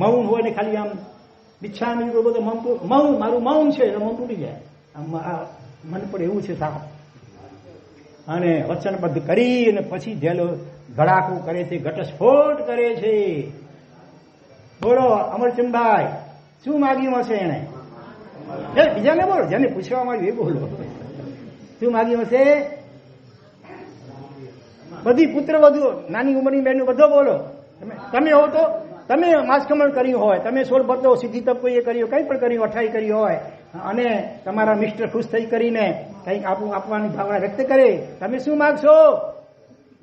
મૌન હોય ને ખાલી આમ બિચ્છામી બધું મૌન મારું મૌન છે એટલે મૌન તૂટી જાય. મન પણ એવું છે સાહેબ. અને વચનબદ્ધ કરી અને પછી જેલો ધડાકો કરે છે, ઘટસ્ફોટ કરે છે. બોલો અમરચંદભાઈ, શું માગ્યું હશે એને? બીજાને બોલો, જેને પૂછવામાં આવ્યું એ બોલો. શું માગ્યું હશે? બધી પુત્ર વધુ નાની ઉંમરની બહેનો બધો બોલો. તમે હો તો તમે માસકમણ કર્યું હોય, તમે સોળ ભરતો સીધી તપ કોઈએ કર્યું, કંઈ પણ કર્યું, અઠાઈ કરી હોય, અને તમારા મિસ્ટર ખુશ થઈ કરીને કંઈક આપવાની ભાવના વ્યક્ત કરે, તમે શું માગશો?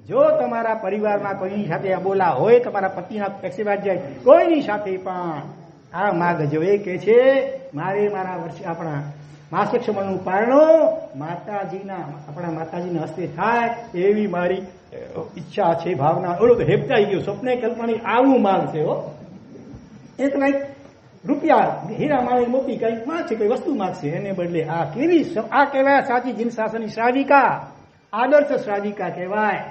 જો તમારા પરિવારમાં કોઈની સાથે અબોલા હોય, તમારા પતિના એક્સિવાજ જાય કોઈની સાથે પણ આ માગજો. એ કહે છે મારે મારા વર્ષે આપણા માસિક સમયનું પારણું આપણા માતાજીના હસ્તે થાય એવી મારી ઈચ્છા છે, ભાવના. ઓલો તો હેપતાઈ ગયો, સ્વપ્ને કલ્પનાની આવું માગશે હો. એક લાઈક રૂપિયા, હીરા માળી મોતી કંઈક માગશે, કોઈ વસ્તુ માગશે. એને બદલે આ કહેવાય સાચી જીન શાસનની શ્રાવિકા, આદર્શ શ્રાવિકા કહેવાય.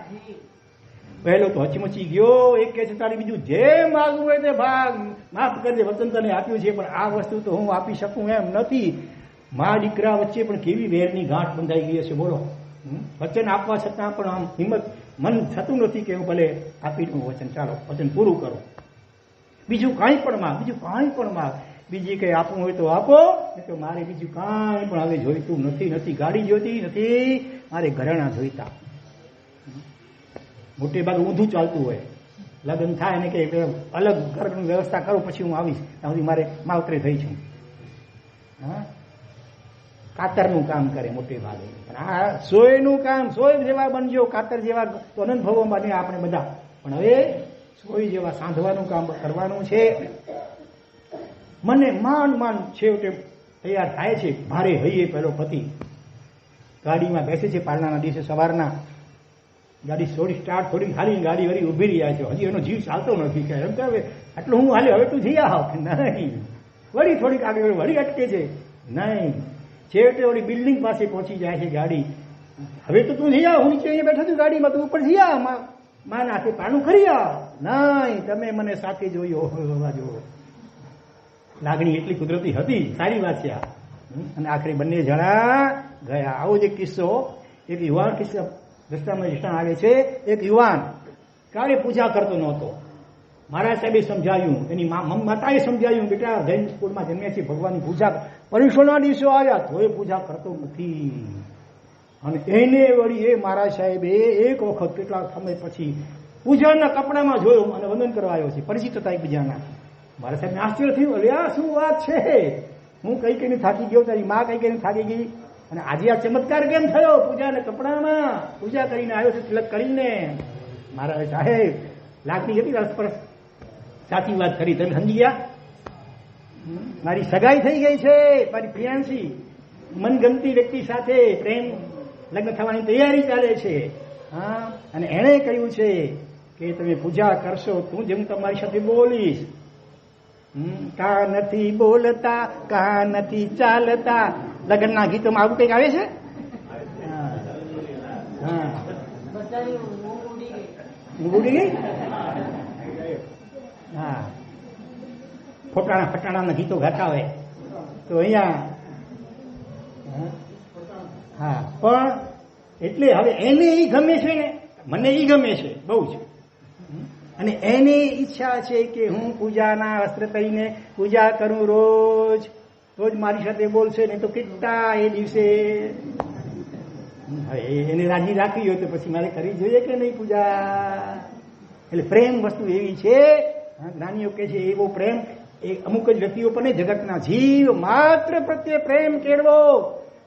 પહેલો તો હચમચી ગયો, એક કે છે તારી બીજું જે માગવું હોય તે ભાગ, માફ કરજે વચન તને આપ્યું છે પણ આ વસ્તુ તો હું આપી શકું એમ નથી. મા દીકરા વચ્ચે પણ કેવી વેરની ગાંઠ બંધાઈ ગઈ હશે બોલો. વચન આપવા છતાં પણ આમ હિંમત મન થતું નથી કે હું ભલે આપી દઉં વચન, ચાલો વચન પૂરું કરું, બીજું કાંઈ પણ માગ, બીજું કાંઈ પણ માગ, બીજી કંઈ આપવું હોય તો આપો, તો મારે બીજું કાંઈ પણ હવે જોઈતું નથી. નથી ગાડી જોઈતી, નથી મારે ઘરેણા જોઈતા. મોટે ભાગે ઊંધું ચાલતું હોય, લગ્ન થાય ને કે અલગ ઘરની વ્યવસ્થા કરો પછી હું આવીશ, ત્યાં સુધી મારે માવતરે થઈ છું. હા, કાતરનું કામ કરે મોટે ભાગે. પણ આ સોયનું કામ, સોય જેવા બનજો, કાતર જેવા તો અનંત ભવો બને આપણે બધા, પણ હવે સોય જેવા સાંધવાનું કામ કરવાનું છે. મને માંડ માંડ છેવટે તૈયાર થાય છે. મારે હૈયે પેલો પતિ ગાડીમાં બેસે છે પારણાના દિવસે સવારના, ગાડી થોડી સ્ટાર્ટ થોડી હાલી, ગાડી વળી ઉભી રહ્યા છે, હજી એનો જીવ ચાલતો નથી કે એમ કે હવે આટલું હું હાલે, હવે તું જઈ આવ. નહીં, વળી થોડીક આગળ વળી અટકે છે, નહીં, છેવટે વળી બિલ્ડિંગ પાસે પહોંચી જાય છે ગાડી. હવે તો તું જઈ આવ, હું નીચે અહીંયા બેઠો છું ગાડીમાં, તું ઉપર જઈ આવ, માં નાખે પાનું કરી આવ. નહીં, તમે મને સાથે જોયો હોવા જો. લાગણી એટલી કુદરતી હતી, સારી વાત છે આ. અને આખરે બંને જણા ગયા. આવો જ એક કિસ્સો, એક યુવાન કિસ્સો રસ્તામાં દૃષ્ટાંત આવે છે. એક યુવાન ક્યારે પૂજા કરતો નહોતો. મહારાજ સાહેબે સમજાવ્યું, એની માતાએ સમજાવ્યું, બેટા જૈન સ્કૂલમાં જન્મ્યા છે, ભગવાનની પૂજા, પરીક્ષોના દિવસો આવ્યા તો એ પૂજા કરતો નથી. અને એને વળી એ મહારાજ સાહેબે એક વખત કેટલા સમય પછી પૂજાના કપડામાં જોયો અને વંદન કરવા આવ્યો છે, પરિચિત હતા એકબીજાના. મારા સાહેબને આશ્ચર્ય થયું, અરે આ શું વાત છે, હું કઈ કઈને થાકી ગયો, તારી માં કઈ કઈને થાકી ગઈ, અને આજે આ ચમત્કાર કેમ થયો? પૂજાના કપડામાં પૂજા કરીને આવ્યો છે, તિલક કરીને. મારા સાહેબ લાગણી હતી રસપરસ, સાચી વાત કરી, તમે સમજી ગયા? મારી સગાઈ થઈ ગઈ છે, મારી પ્રિયાંશી મનગમતી વ્યક્તિ સાથે પ્રેમ લગ્ન થવાની તૈયારી ચાલે છે. હા, અને એણે કહ્યું છે કે તમે પૂજા કરશો તું જેમ તમારી સાથે બોલીશ. કા નથી બોલતા, કા નથી ચાલતા, લગ્નના ગીતોમાં આવું કંઈક આવે છે. હા, ઉડી ગઈ. હા, ફોટાણા ફટાણાના ગીતો ગાતા હોય તો અહીંયા. હા, પણ એટલે હવે એને એ ગમે છે ને, મને એ ગમે છે બહુ જ, અને એની ઈચ્છા છે કે હું પૂજાના વસ્ત્ર પહેરીને પૂજા કરું રોજ, રોજ મારી સાથે બોલશે ને તો કેટલા એ દિવસે. એને રાજી રાખવી હોય તો પછી મારે કરવી જોઈએ કે નહીં પૂજા? એટલે પ્રેમ વસ્તુ એવી છે, જ્ઞાનીઓ કહે છે એવો પ્રેમ એ અમુક જ વ્યક્તિઓ પર જગતના જીવ માત્ર પ્રત્યે પ્રેમ કેળવો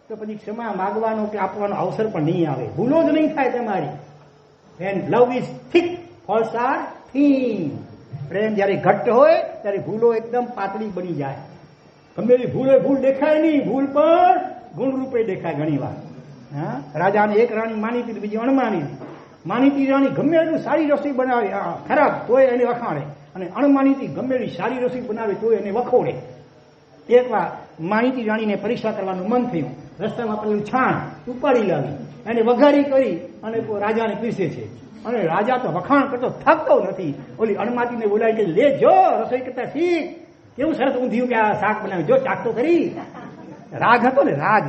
તો પછી ક્ષમા માગવાનો કે આપવાનો અવસર પણ નહીં આવે, ભૂલો જ નહીં થાય તમારી. And love is thick, falls are thin. પ્રેમ જયારે ઘટ્ટ હોય ત્યારે ભૂલો એકદમ પાતળી બની જાય. ગમે એવી ભૂલ દેખાય નહીં, ભૂલ પણ ગુણ રૂપે દેખાય ઘણી વાર. હા, રાજાને એક રાણી માની હતી, બીજી અણમાની. માનીતી રાણી ગમે એટલું સારી રસોઈ બનાવે ખરાબ તોય એને વખાણે, અને અણમાનીતી ગમે એટલી સારી રસોઈ બનાવે તોય એને વખોડે. એકવાર માનીતી રાણીને પરીક્ષા કરવાનું મન થયું, રસ્તામાં પેલું છાણ ઉપાડી લાવી, એને વઘારી કરી અને રાજાને પીરસે છે. અને રાજા તો વખાણ કરતો થકતો નથી. ઓલી અણમાતીને બોલાવી કે લે જો રસોઈ કરતા શીખ, કેવું સરસ ઊંધિયું કે આ શાક બનાવ્યું, જો ચાખતો કરી. રાગ હતો ને, રાગ.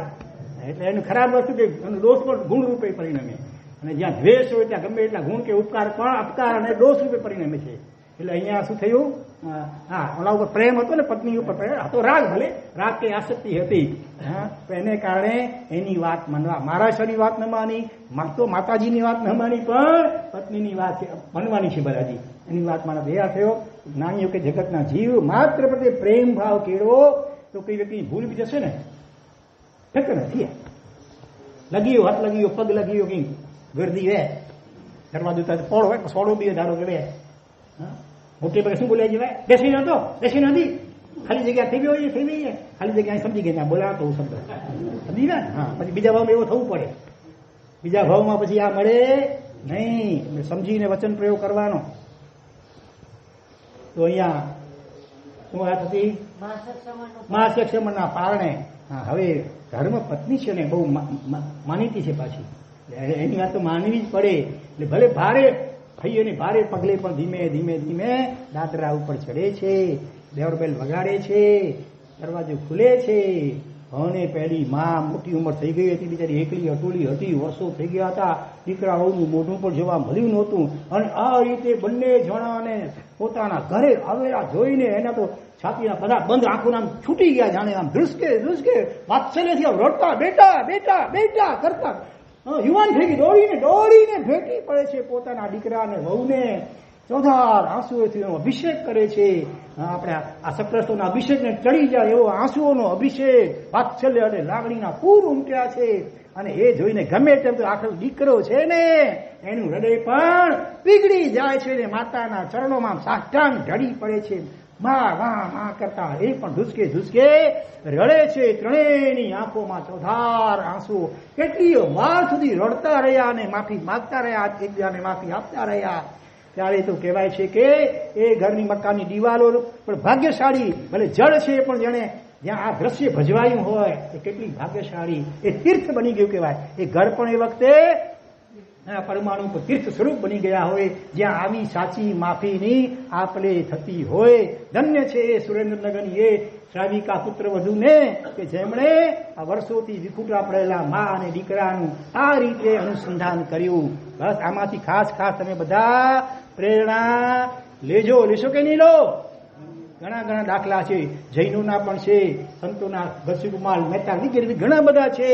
એટલે એનું ખરાબ વસ્તુ કે એનો દોષ પણ ગુણ રૂપે પરિણમે, અને જ્યાં દ્વેષ હોય ત્યાં ગમે એટલા ગુણ કે ઉપકાર પણ અપકાર અને દોષ રૂપે પરિણમે છે. એટલે અહીંયા શું થયું? હા, ઓલા ઉપર પ્રેમ હતો ને, પત્ની ઉપર પ્રેમ હતો, રાગ ભલે, રાગ કે આસક્તિ હતી. હા, તો એને કારણે એની વાત માનવા, મહારાષ્ટ્રની વાત ન માની, તો માતાજીની વાત ન માની, પણ પત્નીની વાત માનવાની છે બરાજી, એની વાત મારા તૈયાર થયો. જ્ઞાનીઓ કે જગતના જીવ માત્ર પ્રત્યે પ્રેમ ભાવ કેળવો તો કઈ વ્યક્તિ ભૂલ બી જશે ને શક્ય નથી. લગીયો હાથ લગીયો, પગ લગીયો, કઈ ગરદી વે દરવાજો પોળ હોય સોડો બી ધારો કે વે. મોટે ભાગે શું બોલાય જવાય? બેસી નતો, બેસી નથી, ખાલી જગ્યા થઈ ગઈ, થઈ ગઈ, ખાલી જગ્યા સમજી ગઈ, બોલાતો શબ્દ સમજી ને. હા, પછી બીજા ભાવમાં એવું થવું પડે, બીજા ભાવમાં પછી આ મળે નહીં, સમજીને વચન પ્રયોગ કરવાનો. તો અહીંયા શું વાત હતી? માસિક સમયના પારણે. હા, હવે ધર્મ પત્ની છે ને બહુ માનીતી છે પાછી, એની વાત તો માનવી જ પડે. એટલે ભલે ભારે ફૈયાની ભારે પગલે પણ ધીમે ધીમે ધીમે દાદરા ઉપર ચડે છે, ડોરબેલ વગાડે છે, દરવાજો ખુલે છે. અને પહેલી માં મોટી ઉંમર થઈ ગઈ હતી, બિચારી એકલી અટોલી હતી, વર્ષો થઈ ગયા હતા, દીકરા વહુનું મોઢું પણ જોવા મળ્યું નહોતું. અને આ રીતે બંને જણાને પોતાના ઘરે આવેલા જોઈને એના તો છાતીના બધા બંધ આંખોના આમ છૂટી ગયા, જાણે આમ ધ્રુસકે વાત્સલ્યથી આમ રડતા બેટા બેટા બેટા કરતા યુવાન થઈ ગઈ, દોડીને ભેટી પડે છે પોતાના દીકરાને વહુને. ચોધાર આંસુઓથી અભિષેક કરે છે. આપણે આ સપ્રસ્તોના અભિષેકને ચડી જાય એવો આંસુઓનો અભિષેક, વાત્સલ્ય અને લાગણીના પૂર ઉમટ્યા છે. અને એ જોઈને ગમે તેમ તો આખો દીકરો છે ને એનું હૃદય પણ પીગળી જાય છે ને માતાના ચરણોમાં સાષ્ટાંગ ઢળી પડે છે. માં કરતા એ પણ ધુસકે રડે છે. ત્રણેયની આંખોમાં ચોધાર આંસુ. કેટલીઓ વાર સુધી રડતા રહ્યા અને માફી માંગતા રહ્યા, એકબીજાને માફી આપતા રહ્યા. ત્યારે તો કહેવાય છે કે એ ઘરની મકાનની દિવાલો પણ ભાગ્યશાળી, ભલે જળ છે પણ જેને જ્યાં આ દ્રશ્ય ભજવાયું હોય એ કેટલી ભાગ્યશાળી, એ તીર્થ બની ગયું કહેવાય. એ ઘર પણ એ વખતે પરમાણુ પર તીર્થ સ્વરૂપ બની ગયા હોય, જ્યાં આવી સાચી માફીની આપલે થતી હોય. ધન્ય છે એ સુરેન્દ્રનગરની એ શ્રાવિકા પુત્ર વધુને કે જેમણે આ વર્ષોથી વિખૂટા પડેલા મા અને દીકરાનું આ રીતે અનુસંધાન કર્યું. બસ આમાંથી ખાસ તમે બધા પ્રેરણા લેશો કે નહીં લો? ઘણા દાખલા છે, જૈનોના પણ છે, સંતોના ઘસીકુમાર મહેતા વગેરે ઘણા બધા છે.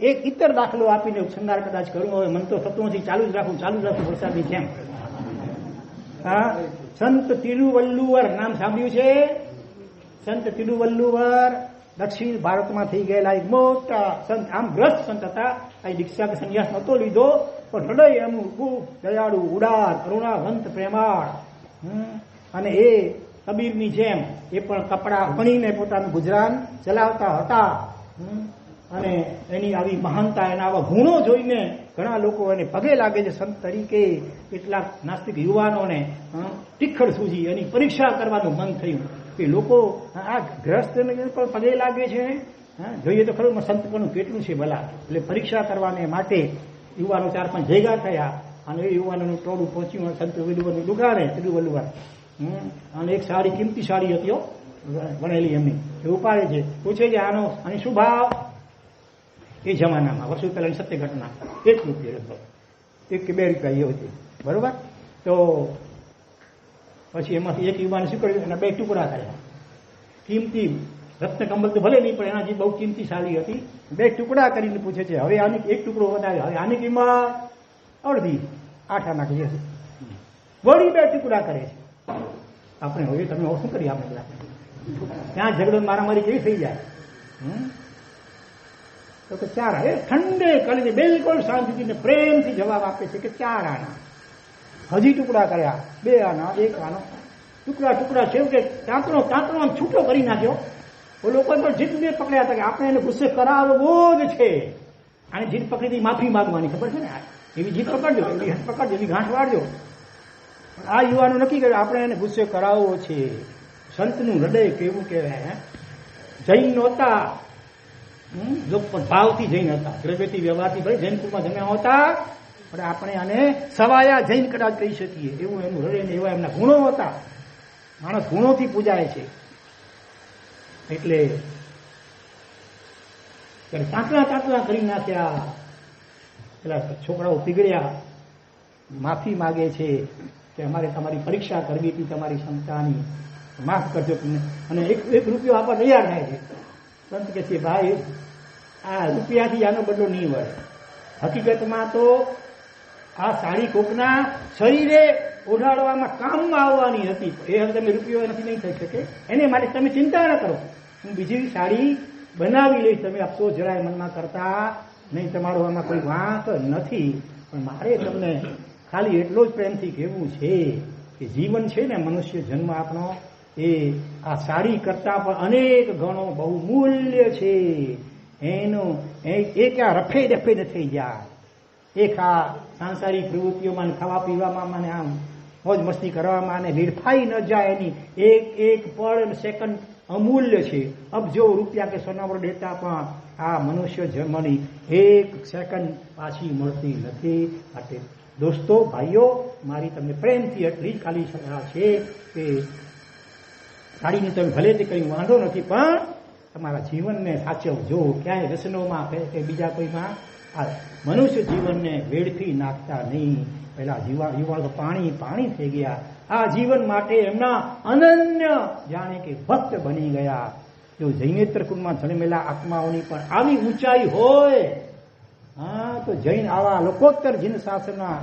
એક ઇતર દાખલો આપીને ઉપસંહાર કદાચ કરું, હવે મન તો થતું નથી, ચાલુ જ રાખું વરસાદની જેમ. હા, સંત તિરુવલ્લુવર નામ સાંભળ્યું છે? સંત તિરુવલ્લુવર દક્ષિણ ભારતમાં થઈ ગયેલા એક મોટા સંત, આમ ગ્રસ્ત સંત હતા. આ દીક્ષા કે સંન્યાસ નહોતો લીધો, પણ હૃદય એમનું ખૂબ દયાળુ, ઉદાર, કરુણાવંત, પ્રેમાળ. અને એ કબીરની જેમ એ પણ કપડા વણીને પોતાનું ગુજરાન ચલાવતા હતા. અને એની આવી મહાનતા, એના આવા ગુણો જોઈને ઘણા લોકો એને પગે લાગે છે સંત તરીકે. કેટલાક નાસ્તિક યુવાનોને તીખડ સૂજી એની પરીક્ષા કરવાનું મન થયું કે લોકો આ ગ્રસ્તને પણ પગે લાગે છે. જોઈએ તો ખરું સંતપણું કેટલું છે ભલા. એટલે પરીક્ષા કરવાને માટે યુવાનો 4-5 ભેગા થયા અને એ યુવાનોનું ટોળું પહોંચ્યું સંત વિલુવરની દુકાને, તિરુવલ્લુવર. અને એક સાડી, કિંમતી સાડી હતી વણેલી એમની, એ ઉપાડે છે, પૂછે છે આની શું ભાવ? એ જમાનામાં વર્ષો પહેલાની સત્ય ઘટના, 1 રૂપિયો લગભગ, 1 કે 2 રૂપિયા એ હતી, બરોબર. તો પછી એમાંથી એક યુવાને શું કર્યું, એના 2 ટુકડા કર્યા. કિંમતી રત્ન કમલ તો ભલે નહીં, પણ એનાથી બહુ કિંમતી સાડી હતી. 2 ટુકડા કરીને પૂછે છે, હવે આની 1 ટુકડો વધારે, હવે આની કિંમત અડધી, 8 આના કહીએ. વળી 2 ટુકડા કરે છે. આપણે હવે તમે શું કરીએ? આપણે ત્યાં ઝઘડો મારામારી કેવી થઈ જાય? તો 4 આવે, ઠંડે કરીને બિલકુલ શાંતિથી પ્રેમથી જવાબ આપે છે કે 4 આના. હજી ટુકડા કર્યા, 2 આના, 1 આનો, ટુકડા છેવટે તાંતણો આમ છૂટો કરી નાખ્યો. લોકો પણ જીતને પકડ્યા હતા કે આપણે એને ગુસ્સે કરાવવો જ છે. અને જીત પકડી માફી માંગવાની, ખબર છે ને? એવી જીત પકડજો, એવી હટ પકડજો, એવી ઘાસ વાળજો. આ યુવાનો નક્કી કર્યું આપણે એને ગુસ્સે કરાવવો છે. સંતનું હૃદય કેવું કહેવાય! જૈન નહોતા, જો પણ ભાવથી જૈન હતા, દ્રવ્યથી વ્યવહારથી ભાઈ જૈનપુરમાં જમ્યા હતા, પણ આપણે આને સવાયા જૈન કદાચ કહી શકીએ. એવું એનું હૃદય ને એવા એમના ગુણો હતા. માણસ ગુણોથી પૂજાય છે. એટલે તાંતણા કરી નાખ્યા. પેલા છોકરાઓ પીગળ્યા, માફી માગે છે કે અમારે તમારી પરીક્ષા કરવી હતી, તમારી ક્ષમતાની, માફ કરજો તમને. અને 1 રૂપિયો આપવા તૈયાર થાય છે. સંત કે છે ભાઈ આ રૂપિયાથી આનો બદલો નહીં મળે. હકીકતમાં તો આ સાડી કોકના શરીરે ઓઢાડવામાં કામમાં આવવાની હતી. એ હવે તમે રૂપિયો નથી નહીં થઈ શકે, એને માટે તમે ચિંતા ન કરો, હું બીજી સાડી બનાવી લઈશ. તમે અફસોસ જરાય મનમાં કરતા નહીં, તમારો આમાં કોઈ વાંક નથી. પણ મારે તમને ખાલી એટલો જ પ્રેમથી કહેવું છે કે જીવન છે ને, મનુષ્ય જન્મ આપણો, એ આ સાડી કરતા પણ અનેક ગણો બહુ મૂલ્ય છે. એનું એ ક્યાં રફે દફે ન થઈ જાય. એક આ સાંસારિક પ્રવૃત્તિઓમાં, ખાવા પીવામાં અને આમ મોજ મસ્તી કરવામાં અને વેડફાઈ ન જાય. એની એક પળ સેકન્ડ અમૂલ્ય છે. અબજો રૂપિયા કે સોનાવર દેતા પણ આ મનુષ્ય જન્મની 1 સેકન્ડ પાછી મળતી નથી. માટે દોસ્તો, ભાઈઓ, મારી તમને પ્રેમથી એટલી જ ખાલી સલાહ છે કે સાડીની તમે ભલે તે કંઈ વાંધો નથી, પણ તમારા જીવનને સાચવજો. ક્યાંય વ્યસનોમાં કે બીજા કોઈમાં આ મનુષ્ય જીવનને વેડફી નાખતા નહીં. પહેલા યુવાન પાણી પાણી થઈ ગયા. આ જીવન માટે એમના અનન્ય જાણે કે ભક્ત બની ગયા. જો જૈનેત્ર કુળમાં જન્મેલા આત્માઓની પણ આવી ઊંચાઈ હોય, હા, તો જૈન આવા લોકોત્તર જીન શાસનના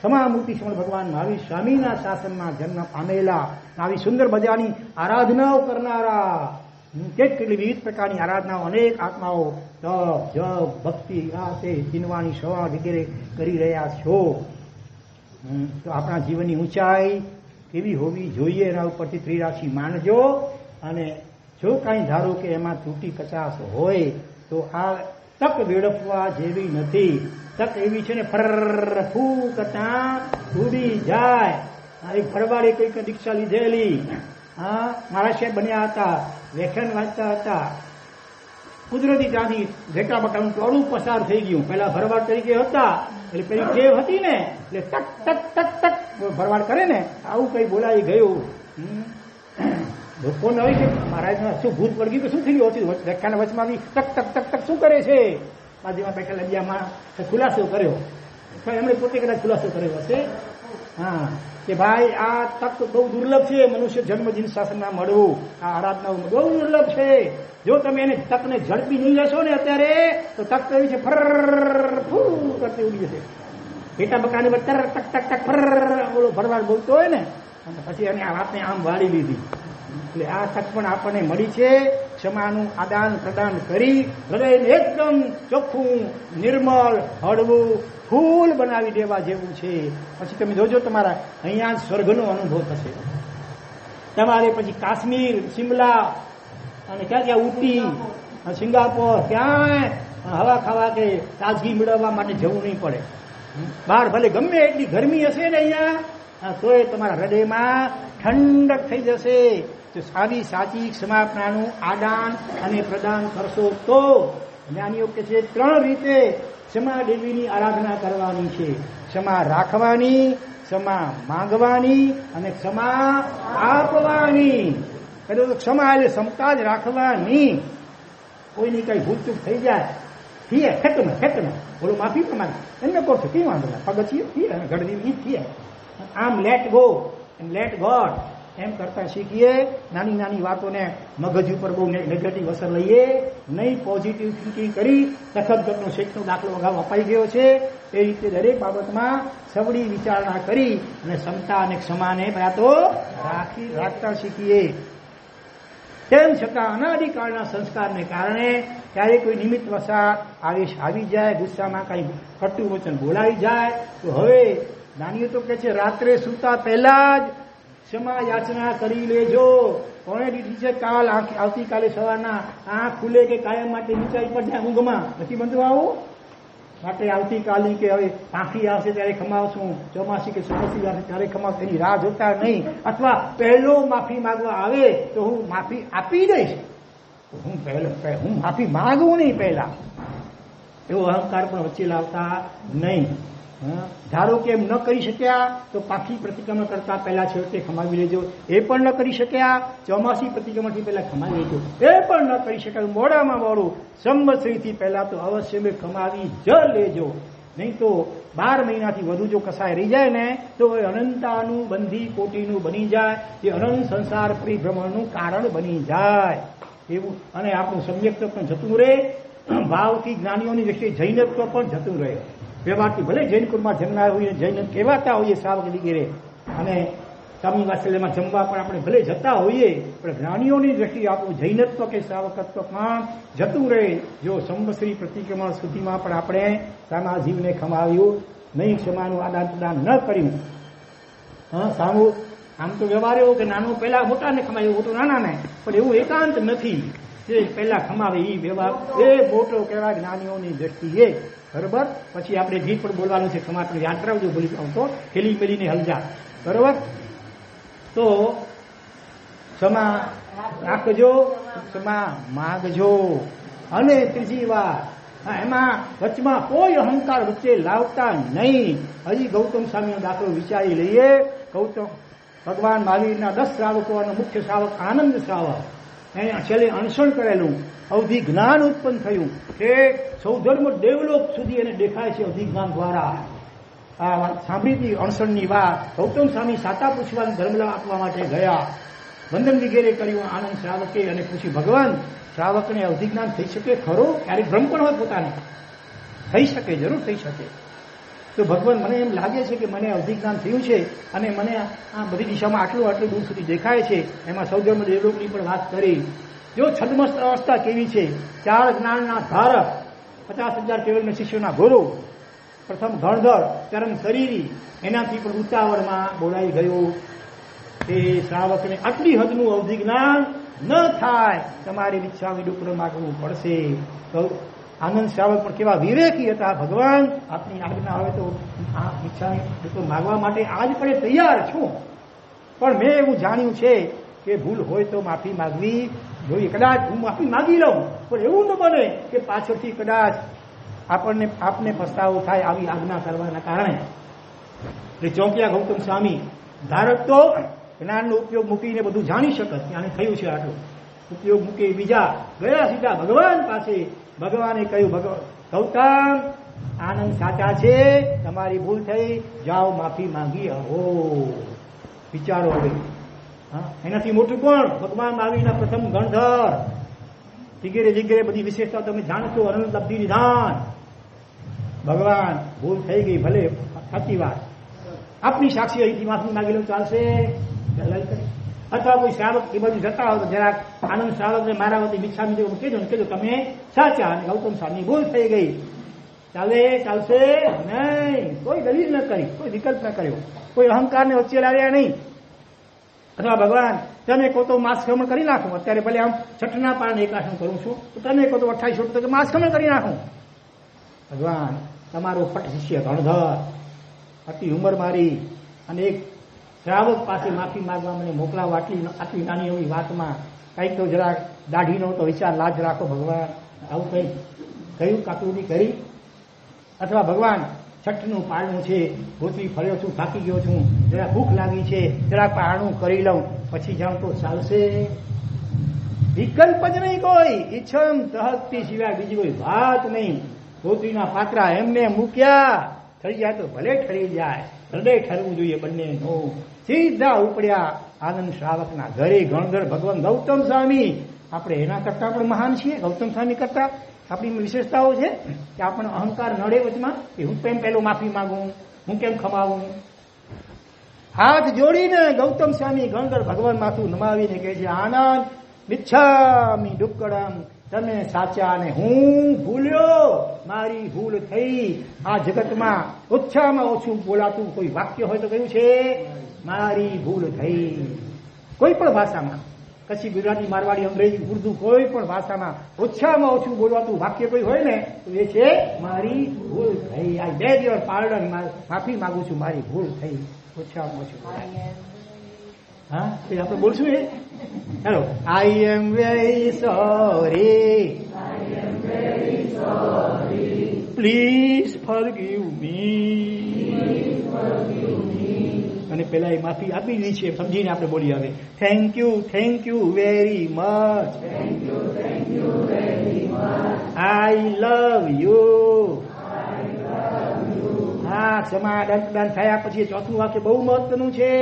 સમામૂર્તિ શ્રમણ ભગવાન મહાવીર સ્વામીના શાસનમાં જન્મ પામેલા આવી સુંદર મજાની આરાધનાઓ કરનારા, કેટલી વિવિધ પ્રકારની આરાધનાઓ અનેક આત્માઓ તપ જપ ભક્તિ આ તે ચીનવાની સવા વગેરે કરી રહ્યા છો. તો આપણા જીવનની ઊંચાઈ કેવી હોવી જોઈએ એના ઉપરથી ત્રિરાશિ માનજો. અને જો કાંઈ ધારો કે એમાં ત્રુટી કચાશ હોય તો આ તક વેડફવા જેવી નથી. તક એવી છે ને ફર ફૂ કરતા ઉડી જાય. એક ફરવાડે કંઈક દીક્ષા લીધેલી, હા, મારા શેર બન્યા હતા, વ્યાખ્યાન વાંચતા હતા, કુદરતી ત્યાંથી ઘેટા બટાનું ટોળું પસાર થઈ ગયું. પહેલા ભરવાડ તરીકે હતા એટલે પેલી ટેવ હતી ને, એટલે ટક ટક ટક ટક ભરવાડ કરે ને, આવું કઈ બોલાઈ ગયું. લોકોને હોય કે મહારાજ શું ભૂત વળગ્યું કે શું થઈ ગયું હતું, વ્યાખ્યાન વચમાં ટક ટક ટક ટક શું કરે છે. બાજુમાં બેઠેલા બીજામાં ખુલાસો કર્યો, એમણે પોતે કદાચ ખુલાસો કર્યો હશે, હા, કે ભાઈ આ તક બહુ દુર્લભ છે, મનુષ્ય જન્મજીન શાસનમાં મળવું, આ આરાધનાઓ બહુ દુર્લભ છે. જો તમે એને તકને ઝડપી નહીં લેશો ને અત્યારે તો તક એવી છે ફર ફૂ કરતી ઉડી જશે. પેટા બકાની ટક ટક ટક ફર બોલો ભરવાડ બોલતો હોય ને, પછી એને આ વાતને આમ વાળી લીધી. એટલે આ તક પણ આપણને મળી છે. ક્ષમાનું આદાન પ્રદાન કરી હૃદયને એકદમ ચોખ્ખું નિર્મળ હળવું ફૂલ બનાવી દેવા જેવું છે. પછી તમે જોજો તમારા અહીંયા સ્વર્ગનો અનુભવ થશે. તમારે પછી કાશ્મીર, શિમલા અને ક્યાં ક્યાં ઉટી, સિંગાપોર, ક્યાંય હવા ખાવા કે તાજગી મેળવવા માટે જવું નહીં પડે. બહાર ભલે ગમે એટલી ગરમી હશે ને અહીંયા, તોય તમારા હૃદયમાં ઠંડક થઈ જશે. તો સારી સાચી ક્ષમાપણાનું આદાન અને પ્રદાન કરશો તો જ્ઞાનીઓ કે છે 3 રીતે ક્ષમા દેવીની આરાધના કરવાની છે. ક્ષમા રાખવાની, ક્ષમા માંગવાની અને ક્ષમા આપવાની. એટલે તો ક્ષમા એટલે ક્ષમતા જ રાખવાની. કોઈની કઈ ભૂલચૂક થઈ જાય, થઈએ ફેંકને બોલો માફી પ્રમાણે એમને કહો છો કઈ વાંધો ના પગથિયે થઈએ ઘડવી થઈએ. આમ let go and let God એમ કરતા શીખીએ. નાની નાની વાતોને મગજ ઉપર બહુ નેગેટિવ અસર લઈએ નહીં, પોઝિટિવ થિંકિંગ કરી તખતગતનો શેખનો દાખલો અગાઉ અપાઈ ગયો છે એ રીતે દરેક બાબતમાં સવડી વિચારણા કરી અને ક્ષમતા અને ક્ષમાને તો રાખતા શીખીએ. તેમ છતાં અનાદિકાળના સંસ્કારને કારણે ક્યારેક કોઈ નિમિત્ત વસાત આવેશ આવી જાય, ગુસ્સામાં કઈ કટુ વચન બોલાઈ જાય તો હવે નાનીઓ તો કે છે રાત્રે સૂતા પહેલા જ ક્ષમા યાચના કરી લેજો. કોણે દીધી છે કાલ આવતીકાલે સવારના આંખ ખુલે કે કાયમ માટે નીચાઈ પર જાય ઊંઘમાં નથી બનતું આવું. માટે આવતીકાલની કે હવે પાંખી આવશે ત્યારે ખમાવશું, ચોમાસી કે ચોમાસી આવશે ત્યારે ખમાવશે, એની રાહ જોતા નહીં. અથવા પહેલો માફી માંગવા આવે તો હું માફી આપી દઈશ, હું માફી માંગવું નહીં પહેલા, એવો અહંકાર પણ વચ્ચે લાવતા નહીં. ધારો કે એમ ન કરી શક્યા તો પાખી પ્રતિક્રમણ કરતા પહેલા છેવટે ખમાવી લેજો. એ પણ ન કરી શક્યા ચોમાસી પ્રતિક્રમણથી પહેલા ખમાવી લેજો. એ પણ ન કરી શકાય મોડામાં મોડું સંવત્સરીથી પહેલા તો અવશ્ય મેં ખમાવી જ લેજો. નહીં તો 12 મહિનાથી વધુ જો કસાય રહી જાય ને તો એ અનંતાનું બંધી કોટીનું બની જાય, એ અનંત સંસાર પરિભ્રમણનું કારણ બની જાય એવું. અને આપણું સમ્યક્ત્વ પણ જતું રહે, ભાવથી જ્ઞાનીઓની દ્રષ્ટિએ જૈનત્વ પણ જતું રહે. વ્યવહારથી ભલે જૈન કુળમાં જન્માયા હોઈએ, જૈન કહેવાતા હોઈએ સાવક વગેરે, અને સ્વામી વાત્સલ્યમાં જમવા પણ આપણે ભલે જતા હોઈએ, પણ જ્ઞાનીઓની દ્રષ્ટિએ આપણું જૈનત્વ કે સાવકત્વ પણ જતું રહે જો સંવત્સરી પ્રતિક્રમણ સુધીમાં પણ આપણે સામા જીવને ખમાવ્યું નહીં, ક્ષમાનું આદાન પ્રદાન ન કર્યું. સામું આમ તો વ્યવહાર એવો કે નાનો પહેલા મોટાને ખમાવ્યું, મોટું નાનાને, પણ એવું એકાંત નથી જે પહેલા ખમાવે એ વ્યવહાર એ મોટો કહેવાય જ્ઞાનીઓની દ્રષ્ટિએ. બરોબર. પછી આપણે ગીત પણ બોલવાનું છે, ક્ષમા પણ યાદ રાખજો, ભૂલી જાઉં તો ખેલી મેલીને હલજા. બરોબર. તો ક્ષમા રાખજો, ક્ષમા માગજો. અને ત્રીજી વાત એમાં વચમાં કોઈ અહંકાર વચ્ચે લાવતા નહીં. હજી ગૌતમ સ્વામીનો દાખલો વિચારી લઈએ. ગૌતમ ભગવાન મહાવીરના 10 શ્રાવકો અને મુખ્ય શ્રાવક આનંદ શ્રાવક, એને છેલ્લે અણસણ કરેલું, અવધિ જ્ઞાન ઉત્પન્ન થયું કે સૌધર્મ ડેવલોપ સુધી એને દેખાય છે અવધિ જ્ઞાન દ્વારા. આ સાંભળી અણસણની વાત. ગૌતમ સ્વામી સાતા પૂછવાનું ધર્મલાભ આપવા માટે ગયા. વંદન વગેરે કર્યું આનંદ શ્રાવકે અને પૂછ્યું, ભગવાન શ્રાવકને અવધિ જ્ઞાન થઈ શકે ખરો? ક્યારેક ભ્રમ પણ હોય પોતાને. થઈ શકે, જરૂર થઈ શકે. તો ભગવાન મને એમ લાગે છે કે મને અવધિ જ્ઞાન થયું છે અને મને આ બધી દિશામાં આટલું આટલું દૂર સુધી દેખાય છે. એમાં સૌધર્મ ડેવલોપની પણ વાત કરી. જો છદ્મસ્ત અવસ્થા કેવી છે, 4 જ્ઞાનના ધારક, 50,000 કેવલના શિષ્યોના ગુરુ, પ્રથમ ગણધર, ચરમ શરીરી, એનાથી પણ ઉતાવળમાં બોલાઈ ગયું તે શ્રાવકને આટલી હદનું અવધિ જ્ઞાન ન થાય, તમારી વિચ્છામી ડુક્કર માગવું પડશે. તો આનંદ શ્રાવક પણ કેવા વિવેકી હતા. ભગવાન આપની આજ્ઞા આવે તો આ વિચ્છામી ડુક્કર માગવા માટે આજ પણ તૈયાર છું, પણ મેં એવું જાણ્યું છે કે ભૂલ હોય તો માફી માગવી જોઈએ. કદાચ હું માફી માગી લઉં, પણ એવું ન બને કે પાછળથી કદાચ આપને પસ્તાવો થાય આવી આજ્ઞા કરવાના કારણે. એટલે ચોંક્યા ગૌતમ સ્વામી. ધારક તો જ્ઞાનનો ઉપયોગ મૂકીને બધું જાણી શકત, આને થયું છે આટલું, ઉપયોગ મૂકી બીજા ગયા સીધા ભગવાન પાસે. ભગવાને કહ્યું, ગૌતમ આનંદ સાચા છે, તમારી ભૂલ થઈ, જાઓ માફી માંગી આવો. વિચારો હવે, એનાથી મોટું કોણ? ભગવાન મહાવીરના પ્રથમ ગણધર વગેરે વગેરે બધી વિશેષતા તમે જાણો છો. અનંત લબ્ધિ નિધાન. ભગવાન ભૂલ થઈ ગઈ, ભલે સાચી વાત, આપની સાક્ષી અહીંથી માફી માંગી લો, ચાલશે? અથવા કોઈ શ્રાવક એ બાજુ જતા હોય તો જરાક આનંદ શ્રાવકને મારા વતી મિચ્છામી દેવું કહેજો ને કહેજો તમે સાચા અને ગૌતમ સ્વામી ભૂલ થઈ ગઈ. ચાલે? ચાલશે નહીં. કોઈ દલીલ ન કરી, કોઈ વિકલ્પ ન કર્યો, કોઈ અહંકારને વચ્ચે લાવ્યા નહીં. અથવા ભગવાન તમે કહો તો માસક્રમણ કરી નાખું, અત્યારે ભલે આમ 6ના પારણે એકાસન કરું છું, તો તમે કહો તો 28 તો માસક્રમણ કરી નાખું. ભગવાન તમારો પટ શિષ્ય ગણધર, આટલી ઉંમર મારી અને એક શ્રાવક પાસે માફી માંગવા મને મોકલાવો આટલી નાની એવી વાતમાં કંઈક તો જરાક દાઢીનો તો વિચાર લાજ રાખો ભગવાન. આવું કંઈ કહ્યું કાકુડી કરી? અથવા ભગવાન 6નું પારણું છે, ગોતરી ફર્યો છું, થાકી ગયો છું, જરા ભૂખ લાગી છે, જરાક પારણું કરી લઉં પછી જાઉં તો ચાલશે? વિકલ્પ જ નહીં કોઈ. ઈચ્છમ તહકતી સિવાય બીજી કોઈ વાત નહીં. ગોત્રીના પાત્રા એમને મૂક્યા, થઈ જાય તો ભલે ઠરી જાય, હૃદય ઠરવું જોઈએ બંનેનું. સીધા ઉપડ્યા આનંદ શ્રાવકના ઘરે. ગણધર ભગવાન ગૌતમ સ્વામી. આપણે એના કરતા પણ મહાન છીએ. ગૌતમ સ્વામી કરતા આપણી વિશેષતાઓ છે કે આપણને અહંકાર નડે વચમાં કે હું કેમ પેલો માફી માંગું, હું કેમ ખમાવું. હાથ જોડીને ગૌતમ સ્વામી ગણધર ભગવાન માથું નમાવીને કહે છે, આનંદ મિચ્છામી ડુક્કડમ, તમે સાચા અને હું ભૂલ્યો, મારી ભૂલ થઈ. આ જગતમાં ઓછામાં ઓછું બોલાતું કોઈ વાક્ય હોય તો કયું છે? મારી ભૂલ થઈ. કોઈ પણ ભાષામાં, કચ્છી, ગુજરાતી, મારવાડી, અંગ્રેજી, ઉર્દુ, કોઈ પણ ભાષામાં ઓછામાં ઓછું બોલવાતું વાક્ય કોઈ હોય ને તો એ છે મારી ભૂલ થઈ. આ બેગ યોર પાર્ડન, માફી માંગુ છું, મારી ભૂલ થઈ. ઓછામાં ઓછું. હા, એ આપણે બોલશું એ. Hello, I am very sorry, please forgive me. અને પેલા એ માફી આપી દીધી છે સમજીને આપણે બોલીએ હવે. Thank you very much, I love you. હા, ક્ષમા દંતદાન થયા પછી ચોથું વાક્ય બહુ મહત્વનું છે.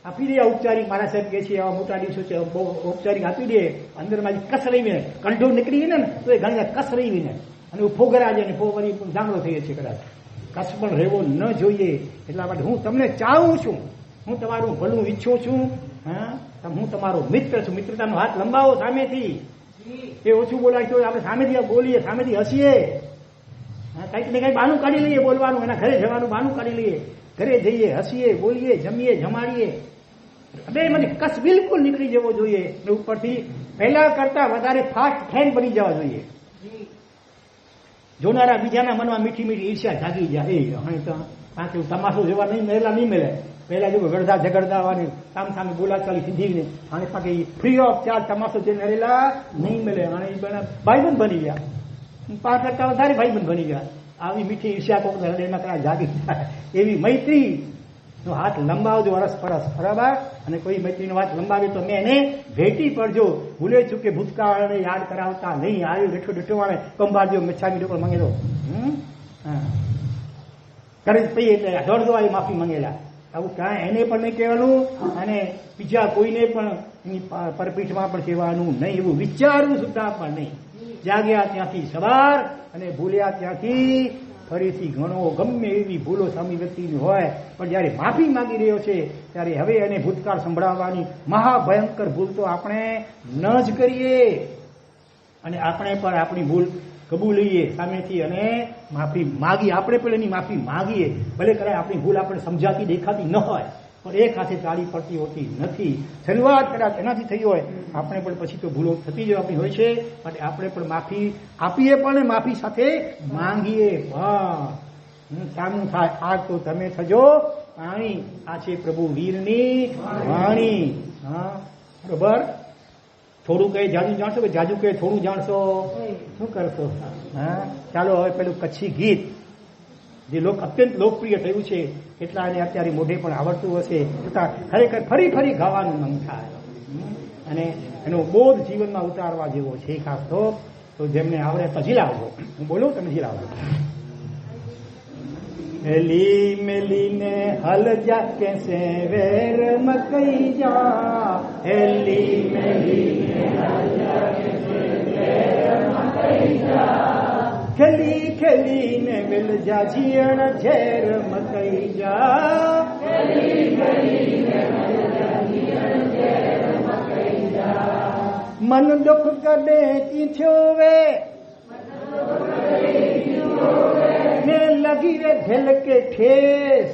આપી દે ઔપચારિક. મારા સાહેબ કહે છે આવા મોટા દિવસો છે, બહુ ઔપચારિક આપી દે. અંદરમાંથી કસ રહીને કંઠો નીકળી ને તો એ ઘણી કસ રહીને અને ફોગરા જાય ને ફોગરી દાંગડો થઈ છે. કદાચ કસ પણ રહેવો ન જોઈએ. એટલા માટે હું તમને ચાહું છું, હું તમારું ભલું ઈચ્છું છું. હા, હું તમારો મિત્ર છું. મિત્રતાનો હાથ લંબાવો સામેથી. એ ઓછું બોલાય તો આપણે સામેથી બોલીએ, સામેથી હસીએ. કંઈક ને કંઈક બહાનું કાઢી લઈએ બોલવાનું. એના ઘરે જવાનું બહાનું કાઢી લઈએ. ઘરે જઈએ, હસીએ, બોલીએ, જમીએ, જમાડીએ. બે મને કસ બિલકુલ નીકળી જવો જોઈએ. ઉપરથી પહેલા કરતા વધારે ફાસ્ટ ફ્રેન્ડ બની જવા જોઈએ. જોનારા બીજાના મનમાં મીઠી મીઠી ઈર્ષ્યા જાગી જાય. અહીં તો પાંચ તમાશો જેવા નહીં મળે. પહેલા જેવું ગળધા ઝઘડદાવાની સામ સામે બોલાચાલી સીધીને અને પાછી ફ્રી ઓફ ચાર્જ તમાશો જે નરેલા નહીં મળે. અને ભાઈબંધ બની ગયા. પાંચ કરતા વધારે ભાઈબંધ બની ગયા. આવી મીઠી ઈર્ષ્યા કોક હૃદયમાં કદાચ જાગી થાય એવી મૈત્રી નો હાથ લંબાવજો અરસ પરસ, બરાબર. અને કોઈ મૈત્રીનો વાત લંબાવી તો મેં એને ભેટી પડજો. ભૂલે ચૂકે ભૂતકાળને યાદ કરાવતા નહીં. આવ્યું બેઠો બેઠો વાળે કંબારજો મિચ્છામી ડોકર માંગે દો કરે પૈ એટલે દોઢ આવી માફી માંગેલા. આવું ક્યાંય એને પણ નહીં કહેવાનું અને બીજા કોઈને પણ એની પરપીઠમાં પણ કહેવાનું નહીં. એવું વિચારવું સુદ્ધા પણ નહીં. જાગ્યા ત્યાંથી સવાર અને ભૂલ્યા ત્યાંથી ફરીથી ઘણો. ગમે એવી ભૂલો સામી વ્યક્તિની હોય પણ જયારે માફી માંગી રહ્યો છે ત્યારે હવે એને ભૂતકાળ સંભળાવવાની મહાભયંકર ભૂલ તો આપણે ન જ કરીએ અને આપણે પણ આપણી ભૂલ કબૂલીએ સામેથી અને માફી માગી. આપણે પણ એની માફી માગીએ. ભલે કદાચ આપણી ભૂલ આપણે સમજાતી દેખાતી ન હોય પણ એક હાથે તાળી પડતી હોતી નથી. શરૂઆત કદાચ એનાથી થઈ હોય આપણે પણ પછી તો ભૂલો થતી જ આપણી હોય છે અને આપણે પણ માફી આપીએ પણ માફી સાથે માંગીએ. સામું થાય આગ તો તમે થજો પાણી. આ છે પ્રભુ વીરની વાણી. હા બરોબર. થોડું કઈ જાજુ જાણશો કે જાજુ કઈ થોડું જાણશો? શું કરશો? હા ચાલો હવે પેલું કચ્છી ગીત જે અત્યંત લોકપ્રિય થયું છે એટલા એને અત્યારે મોઢે પણ આવડતું હશે છતાં ખરેખર ફરી ફરી ગાવાનું મન થાય અને એનો બોધ જીવનમાં ઉતારવા જેવો છે. ખાસ તો જેમને આવડે તો ઝીલાવજો. હું બોલું તમે ઝીલાવજો. મેલી મેલીને હલ જા કેસે વેર મકઈ જા. હેલી મેલીને હલ જા કેસે વેર મકઈ જા. ખેલી ખેલીને વેલ જા જીયણ ઝેર મકઈ જા. ખેલી ખેલીને વેલ જા જીયણ ઝેર મકઈ જા. મન દુઃખ કડે તીછો વે ने लगी रे दिल के ठेस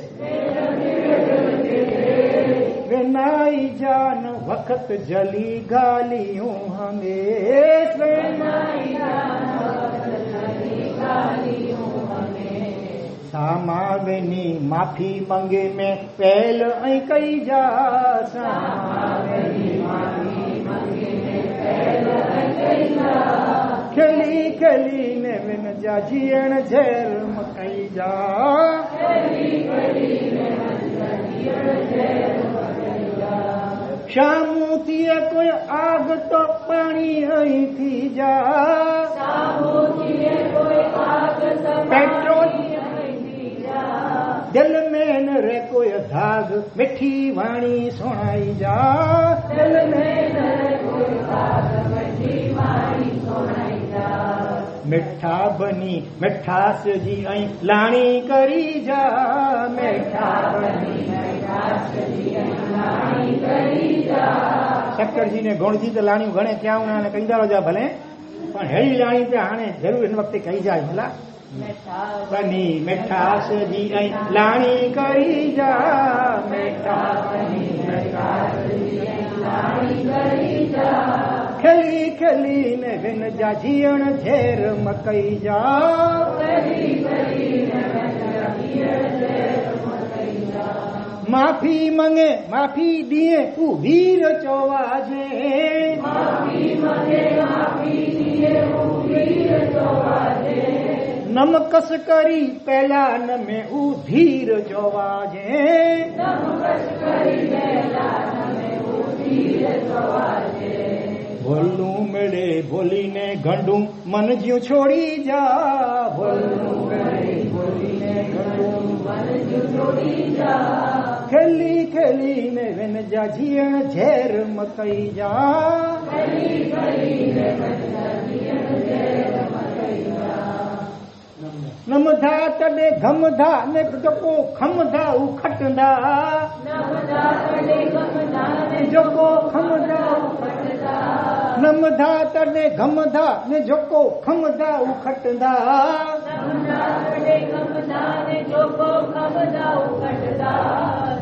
वे नाई जान वक्त जली गालियों हमें. वे नाई जान वक्त जली गालियों हमें. सामावेनी माफी मंगे में पहल ऐ कई जा. सामावेनी माफी मंगे में पहल ऐ कई जा. खेली खेली ने विन जा जीअण ઝેર મકઈ જા. ખેલી ખેલી ને વિન જા જીઅણ ઝેર મકઈ જા. શામુથી કોઈ આગ તો પાણી અહીંથી જા. શામુથી કોઈ આગ તો પેટ્રોલ અહીંથી જા. દિલ મેં રે કોઈ ધાગ મીઠી વાણી સુણાઈ જા. દિલ મેં રે કોઈ ધાગ મીઠી વાણી સુણાઈ જા. મીઠા બની મીઠાસ જી અહીં લાણી કરી જા. મીઠા બની મીઠાસ જી અહીં લાણી કરી જા. શક્કરજીને ગોણજી તો લાણી ગણે ક્યાં ઉના કહી દાડો જા ભલે પણ હેડી લાણી તે આણે જરૂર એના વખતે કહી જાય ભલા. બની મીઠાસ જી અહીં લાણી કરી જા. મીઠા બની મીઠાસ જી અહીં લાણી કરી જા. ખેલી ખેલી ને વિન જા જીયણ ઝેર મકઈ જા. માફી મંગે માફી દીએ તું વીર ચોવાજે. માફી મંગે માફી દીએ તું વીર ચોવાજે. નમકસ કરી પહેલા ન મેં ઉધીર જોવાજે. નમકસ કરી પહેલા ન મેં ઉધીર જોવાજે. ભોલું મેળે ભોલીને ગંડું મન જ્યું છોડી જા. ભોલું મેળે ભોલીને ગંડું મન જ્યું છોડી જા. ખેલી ખેલીને વેન જા જીયણ ઝેર મકઈ જા. ખેલી ખેલીને વેન જા જીયણ ઝેર મકઈ જા. નમધા તડે ઘમધા ને જોકો ખમધા ઉખટંદા. નમધા તડે ઘમધા ને જોકો ખમધા ઉખટંદા. નમધા તડે ઘમધા ને જોકો ખમધા ઉખટંદા. નમધા તડે ઘમધા ને જોકો ખમધા ઉખટંદા.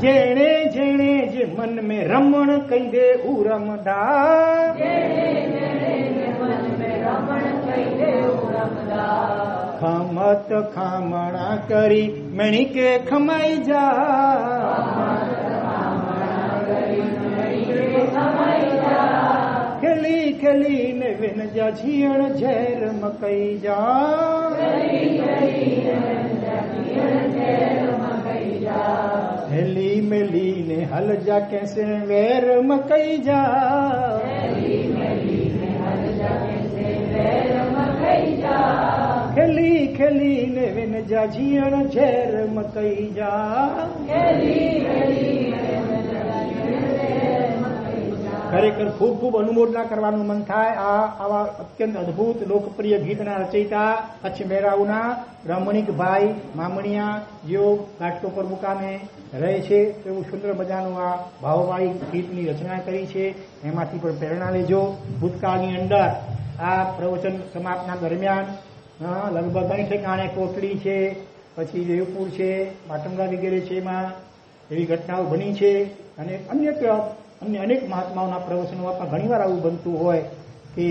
જેણે જેણે જે મન में રમણ કહી દે ઉરમદા. જેણે જેણે જે મન में રમણ કહી દે ઉરમદા. ખમત ખામણા કરી મણી કે ખમાઈ જા. ખેલી ખેલીને વેનજા ઝીણ ઝેર મકઈ જા હેલી મેલીને હલજા કેસે વેર મકઈ જા ખેલી ખેલીને વેનજા ઝીણ ઝેર મકઈ જા ખરેખર ખૂબ ખૂબ અનુમોદના કરવાનું મન થાય. આવા અત્યંત અદભુત લોકપ્રિય ગીતના રચયિતા કચ્છ મેરાઉના રમણીકભાઈ મામણિયા જેઓ ઘાટકોપર મુકામે રહે છે એવું સુંદર મજાનું આ ભાવવાળી ગીતની રચના કરી છે. એમાંથી પણ પ્રેરણા લેજો. ભૂતકાળની અંદર આ પ્રવચન સમાપના દરમિયાન લગભગ ઘણી ઠેકાણે કોટડી છે, પછી દેવપુર છે, માટંગા વગેરે છે, એમાં એવી ઘટનાઓ બની છે. અને અન્ય અનેક મહાત્માઓના પ્રવચનોમાં પણ ઘણીવાર આવું બનતું હોય કે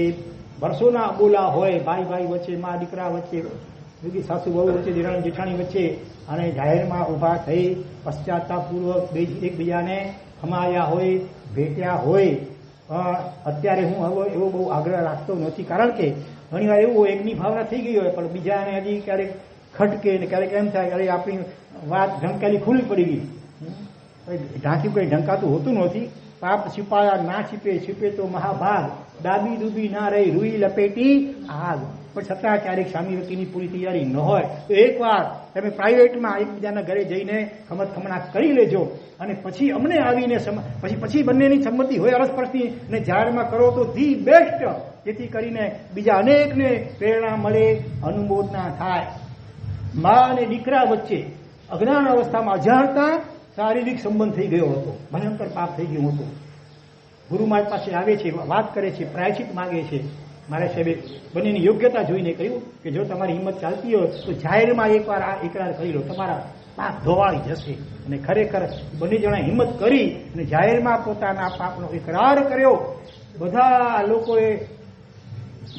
વર્ષોના અબોલા હોય, ભાઈ વચ્ચે, મા દીકરા વચ્ચે, સાસુ વહુ વચ્ચે, દેરાણી જેઠાણી વચ્ચે, અને જાહેરમાં ઊભા થઈ પશ્ચાતાપૂર્વક એકબીજાને ખમાયા હોય, ભેટ્યા હોય. અત્યારે હું હવે એવો બહુ આગ્રહ રાખતો નથી, કારણ કે ઘણીવાર એવું હોય એકની ભાવના થઈ ગઈ હોય પણ બીજાને હજી ક્યારેક ખટકે ને ક્યારેક એમ થાય અરે આપણી વાત ઢંકાલી ખુલ્લી પડી ગઈ. ઢાંક્યું કંઈ ઢંકાતું હોતું નથી. પાપ છુપાયા ના છીપે, છીપે તો મહાભાગ, ડાબી ડૂબી ના રહી, રૂઈ લપેટી આગ. પણ છતાં ક્યારેક સામી વ્યક્તિની પૂરી તૈયારી ન હોય તો એકવાર તમે પ્રાઇવેટમાં એકબીજાના ઘરે જઈને ખમણાટ કરી લેજો અને પછી અમને આવીને પછી બંનેની સંમતિ હોય અરસપરસની અને જાહેરમાં કરો તો ધી બેસ્ટ, જેથી કરીને બીજા અનેકને પ્રેરણા મળે, અનુમોદના થાય. મા અને દીકરા વચ્ચે અજ્ઞાન અવસ્થામાં અજાણતા શારીરિક સંબંધ થઈ ગયો હતો, ભયંકર પાપ થઈ ગયું હતું. ગુરુ મહારાજ પાસે આવે છે, વાત કરે છે, પ્રાયશ્ચિત માંગે છે. મારા સાહેબે બંનેની યોગ્યતા જોઈને કહ્યું કે જો તમારી હિંમત ચાલતી હોય તો જાહેરમાં એકવાર આ એકરાર કરી લો, તમારા પાપ ધોવાઈ જશે. અને ખરેખર બંને જણા હિંમત કરી અને જાહેરમાં પોતાના પાપનો એકરાર કર્યો. બધા લોકોએ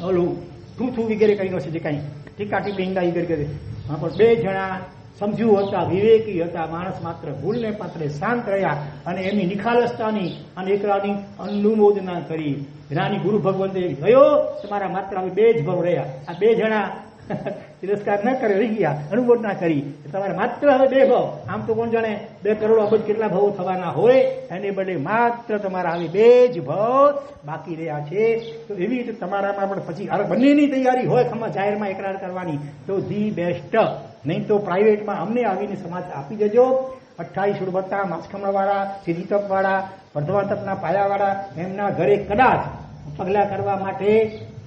ઓલું થૂ વગેરે કર્યું હશે, જે કાંઈ ટીકા ટીપી હિંગા વગેરે કરે. પણ બે જણા સમજુ હતા, વિવેકી હતા, માણસ માત્ર ભૂલને પાત્રે શાંત રહ્યા અને એમની નિખાલસતાની અને એકરારની અનુમોદના કરી. રાની ગુરુ ભગવંતે ગયો તમારા માત્ર હવે બે જ ભવ રહ્યા. આ બે જણા તિરસ્કાર ન કરે, રહી ગયા, અનુમોદના કરી. તમારે માત્ર હવે બે ભવ, આમ તો કોણ જાણે 2 કરોડ અબજ કેટલા ભવો થવાના હોય, એને બદલે માત્ર તમારા હવે બે જ ભવ બાકી રહ્યા છે. તો એવી રીતે તમારામાં પણ પછી બંનેની તૈયારી હોય ખમા જાહેરમાં એકરાર કરવાની તો ધી બેસ્ટ. નહીં તો પ્રાઇવેટમાં અમને આવીને સમાચાર આપી દેજો. 28 ઉડબત્તા, માછખમણવાળા, સિદ્ધિતપવાળા, વર્ધમાન તપના પાયાવાળા એમના ઘરે કદાચ પગલાં કરવા માટે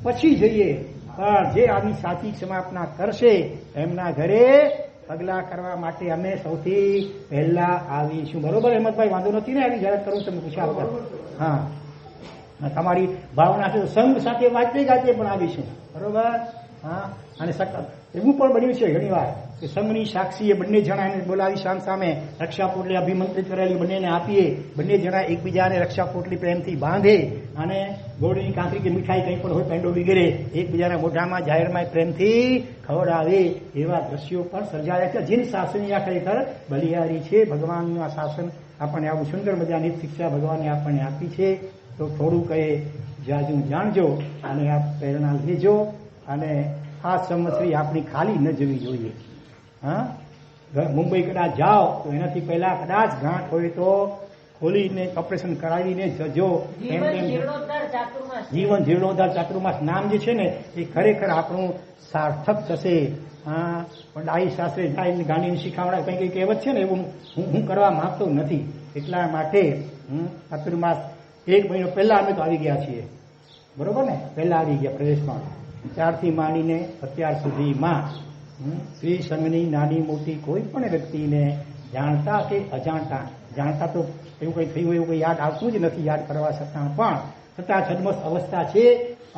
પછી જઈએ, પણ જે આની સાચી ક્ષમાપના કરશે એમના ઘરે પગલાં કરવા માટે અમે સૌથી પહેલા આવીશું. બરોબર હેમંતભાઈ? વાંધો નથી ને? આવી જાહેરાત કરું તમે પૂછ્યા વગર? હા, તમારી ભાવના છે તો સંઘ સાથે વાંચતે ગાતે પણ આવીશું. બરોબર? હા. અને એવું પણ બન્યું છે ઘણીવાર કે સંઘની સાક્ષીએ બંને જણાને બોલાવી સામે રક્ષા પોટલી અભિમંત્રિત કરેલી બંનેને આપીએ, બંને જણા એકબીજાને રક્ષા પોટલી પ્રેમથી બાંધે અને ગોળની કાંકરી કે મીઠાઈ કંઈ પણ હોય, પેંડો વગેરે એકબીજાના મોઢામાં જાહેરમાં પ્રેમથી ખવડાવે. એવા દ્રશ્યો પણ સર્જાયા છે. જેની શાસનની આ ખરેખર બલિહારી છે. ભગવાનનું આ શાસન આપણને આવું સુંદર મજાની શિક્ષા ભગવાને આપણને આપી છે. તો થોડું કહે જાજુ જાણજો અને આ પ્રેરણા લેજો. અને આ સંવત્સરી આપણી ખાલી ન જવી જોઈએ. હા, મુંબઈ કદાચ જાઓ તો એનાથી પહેલા કદાચ ગાંઠ હોય તો ખોલીને ઓપરેશન કરાવીને જજો. જીવન જીર્ણોદ્ધાર ચાતુર્માસ નામ જે છે ને એ ખરેખર આપણું સાર્થક થશે. હા, પણ ડાઈ શાસ્ત્રે ગાંધીની શીખામણા કંઈ કહેવત છે ને એવું હું કરવા માંગતો નથી. એટલા માટે ચાતુર્માસ 1 મહિનો પહેલા અમે તો આવી ગયા છીએ. બરોબર ને? પહેલા આવી ગયા પ્રદેશમાં. ત્યારથી માંડીને અત્યાર સુધીમાં શ્રી સંઘની નાની મોટી કોઈ પણ વ્યક્તિને જાણતા કે અજાણતા, જાણતા તો એવું કંઈ થયું એવું કંઈ યાદ આવતું જ નથી યાદ કરવા છતાં છદ્મસ અવસ્થા છે.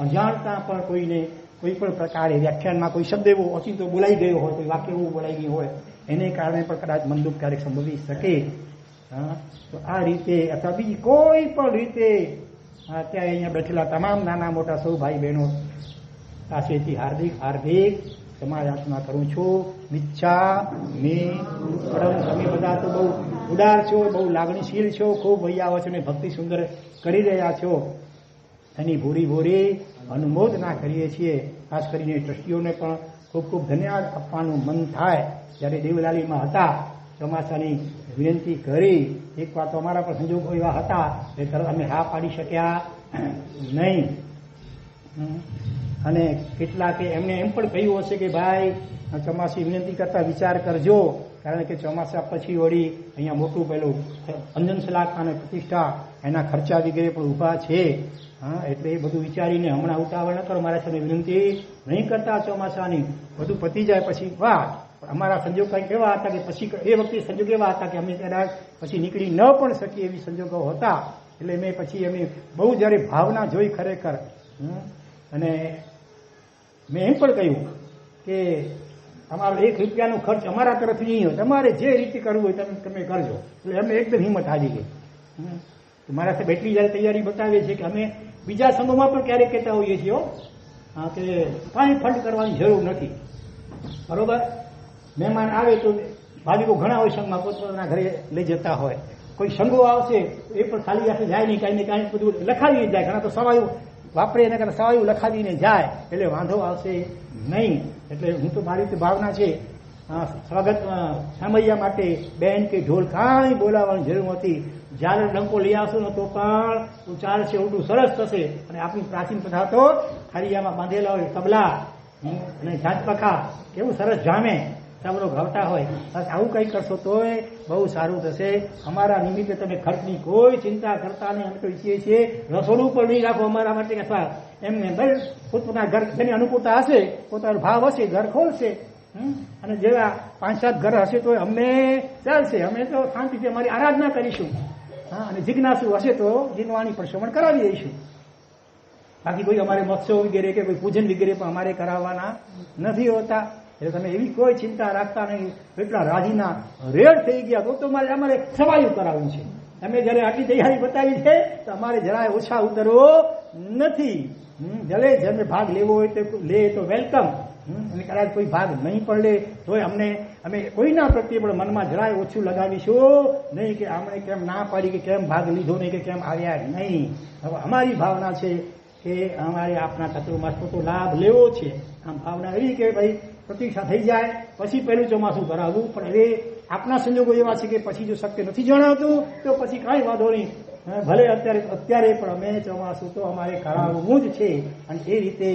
અજાણતા પણ કોઈને કોઈ પણ પ્રકારે વ્યાખ્યાનમાં કોઈ શબ્દ એવો ઓચિંતો બોલાઈ ગયો હોય, કોઈ વાક્ય એવું બોલાઈ ગયું હોય, એને કારણે પણ કદાચ મનદુખ ક્યારેક સંભવી શકે. તો આ રીતે અથવા બીજી કોઈ પણ રીતે અત્યારે અહીંયા બેઠેલા તમામ નાના મોટા સૌ ભાઈ બહેનો પાસેથી હાર્દિક સમાયાચના કરું છું. વિચ્છા મે પરમ. તમે બધા તો બહુ ઉદાર છો, બહુ લાગણીશીલ છો, ખૂબ વૈયાઓ છો ને ભક્તિ સુંદર કરી રહ્યા છો. એની ભૂરી ભૂરી અનુમોદના કરીએ છીએ. ખાસ કરીને ટ્રસ્ટીઓને પણ ખૂબ ખૂબ ધન્યવાદ આપવાનું મન થાય. જ્યારે દેવલાલીમાં હતા ચોમાસાની વિનંતી કરી, એક વાર તો અમારા પણ સંજોગો એવા હતા કે તરત અમે હા પાડી શક્યા નહીં. અને કેટલાકે એમને એમ પણ કહ્યું હશે કે ભાઈ ચોમાસી વિનંતી કરતા વિચાર કરજો, કારણ કે ચોમાસા પછી વળી અહીંયા મોટું પેલું અંજન સલાખા અને પ્રતિષ્ઠા એના ખર્ચા વગેરે પણ ઊભા છે. હા, એટલે એ બધું વિચારીને હમણાં ઉતાવળ ન કરો, મારા સામે વિનંતી નહીં કરતા ચોમાસાની, બધું પતી જાય પછી વાત. અમારા સંજોગ કંઈક એવા હતા કે પછી એ વખતે સંજોગ એવા હતા કે અમે કદાચ પછી નીકળી ન પણ શકીએ એવી સંજોગો હતા. એટલે મેં પછી અમે બહુ જ્યારે ભાવના જોઈ ખરેખર, અને મેં એમ પણ કહ્યું કે અમારો 1 રૂપિયાનો ખર્ચ અમારા તરફથી નહીં હોય, તમારે જે રીતે કરવું હોય તમે કરજો. એટલે અમે એકદમ હિંમત હારી ગઈ. મારા સાહેબ એટલી જ્યારે તૈયારી બતાવીએ છીએ કે અમે બીજા સંઘોમાં પણ ક્યારેક કહેતા હોઈએ છીએ કે કાંઈ ફંડ કરવાની જરૂર નથી. બરોબર, મહેમાન આવે તો ભાવિકો ઘણા હોય સંઘમાં, પોતપોતાના ઘરે લઈ જતા હોય. કોઈ સંઘો આવશે એ પણ ખાલી હાથે જાય નહીં, કાંઈ ને કાંઈ બધું લખાવીને જાય. ઘણા તો સવાયું વાપરે એના કરતાં સવાયું લખાવીને જાય, એટલે વાંધો આવશે નહીં. એટલે હું તો મારી તો ભાવના છે, સ્વાગત સામૈયા માટે બેન કે ઢોલ કાંઈ બોલાવવાની જરૂર નથી. જ્યારે ડંકો લઈ આવશો ને તો પણ ચાલશે, ઉલટું સરસ થશે. અને આપણી પ્રાચીન પ્રથા તો ખારિયામાં બાંધેલા હોય તબલા અને જાતપખા કેવું સરસ જામે, સાબરો ગાવતા હોય. બસ આવું કંઈ કરશો તોય બહુ સારું થશે. અમારા નિમિત્તે તમે ખર્ચની કોઈ ચિંતા કરતા નહીં. અમે તો ઈચ્છીએ છીએ રસોડું પણ નહીં રાખો અમારા માટે, અથવા એમને બસ પોતપોતાના ઘર જેની અનુકૂળતા હશે, પોતાનો ભાવ હશે, ઘર ખોલશે. અને જેવા 5-7 ઘર હશે તો અમને ચાલશે. અમે તો શાંતિથી અમારી આરાધના કરીશું. હા, અને જિજ્ઞાસુ હશે તો જીનવાણી પણ શ્રવણ કરાવી દઈશું. બાકી કોઈ અમારે મહોત્સવ વગેરે કે કોઈ પૂજન વગેરે પણ અમારે કરાવવાના નથી હોતા. એટલે તમે એવી કોઈ ચિંતા રાખતા નહીં. એટલા રાજીના રેડ થઈ ગયા તો અમારે સવાયું કરાવવું છે. તમે જયારે આટલી તૈયારી બતાવી છે તો અમારે જરાય ઓછા ઉતરવો નથી. ભલે જેને ભાગ લેવો હોય તો લે તો વેલકમ. અને કદાચ કોઈ ભાગ નહીં પણ લે તોય અમે કોઈના પ્રત્યે પણ મનમાં જરાય ઓછું લગાવીશું નહીં કે આમણે કેમ ના પાડી, કે કેમ ભાગ લીધો નહીં, કે કેમ આવ્યા નહીં. હવે અમારી ભાવના છે કે અમારે આપના ચતુર્માસનો તો લાભ લેવો છે. આમ ભાવના એવી કે ભાઈ પ્રતીક્ષા થઈ જાય પછી પહેલું ચોમાસું કરાવવું. પણ હવે આપના સંજોગો એવા છે કે પછી જો શક્ય નથી જણાવતું તો પછી કાંઈ વાંધો નહીં. ભલે અત્યારે પણ અમે ચોમાસું તો અમારે કરાવવું જ છે. અને એ રીતે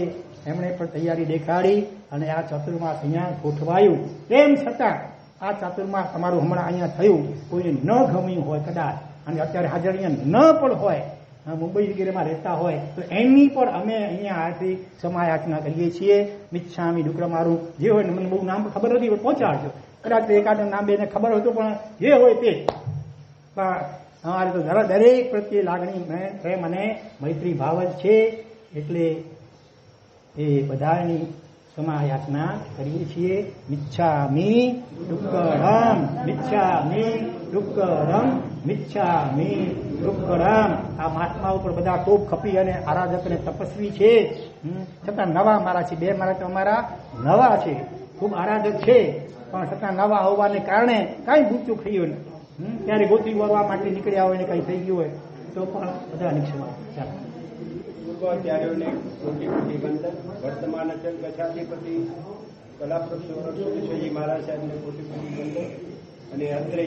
એમણે પણ તૈયારી દેખાડી અને આ ચાતુર્માસ અહીંયા ગોઠવાયું. તેમ છતાં આ ચાતુર્માસ તમારું હમણાં અહીંયા થયું, કોઈને ન ગમ્યું હોય કદાચ, અને અત્યારે હાજર અહીંયા ન પણ હોય, મુંબઈ વગેરેમાં રહેતા હોય, તો એમની પણ અમે અહીંયા આથી સમાયાચના કરીએ છીએ. મિચ્છામી ડુકર મારું જે હોય ને, મને બહુ નામ ખબર નથી, પણ પહોંચાડજો. કદાચ એકાદ નામ બેને ખબર હોય તો પણ જે હોય તે. પણ અમારે તો દરેક પ્રત્યે લાગણી, પ્રેમ અને મૈત્રી ભાવ જ છે. એટલે એ બધાની સમાયાચના કરીએ છીએ. મિચ્છામી ડુક્કડમ, મિચ્છામી ડુક્કડમ, મિચ્છામી ડુક્કડમ. આ મહાત્મા ઉપર બધા ખૂબ ખપી અને આરાધક અને તપસ્વી છે. છતાં નવા મારા છે, 2 મારા તો અમારા નવા છે, ખૂબ આરાધક છે. પણ છતાં નવા હોવાને કારણે કાંઈ ભૂચું થયું ને, ત્યારે ગોતી વળવા માટે નીકળ્યા હોય ને કાંઈ થઈ ગયું હોય તો પણ બધા નિક્ષેપ. ચાલો પૂર્વાચાર્યોને કોટી કોટી વંદન. વર્તમાન અચલ ગચ્છાધિપતિ કલાપ્રસૂરી મહારાજ સાહેબને કોટી કોટી વંદન. અને અત્રે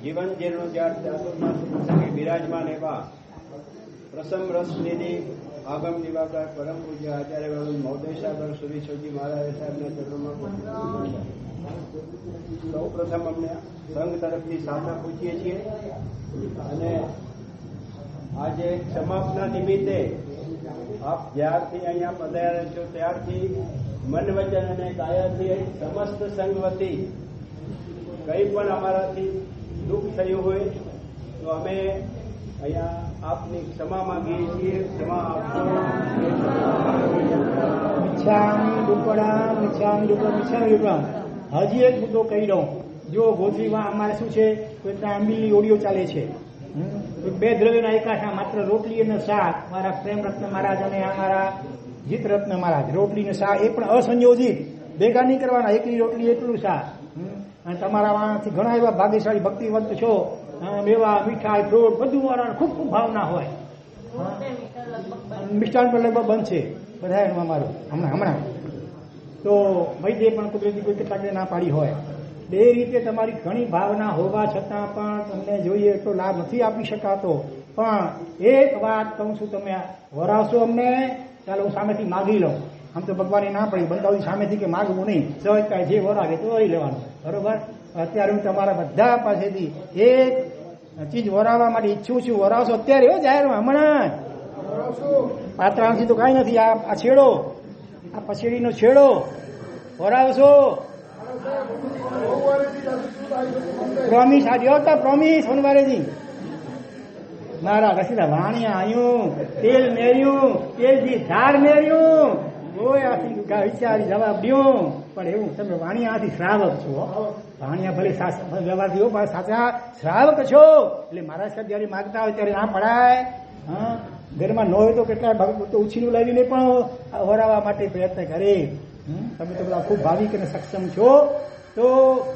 જીવન જીર્ણોદ્ધાર ચાતુર્માસ પ્રસંગે બિરાજમાન એવા પ્રસમ રસ નિધિ આગમ નિવાકાર પરમ પૂજ્ય આચાર્ય મહોદય સાગર સુરેશ્વરજી મહારાજ સાહેબના ચરણોમાં સૌ પ્રથમ અમને સંઘ તરફથી સાચા પૂછીએ છીએ. અને આજે સમાપના નિમિત્તે આપ જ્યારથી અહીંયા પધાર્યા છો ત્યારથી મન વચન અને કાયાથી સમસ્ત સંઘ વતી કંઈ પણ અમારાથી દુઃખ થયું હોય તો અમે અહીંયા આપની ક્ષમા માંગીએ છીએ. ક્ષમા આપશો. મિચ્છામી ડુક્કડમ, મિચ્છામી ડુક્કડમ, મિચ્છામી ડુક્કડમ. હજી એક મુદ્દો કહી દઉં. જો ગોત્રીમાં અમારે શું છે, કોઈ ત્યાં આંબીલની ઓડિયો ચાલે છે, 2 દ્રવ્યના એકાઠા, માત્ર રોટલી અને શાક. મારા પ્રેમરત્ન મહારાજ અને અમારા જીતરત્ન મહારાજ, રોટલી ને શાક એ પણ અસંયોજિત, ભેગા નહીં કરવાના. એકલી રોટલી એટલું શાક. અને તમારામાંથી ઘણા એવા ભાગ્યશાળી ભક્તિવંત છો, મેવા મીઠાઈ ફ્રૂટ બધું વાળા ખૂબ ખૂબ ભાવના હોય. મિષ્ટાન પર લગભગ બંધ છે બધા એનું અમારું હમણાં તો વૈદ્ય પણ કુદરતી કોઈ કેટલાક ના પાડી હોય. બે રીતે તમારી ઘણી ભાવના હોવા છતાં પણ તમને જોઈએ એટલો લાભ નથી આપી શકાતો. પણ એક વાત કહું છું, તમે વરાવશો અમને, ચાલો હું સામેથી માગી લઉં. આમ તો ભગવાને ના પડી બંધાવી સામેથી કે માગવું નહીં, સહજતા જે વરાવે તો લઈ લેવાનું, બરોબર. અત્યારે હું તમારા બધા પાસેથી એક ચીજ વરાવવા માટે ઈચ્છું છું. વરાવશો અત્યારે હો જાહેરમાં હમણાં પાત્રાંશી તો કાંઈ નથી. આ છેડો, આ પછેડીનો છેડો વરાવશો. પ્રોમિસ આજે હતા, પ્રોમિસ સોનવારેજી મારા રસીદા વાણિયા આયું, તેલ મેર્યું, તેલજી ધાર મેર્યું, વિચારી જવાબ દો. પણ એવું તમે વાણિયા આથી શ્રાવક છો, વાણિયા ભલે વ્યવહારથી હો પણ સાચા શ્રાવક છો. એટલે મારા સાહેબ જયારે માગતા હોય ત્યારે ના પડાય. હા, ઘરમાં ન હોય તો કેટલા ભક્તો ઉછીનું લાવીને પણ વરાવવા માટે પ્રયત્ન કરે. તમે તો બધા ખૂબ ભાવિક અને સક્ષમ છો. તો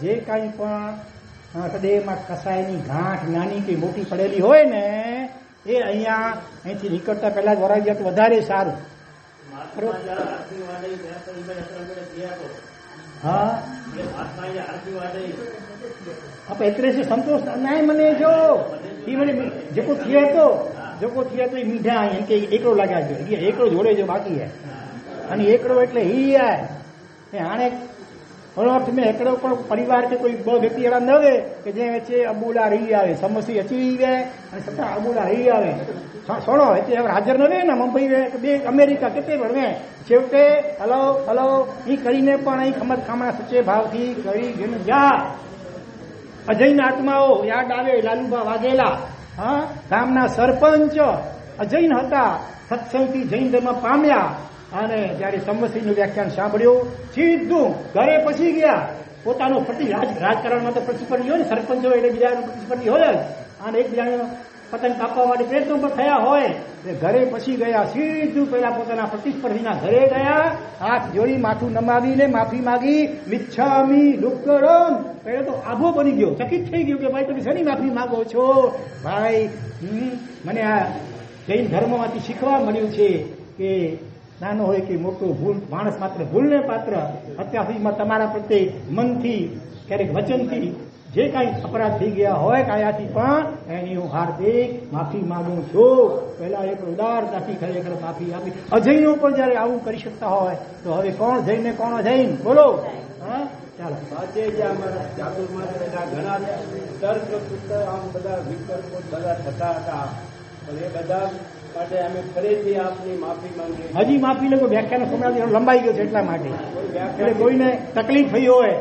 જે કાંઈ પણ હૃદયમાં કસાયની ગાંઠ નાની કે મોટી પડેલી હોય ને એ અહીંથી નીકળતા પહેલા જ વરાવી જાય તો વધારે સારું. હા, એટલે સંતોષ ના મને જો એ મને જેકો થયા તો એ મીઠા એમ કે એકડો લાગ્યા છે, એકડો જોડે જો બાકી હે. અને એકડો એટલે હી આને અર્થ મેં એકડો પણ પરિવાર કે કોઈ બે વ્યક્તિ એવા ન આવે કે જે વચ્ચે અબુલા રહી આવે, સમસ્યા અચી આવે અને છતાં અબુલા રહી આવે. સોનો એટલે હવે હાજર ન રહે ને મુંબઈ બે અમેરિકા કેતે ભણવે છેવટે હલો એ કરીને પણ અહીં ખમત ખામણા સચ્ચે ભાવથી કરી જેને જા અજયના આત્માઓ યાદ આવે. લાલુભા વાઘેલા, હા, ગામના સરપંચ અજૈન હતા, સત્સંગથી જૈન ધર્મ પામ્યા અને જયારે સંવત્સરીનું વ્યાખ્યાન સાંભળ્યું સીધું ઘરે પછી ગયા. પોતાનો રાજકારણમાં તો પ્રતિસ્પર્ધી હોય ને, સરપંચો એટલે બીજા પ્રતિસ્પર્ધી હોય જ, અને એકબીજાને પતંગ કાપવા માટે પ્રયત્નો પણ થયા હોય. ઘરે પછી ગયા, સીધું પેલા પોતાના પ્રતિસ્પર્ધીના ઘરે ગયા, હાથ જોડી માથું નમાવીને માફી માગી. મિચ્છામી દુક્કડમ. પહેલો તો આભો બની ગયો, ચકિત થઈ ગયું કે ભાઈ તમે શેની માફી માગો છો? ભાઈ મને આ જૈન ધર્મમાંથી શીખવા મળ્યું છે કે નાનો હોય કે મોટો ભૂલ, માણસ માત્ર ભૂલને પાત્ર. અત્યાર સુધીમાં તમારા પ્રત્યે મનથી ક્યારેક વચનથી જે કાંઈ અપરાધ થઈ ગયા હોય કાયાથી પણ એની હું હાર્દિક માફી માંગુ છું. પહેલા એક ઉદારતાથી ખરેખર માફી આપી. અજૈનો પણ જયારે આવું કરી શકતા હોય તો હવે કોણ જૈન ને કોણ અજૈન બોલો? હા, ચાલો. સાચે જે અમારા ચાતુર્માસ ઘણા તર્ક આમ બધા વિકલ્પો બધા થતા હતા, પણ એ બધા માટે અમે ફરીથી આપની માફી માંગીએ. હજી માફી લોકો વ્યાખ્યાનો સમય લંબાઈ ગયો છે એટલા માટે, એટલે કોઈને તકલીફ થઈ હોય